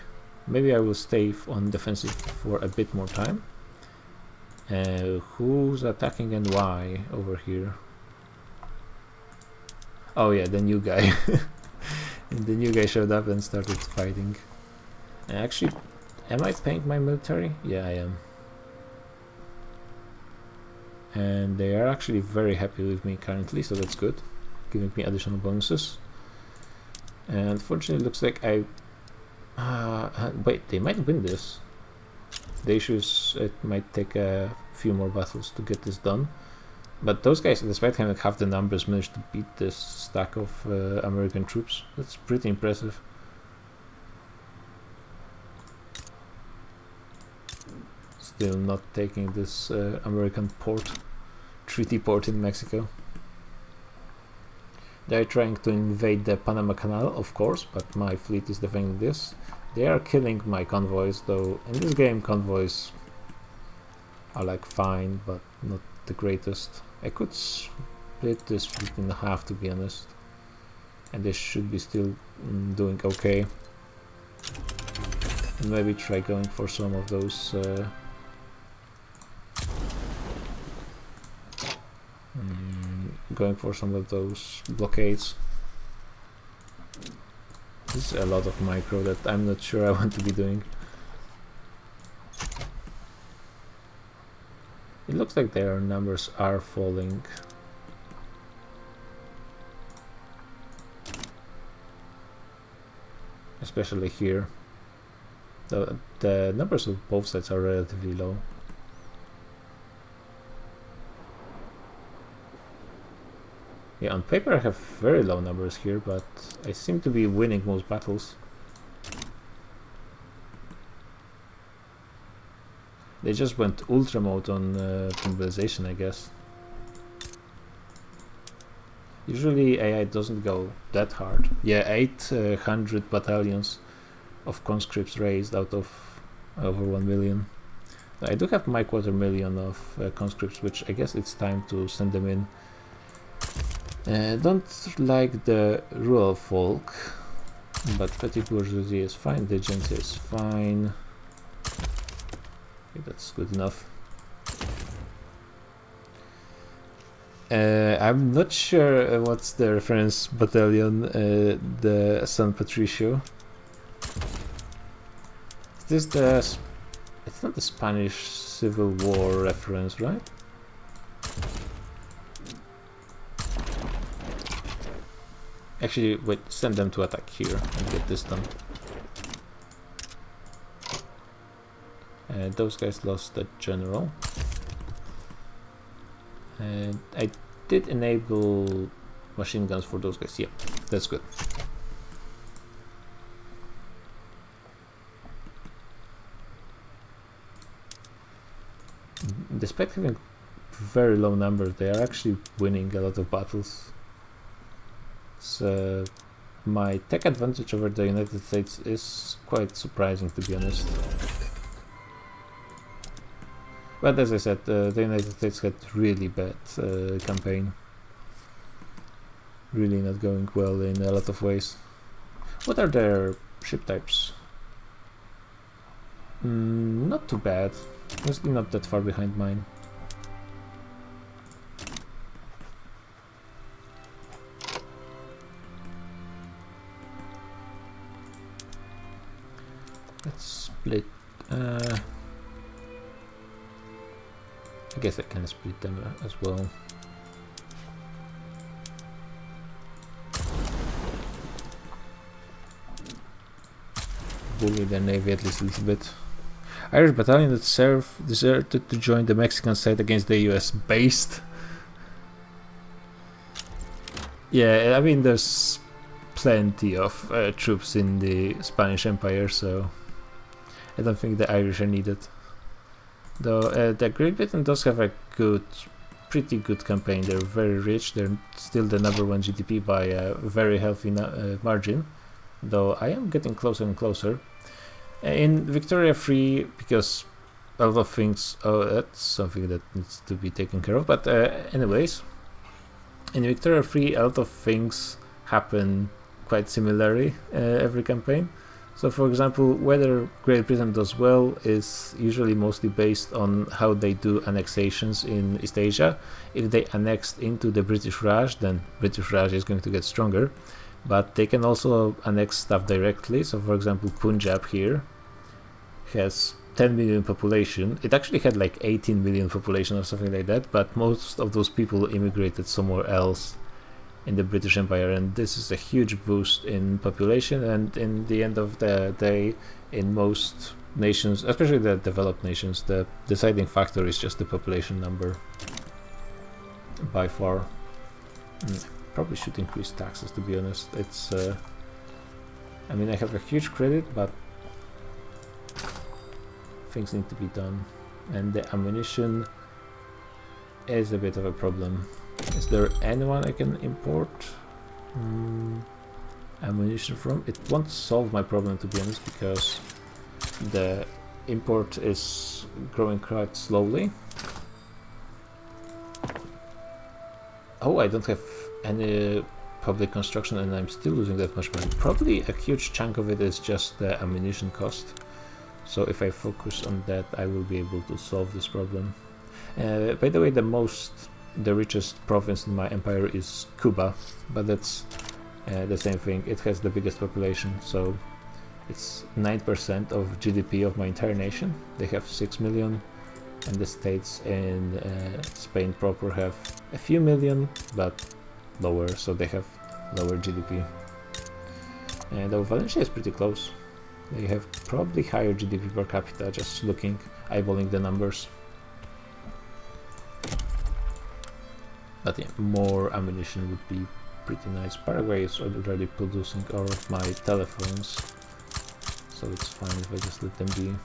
Maybe I will stay on defensive for a bit more time. Who's attacking and why over here? Oh yeah, the new guy. And the new guy showed up and started fighting. Actually, am I paying my military? Yeah, I am. And they are actually very happy with me currently, so that's good. Giving me additional bonuses. And unfortunately, it looks like I... wait, they might win this. The issue is it might take a few more battles to get this done. But those guys, despite having half the numbers, managed to beat this stack of American troops. That's pretty impressive. Still not taking this American port, treaty port in Mexico. They're trying to invade the Panama Canal, of course, but my fleet is defending this. They are killing my convoys, though in this game convoys are like fine, but not the greatest. I could split this fleet in half, to be honest, and this should be still doing okay. And maybe try going for some of those blockades. This is a lot of micro that I'm not sure I want to be doing. It looks like their numbers are falling. Especially here. The numbers of both sides are relatively low. Yeah, on paper I have very low numbers here, but I seem to be winning most battles. They just went ultra mode on mobilization, I guess. Usually AI doesn't go that hard. Yeah, 800 battalions of conscripts raised out of over 1 million. I do have my 250,000 of conscripts, which I guess it's time to send them in. Don't like the rural folk, but petty bourgeoisie is fine, indigency is fine. Okay, that's good enough. I'm not sure what's the reference battalion, the San Patricio. Is this the... It's not the Spanish Civil War reference, right? Actually, wait, send them to attack here and get this done. Those guys lost the general. And I did enable machine guns for those guys. Yeah, that's good. Despite having very low numbers, they are actually winning a lot of battles. So my tech advantage over the United States is quite surprising, to be honest. But as I said, the United States had really bad campaign. Really not going well in a lot of ways. What are their ship types? Not too bad. Mostly not that far behind mine. Let's split. I guess I can split them as well. bully the navy at least a little bit. Irish battalion that deserted to join the Mexican side against the US based. Yeah, I mean there's plenty of troops in the Spanish Empire, so I don't think the Irish are needed. Though the Great Britain does have a pretty good campaign. They're very rich. They're still the #1 GDP by a very healthy margin. Though I am getting closer and closer. In Victoria Free, because a lot of things. Oh, that's something that needs to be taken care of. But anyways, in Victoria Free, a lot of things happen quite similarly every campaign. So, for example, whether Great Britain does well is usually mostly based on how they do annexations in East Asia. If they annexed into the British Raj, then British Raj is going to get stronger. But they can also annex stuff directly. So, for example, Punjab here has 10 million population. It actually had like 18 million population or something like that, but most of those people immigrated somewhere else in the British Empire, and this is a huge boost in population. And in the end of the day, in most nations, especially the developed nations, the deciding factor is just the population number by far. Probably should increase taxes, to be honest. It's I mean, I have a huge credit, but things need to be done, and the ammunition is a bit of a problem. Is there anyone I can import ammunition from? It won't solve my problem, to be honest, because the import is growing quite slowly. Oh, I don't have any public construction and I'm still losing that much money. Probably a huge chunk of it is just the ammunition cost. So if I focus on that, I will be able to solve this problem. By the way, the richest province in my empire is Cuba, but that's the same thing. It has the biggest population, so it's 9% of GDP of my entire nation. They have 6 million, and the states in Spain proper have a few million, but lower, so they have lower GDP. And Valencia is pretty close. They have probably higher GDP per capita, just eyeballing the numbers. But yeah, more ammunition would be pretty nice. Paraguay is already producing all of my telephones, so it's fine if I just let them be.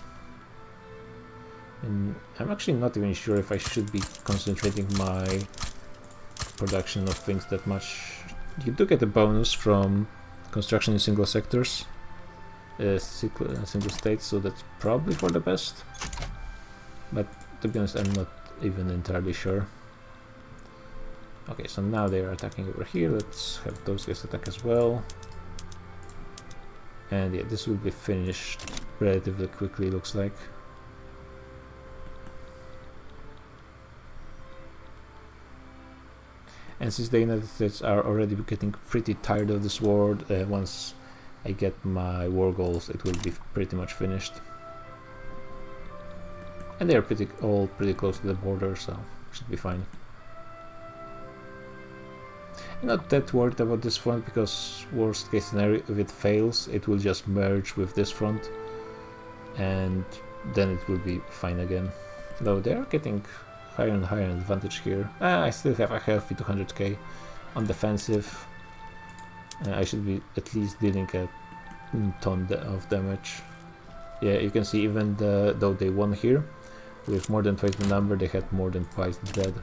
And I'm actually not even sure if I should be concentrating my production of things that much. You do get a bonus from construction in single sectors, single states, so that's probably for the best. But to be honest, I'm not even entirely sure. Okay, so now they are attacking over here. Let's have those guys attack as well. And yeah, this will be finished relatively quickly, looks like. And since the United States are already getting pretty tired of this war, once I get my war goals, it will be pretty much finished. And they are all pretty close to the border, so should be fine. I'm not that worried about this front, because worst case scenario, if it fails, it will just merge with this front, and then it will be fine again. Though they are getting higher and higher advantage here. I still have a healthy 200k on defensive. I should be at least dealing a ton of damage. Yeah, you can see even though they won here, with more than twice the number, they had more than twice the dead.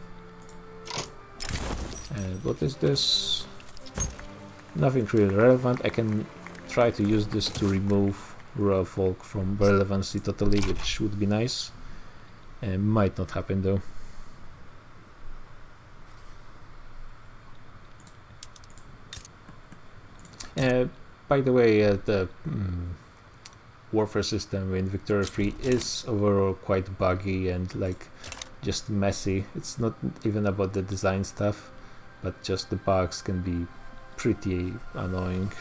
And what is this? Nothing really relevant. I can try to use this to remove rural folk from relevancy totally, which would be nice. Might not happen though. By the way, the warfare system in Victoria 3 is overall quite buggy and like just messy. It's not even about the design stuff, but just the bugs can be pretty annoying.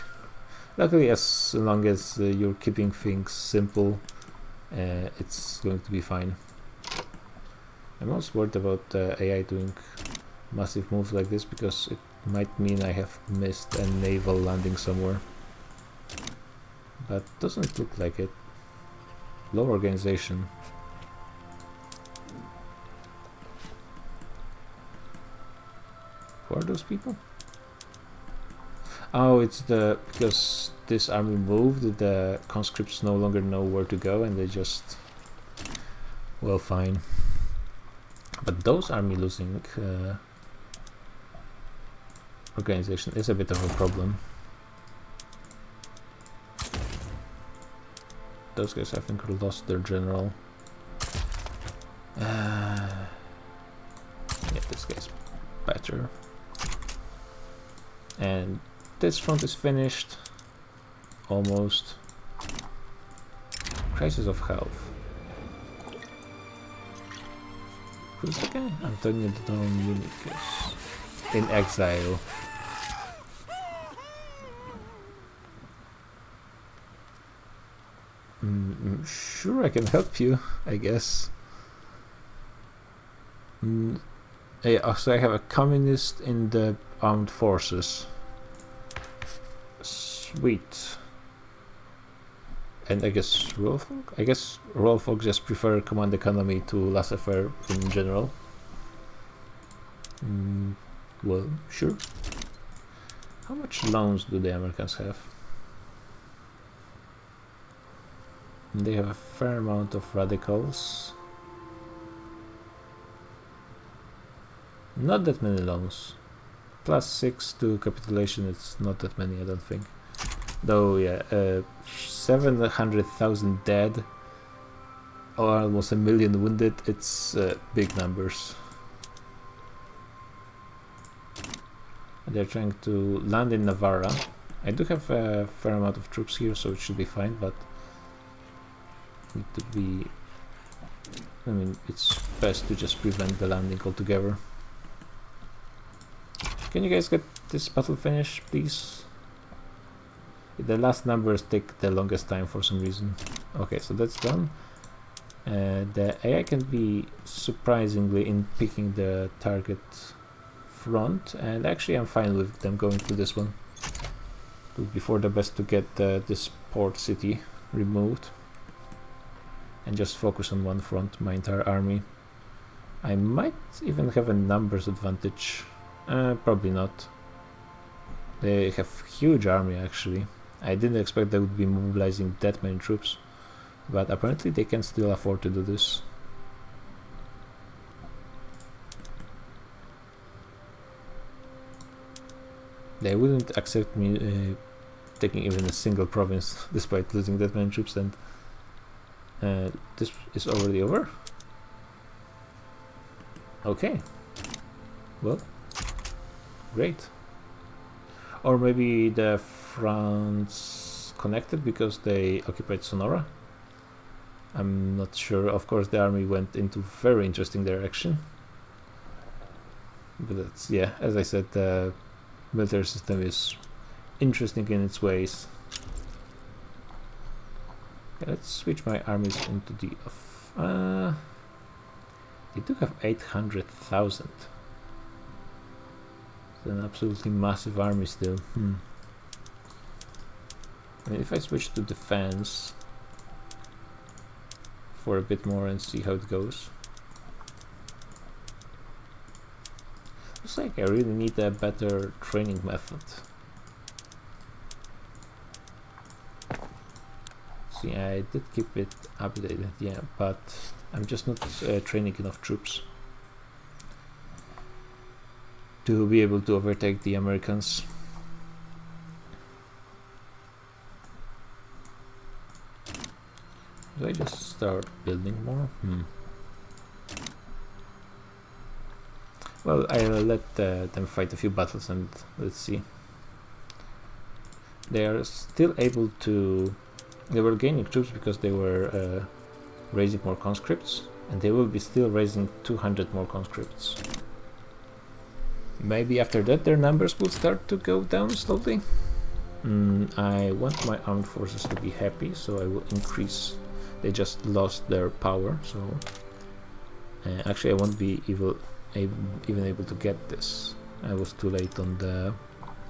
Luckily, as long as you're keeping things simple, it's going to be fine. I'm also worried about AI doing massive moves like this, because it might mean I have missed a naval landing somewhere. but doesn't look like it. Low organization. Who are those people? Oh, it's because this army moved, the conscripts no longer know where to go and they just... Well, fine. But those army losing organization is a bit of a problem. Those guys, I think, lost their general. Yeah, this guy's better. And this front is finished. Almost. Crisis of health. Who's the guy? Antonio Dominicus. In exile. Sure, I can help you, I guess. Yeah, so I have a communist in the armed forces. Sweet. And I guess rural folk? I guess rural folk just prefer command economy to laissez-faire in general. Well, sure. How much loans do the Americans have? They have a fair amount of radicals. Not that many loans. +6 to capitulation, it's not that many, I don't think. Though, yeah, 700,000 dead, or almost 1 million wounded, it's big numbers. They're trying to land in Navarra. I do have a fair amount of troops here, so it should be fine, but need to be... I mean, it's best to just prevent the landing altogether. Can you guys get this battle finished, please? The last numbers take the longest time for some reason. Okay, so that's done. The AI can be surprisingly in picking the target front, and actually I'm fine with them going to this one. It would be for the best to get this port city removed and just focus on one front, my entire army. I might even have a numbers advantage. Probably not. They have huge army actually. I didn't expect they would be mobilizing that many troops, but apparently they can still afford to do this. They wouldn't accept me taking even a single province despite losing that many troops, and this is already over? Okay. Well, great. Or maybe the France connected because they occupied Sonora? I'm not sure. Of course the army went into very interesting direction. But that's, yeah, as I said, the military system is interesting in its ways. Okay, let's switch my armies into the... they do have 800,000. It's an absolutely massive army still. I mean, if I switch to defense for a bit more and see how it goes. Looks like I really need a better training method. See, I did keep it updated, yeah, but I'm just not training enough troops to be able to overtake the Americans. Do I just start building more? Well, I'll let them fight a few battles and let's see. They are still able to... They were gaining troops because they were raising more conscripts, and they will be still raising 200 more conscripts. Maybe after that their numbers will start to go down slowly. I want my armed forces to be happy, so I will increase. They just lost their power, so actually I won't be even able to get this. I was too late on the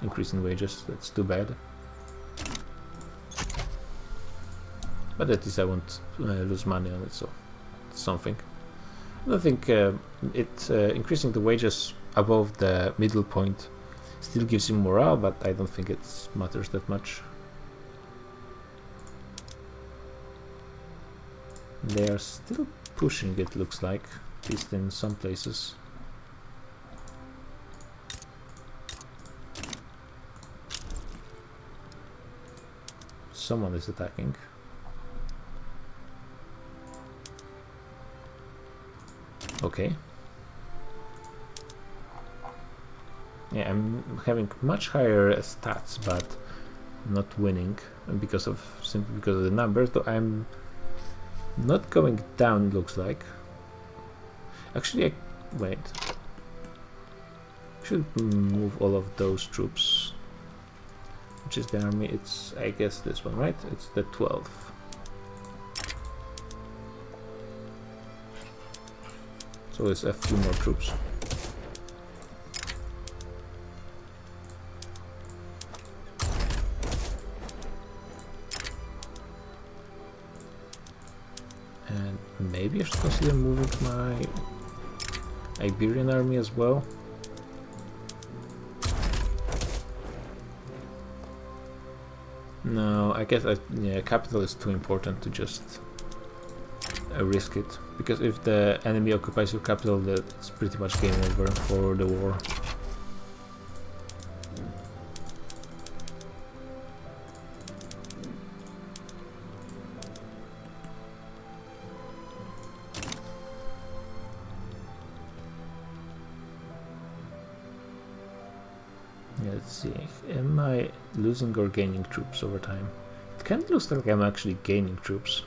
increase in wages. That's too bad. But at least I won't lose money on it, so it's something. I don't think increasing the wages above the middle point still gives you morale, but I don't think it matters that much. They are still pushing it, looks like, at least in some places. Someone is attacking. Okay. Yeah, I'm having much higher stats, but not winning simply because of the numbers. Though I'm not going down, looks like. Actually, wait. Should move all of those troops. Which is the army? It's, I guess, this one, right? It's the 12th. So it's a few more troops. And maybe I should consider moving my Iberian army as well. No, I guess yeah, capital is too important to just risk it, because if the enemy occupies your capital, that's pretty much game over for the war. Let's see, am I losing or gaining troops over time? It kind of looks like I'm actually gaining troops.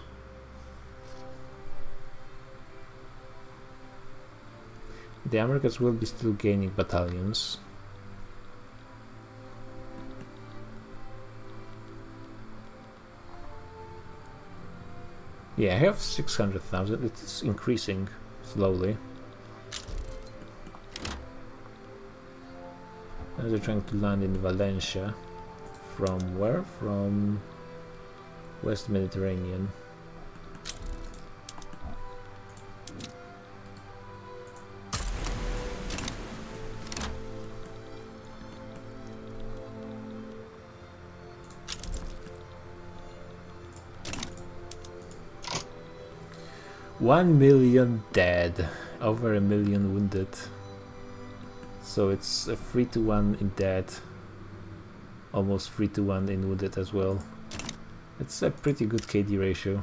The Americans will be still gaining battalions. Yeah, I have 600,000, it's increasing slowly. And they're trying to land in Valencia. From where? From West Mediterranean. $1 million dead, over 1 million wounded. So it's a 3-to-1 in dead, almost 3-to-1 in wounded as well. It's a pretty good KD ratio.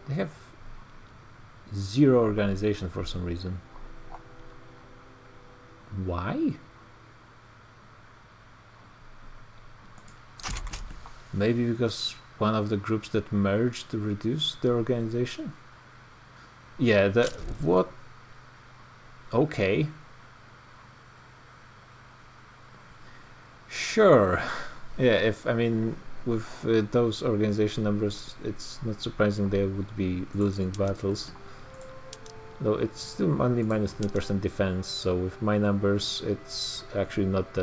They have 0 organization for some reason. Why? Maybe because one of the groups that merged reduced their organization? Yeah, what? Okay. Sure. Yeah, with those organization numbers, it's not surprising they would be losing battles. Though it's still only minus 10% defense, so with my numbers, it's actually not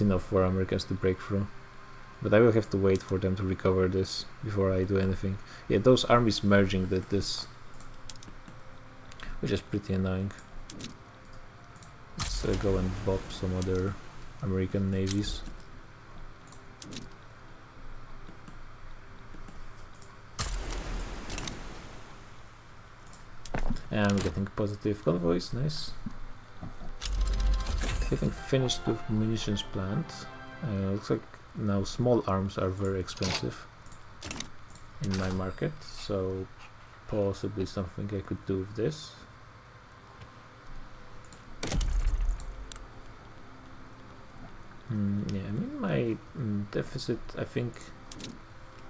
enough for Americans to break through. But I will have to wait for them to recover this before I do anything. Yeah, those armies merging did this, which is pretty annoying. Let's go and bop some other American navies. And I'm getting positive convoys, nice. Getting finished with munitions plant. Looks like now small arms are very expensive in my market, so possibly something I could do with this. Yeah, my deficit, I think,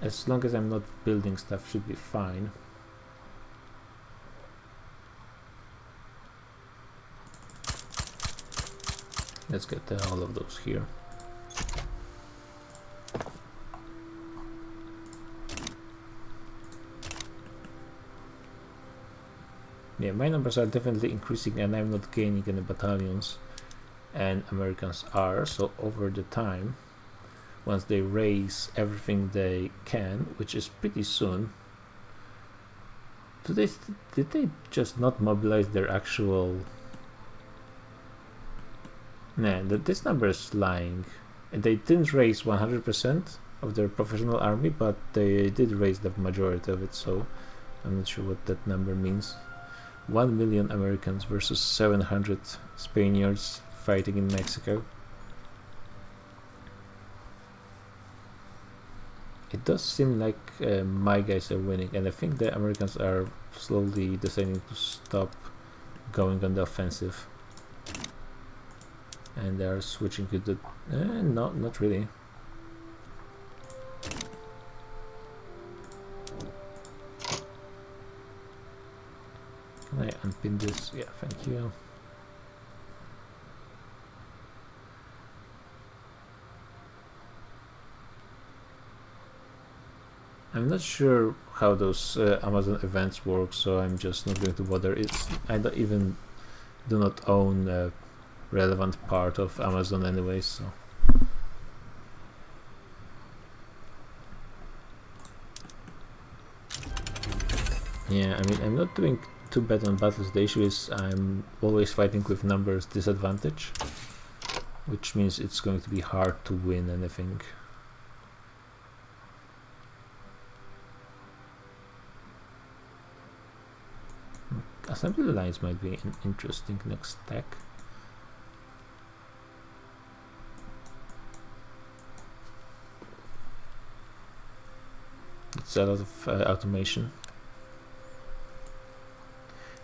as long as I'm not building stuff, should be fine. Let's get all of those here. Yeah, my numbers are definitely increasing and I'm not gaining any battalions, and Americans are, so over the time once they raise everything they can, which is pretty soon. Did they just not mobilize their actual... Nah, this number is lying. They didn't raise 100% of their professional army, but they did raise the majority of it, so I'm not sure what that number means. 1 million Americans versus 700 Spaniards fighting in Mexico. It does seem like my guys are winning, and I think the Americans are slowly deciding to stop going on the offensive. And they are switching to the... no, not really. Can I unpin this? Yeah, thank you. I'm not sure how those Amazon events work, so I'm just not going to bother. I don't even do not own a relevant part of Amazon anyway, so... Yeah, I mean, I'm not doing too bad on battles. The issue is I'm always fighting with numbers disadvantage, which means it's going to be hard to win anything. Assembly lines might be an interesting next stack. It's a lot of automation.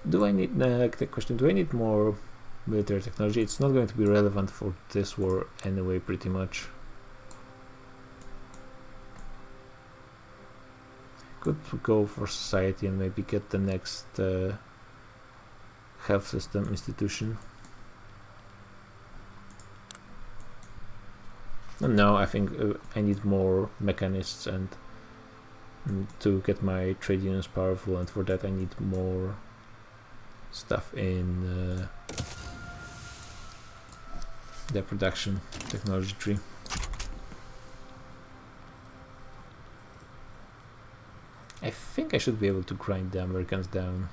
Do I need, like the question, do I need more military technology? It's not going to be relevant for this war anyway, pretty much. Could go for society and maybe get the next health system institution. No, I think I need more mechanists and to get my trade unions powerful, and for that I need more stuff in the production technology tree. I think I should be able to grind the Americans down.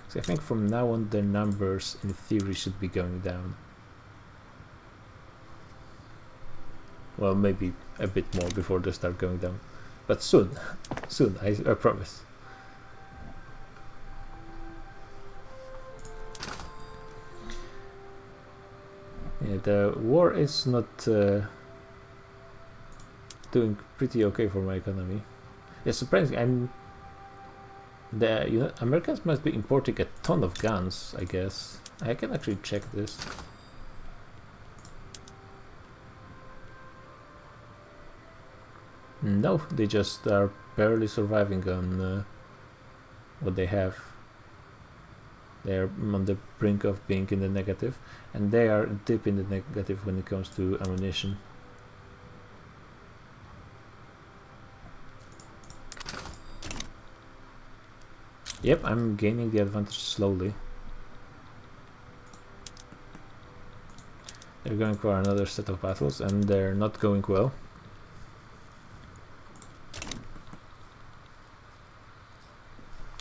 So I think from now on their numbers in theory should be going down. Well, maybe a bit more before they start going down, but soon, soon, I promise. Yeah, the war is not doing pretty okay for my economy. Yeah, surprisingly, Americans must be importing a ton of guns, I guess. I can actually check this. No, they just are barely surviving on what they have. They are on the brink of being in the negative, and they are deep in the negative when it comes to ammunition. Yep, I'm gaining the advantage slowly. They're going for another set of battles, and they're not going well.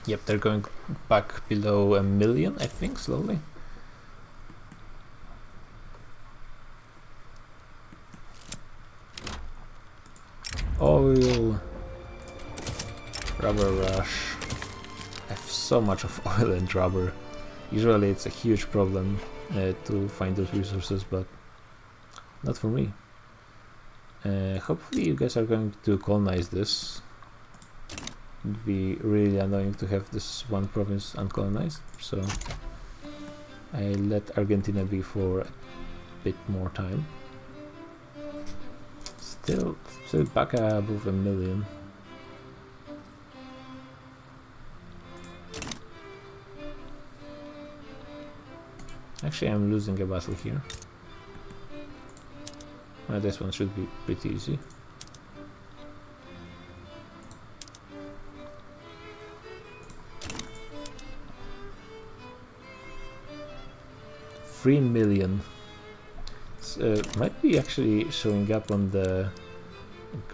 Yep, they're going back below 1 million, I think, slowly. Oil. Rubber rush. I have so much of oil and rubber. Usually it's a huge problem to find those resources, but not for me. Hopefully you guys are going to colonize this. It'd be really annoying to have this one province uncolonized, so I let Argentina be for a bit more time. Still back above 1 million. Actually, I'm losing a battle here. Well, this one should be pretty easy. $3 million. This might be actually showing up on the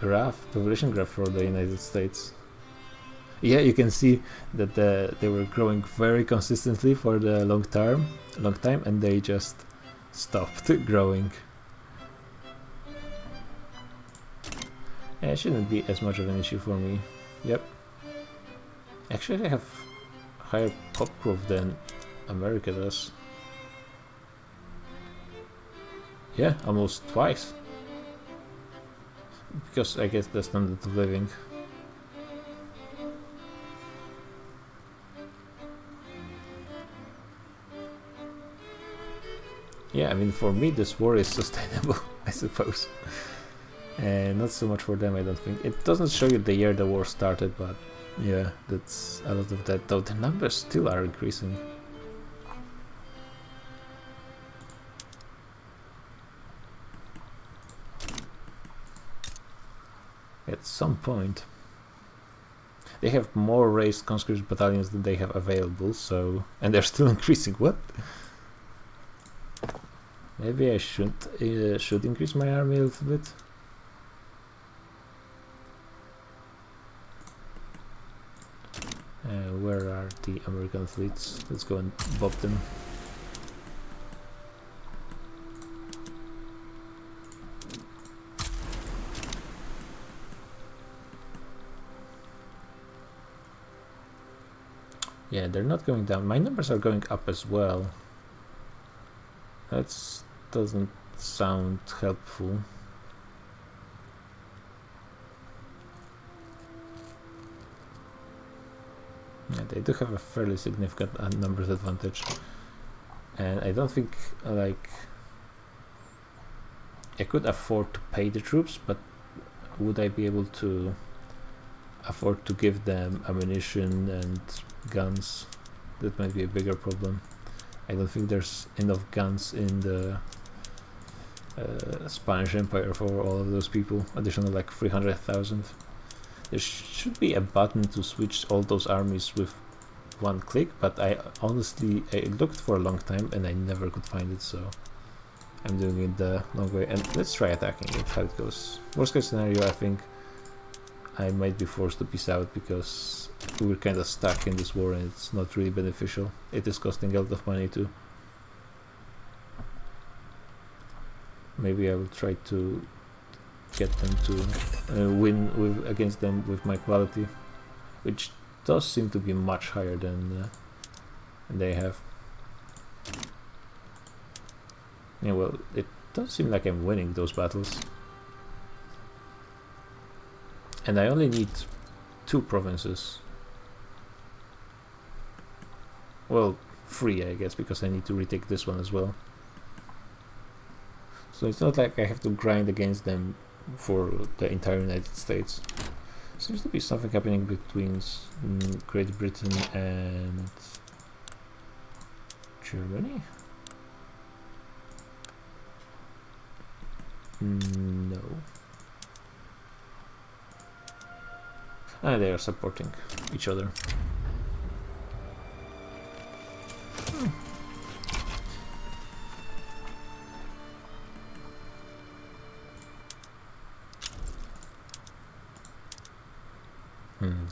population graph for the United States. Yeah, you can see that they were growing very consistently for the long time, and they just stopped growing. Yeah, it shouldn't be as much of an issue for me. Yep. Actually, I have higher pop growth than America does. Yeah, almost twice. Because I guess the standard of living. Yeah, I mean, for me this war is sustainable, I suppose. Not so much for them, I don't think. It doesn't show you the year the war started, but yeah, that's a lot of that, though the numbers still are increasing. At some point. They have more raised conscript battalions than they have available, so... And they're still increasing, what? Maybe I should increase my army a little bit. Where are the American fleets? Let's go and bob them. Yeah, they're not going down. My numbers are going up as well. That doesn't sound helpful. Yeah, they do have a fairly significant numbers advantage. And I don't think, like... I could afford to pay the troops, but would I be able to afford to give them ammunition and guns? That might be a bigger problem. I don't think there's enough guns in the Spanish Empire for all of those people. Additional like 300,000. There should be a button to switch all those armies with one click, but I looked for a long time and I never could find it, so I'm doing it the long way. And let's try attacking it, how it goes. Worst case scenario, I think I might be forced to peace out because we're kind of stuck in this war and it's not really beneficial. It is costing a lot of money too. Maybe I will try to get them to win against them with my quality, which does seem to be much higher than they have. Yeah, well, it does seem like I'm winning those battles. And I only need 2 provinces. Well, 3 I guess, because I need to retake this one as well. So it's not like I have to grind against them for the entire United States. Seems to be something happening between Great Britain and Germany? No. They are supporting each other.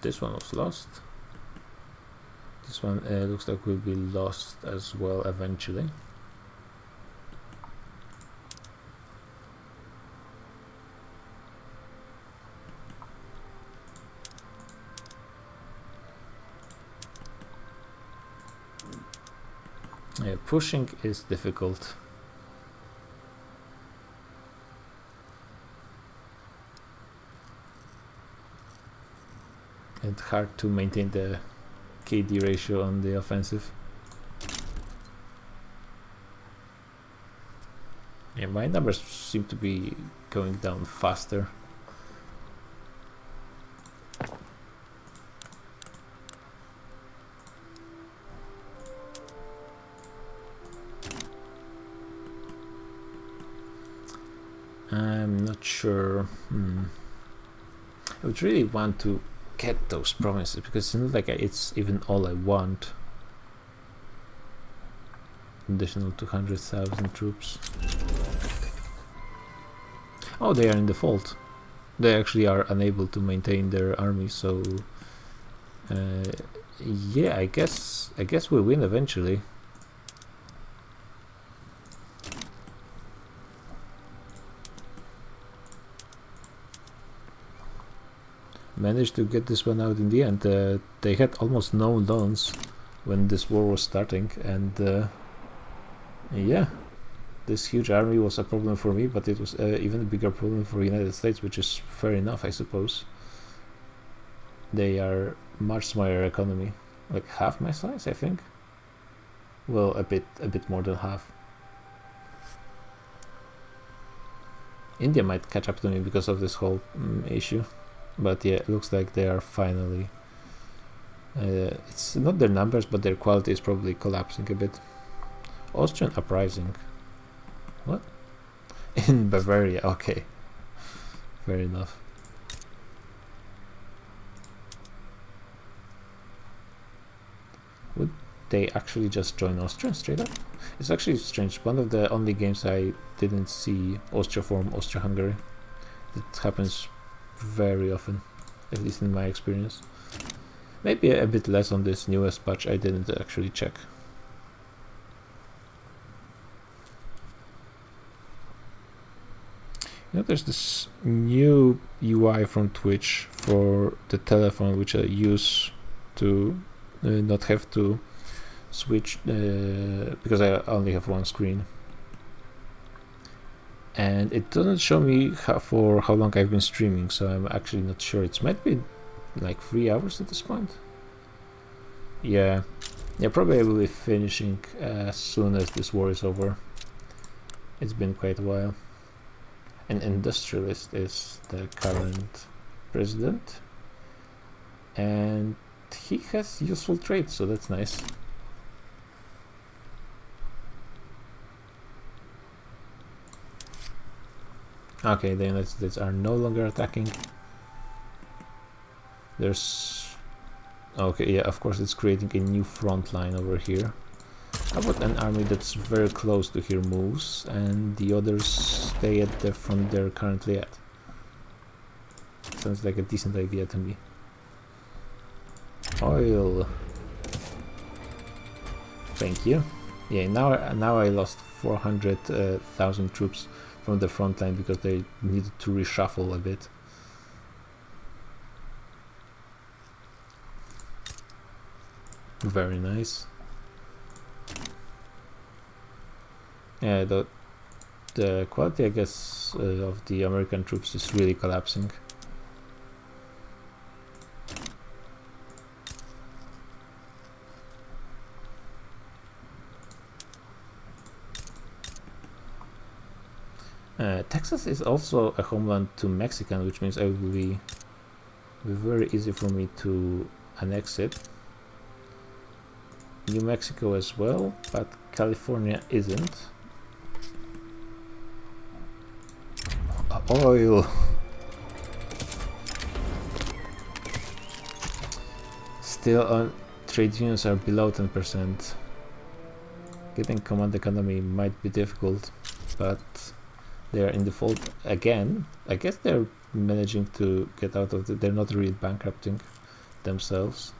This one was lost. This one looks like will be lost as well eventually. Pushing is difficult. And hard to maintain the KD ratio on the offensive. Yeah, my numbers seem to be going down faster. I'm not sure. I would really want to get those provinces because it's not like it's even all I want. Additional 200,000 troops. Oh, they are in default. They actually are unable to maintain their army, so yeah, I guess we win eventually. Managed to get this one out in the end. They had almost no loans when this war was starting, and yeah, this huge army was a problem for me, but it was even a bigger problem for the United States, which is fair enough, I suppose. They are much smaller economy, like half my size, I think. Well, a bit more than half. India might catch up to me because of this whole issue, but yeah, it looks like they are finally. It's not their numbers, but their quality is probably collapsing a bit. Austrian uprising. What? In Bavaria, okay. Fair enough. Would they actually just join Austria straight up? It's actually strange. One of the only games I didn't see Austria form Austria-Hungary. It happens very often, at least in my experience. Maybe a bit less on this newest patch, I didn't actually check. You know, there's this new UI from Twitch for the telephone, which I use to not have to switch because I only have one screen, and it doesn't show me for how long I've been streaming, so I'm actually not sure. It might be like 3 hours at this point. Yeah, probably I will be finishing as soon as this war is over. It's been quite a while. An industrialist is the current president, and he has useful traits, so that's nice. Okay, the United States are no longer attacking. There's... okay, yeah, of course it's creating a new front line over here. How about an army that's very close to here moves, and the others stay at the front they're currently at? Sounds like a decent idea to me. Oil. Thank you. Yeah, now I lost 400,000 troops from the front line because they needed to reshuffle a bit. Very nice. Yeah, the quality, I guess, of the American troops is really collapsing. Texas is also a homeland to Mexican, which means it will be very easy for me to annex it. New Mexico as well, but California isn't. Oil. Still, trade unions are below 10%. Getting command economy might be difficult, but they are in default again. I guess they're managing to get out of it. They're not really bankrupting themselves.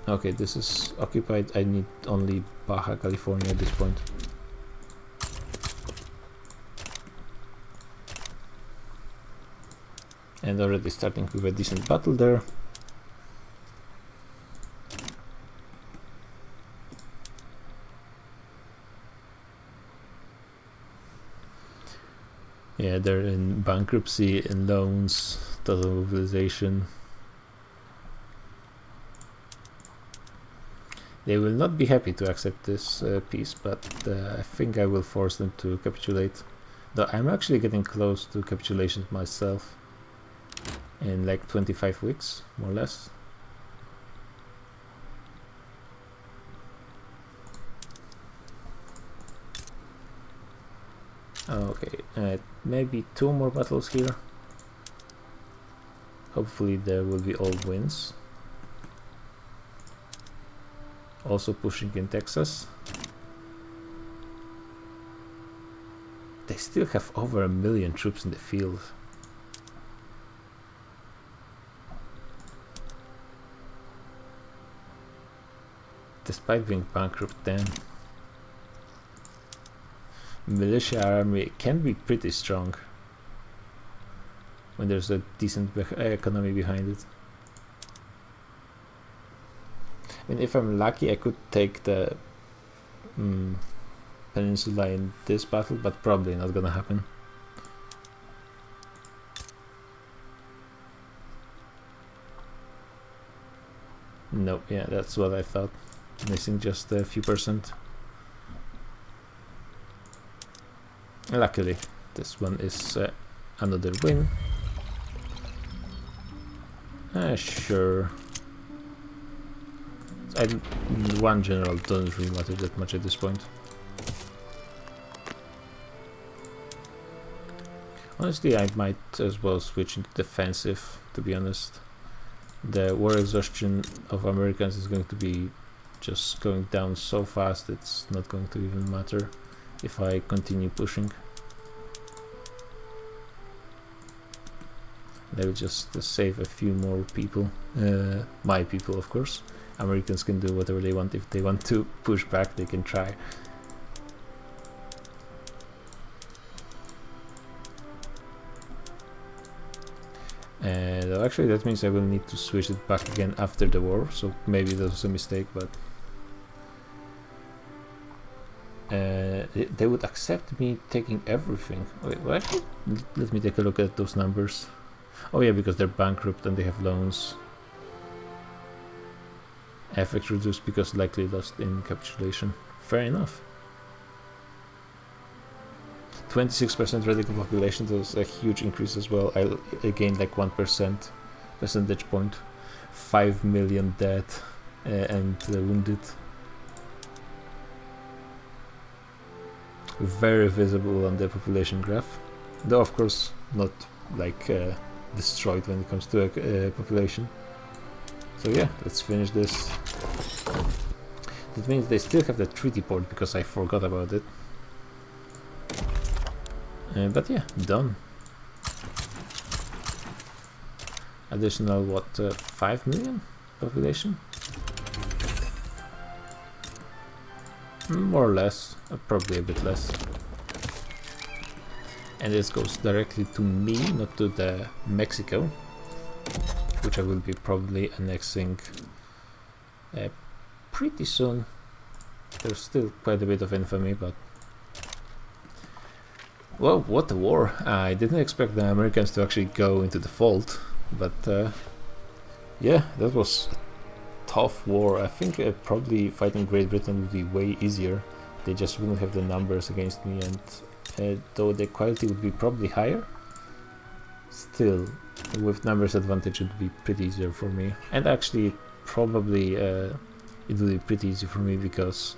Okay, this is occupied. I need only Baja California at this point. And already starting with a decent battle there. Yeah, they're in bankruptcy, in loans, total mobilization. They will not be happy to accept this peace, but I think I will force them to capitulate. Though I'm actually getting close to capitulation myself in like 25 weeks, more or less. Okay, maybe 2 more battles here. Hopefully there will be all wins. also pushing in Texas. They still have over 1 million troops in the field. Despite being bankrupt, then militia army can be pretty strong when there's a decent economy behind it. I mean, if I'm lucky, I could take the peninsula in this battle, but probably not gonna happen. Nope, yeah, that's what I thought. Missing just a few percent. Luckily, this one is another win. Sure. One general doesn't really matter that much at this point. Honestly, I might as well switch into defensive, to be honest. The war exhaustion of Americans is going to be just going down so fast, it's not going to even matter if I continue pushing. They will just save a few more people, my people of course. Americans can do whatever they want. If they want to push back, they can try. And actually that means I will need to switch it back again after the war, so maybe that was a mistake, but they would accept me taking everything. Wait, what? Let me take a look at those numbers. Oh yeah, because they're bankrupt and they have loans. Effect reduced because likely lost in capitulation. Fair enough. 26% radical population, that was a huge increase as well. I gained like 1% percentage point. 5 million dead and wounded. Very visible on the population graph. Though of course not like destroyed when it comes to population. So yeah, let's finish this. That means they still have the treaty port because I forgot about it. But yeah, done. Additional what, 5 million population? More or less, probably a bit less. And this goes directly to me, not to the Mexico, which I will be probably annexing pretty soon. There's still quite a bit of infamy, but well, what a war. I didn't expect the Americans to actually go into default, but yeah, that was a tough war. I think probably fighting Great Britain would be way easier. They just wouldn't have the numbers against me, and though the quality would be probably higher, still with numbers advantage it would be pretty easier for me. And actually probably it would be pretty easy for me because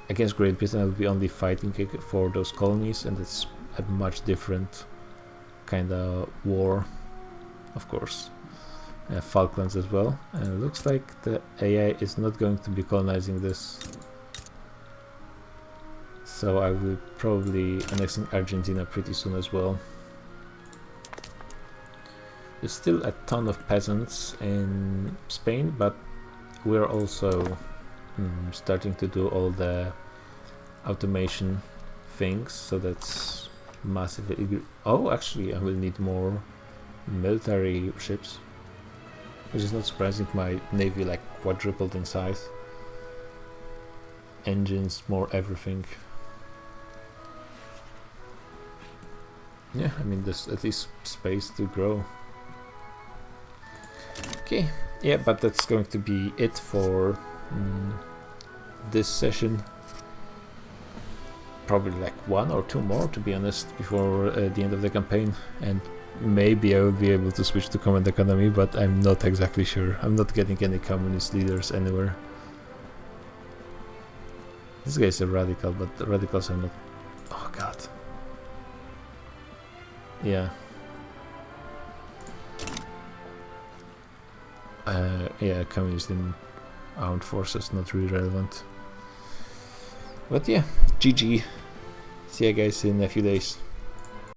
against Great Britain I will be only fighting for those colonies, and it's a much different kind of war, of course. Falklands as well, and it looks like the AI is not going to be colonizing this, so I will probably annexing Argentina pretty soon as well. There's still a ton of peasants in Spain, but we're also starting to do all the automation things, so that's massively. Oh, actually I will need more military ships, which is not surprising. My navy like quadrupled in size. Engines, more everything. Yeah, I mean there's at least space to grow. Okay, yeah, but that's going to be it for this session. Probably like 1 or 2 more, to be honest, before the end of the campaign, and maybe I will be able to switch to command economy, but I'm not exactly sure. I'm not getting any communist leaders anywhere. This guy is a radical, but the radicals are not. Oh god. Yeah. Yeah, communist in armed forces, not really relevant. But yeah, GG. See you guys in a few days.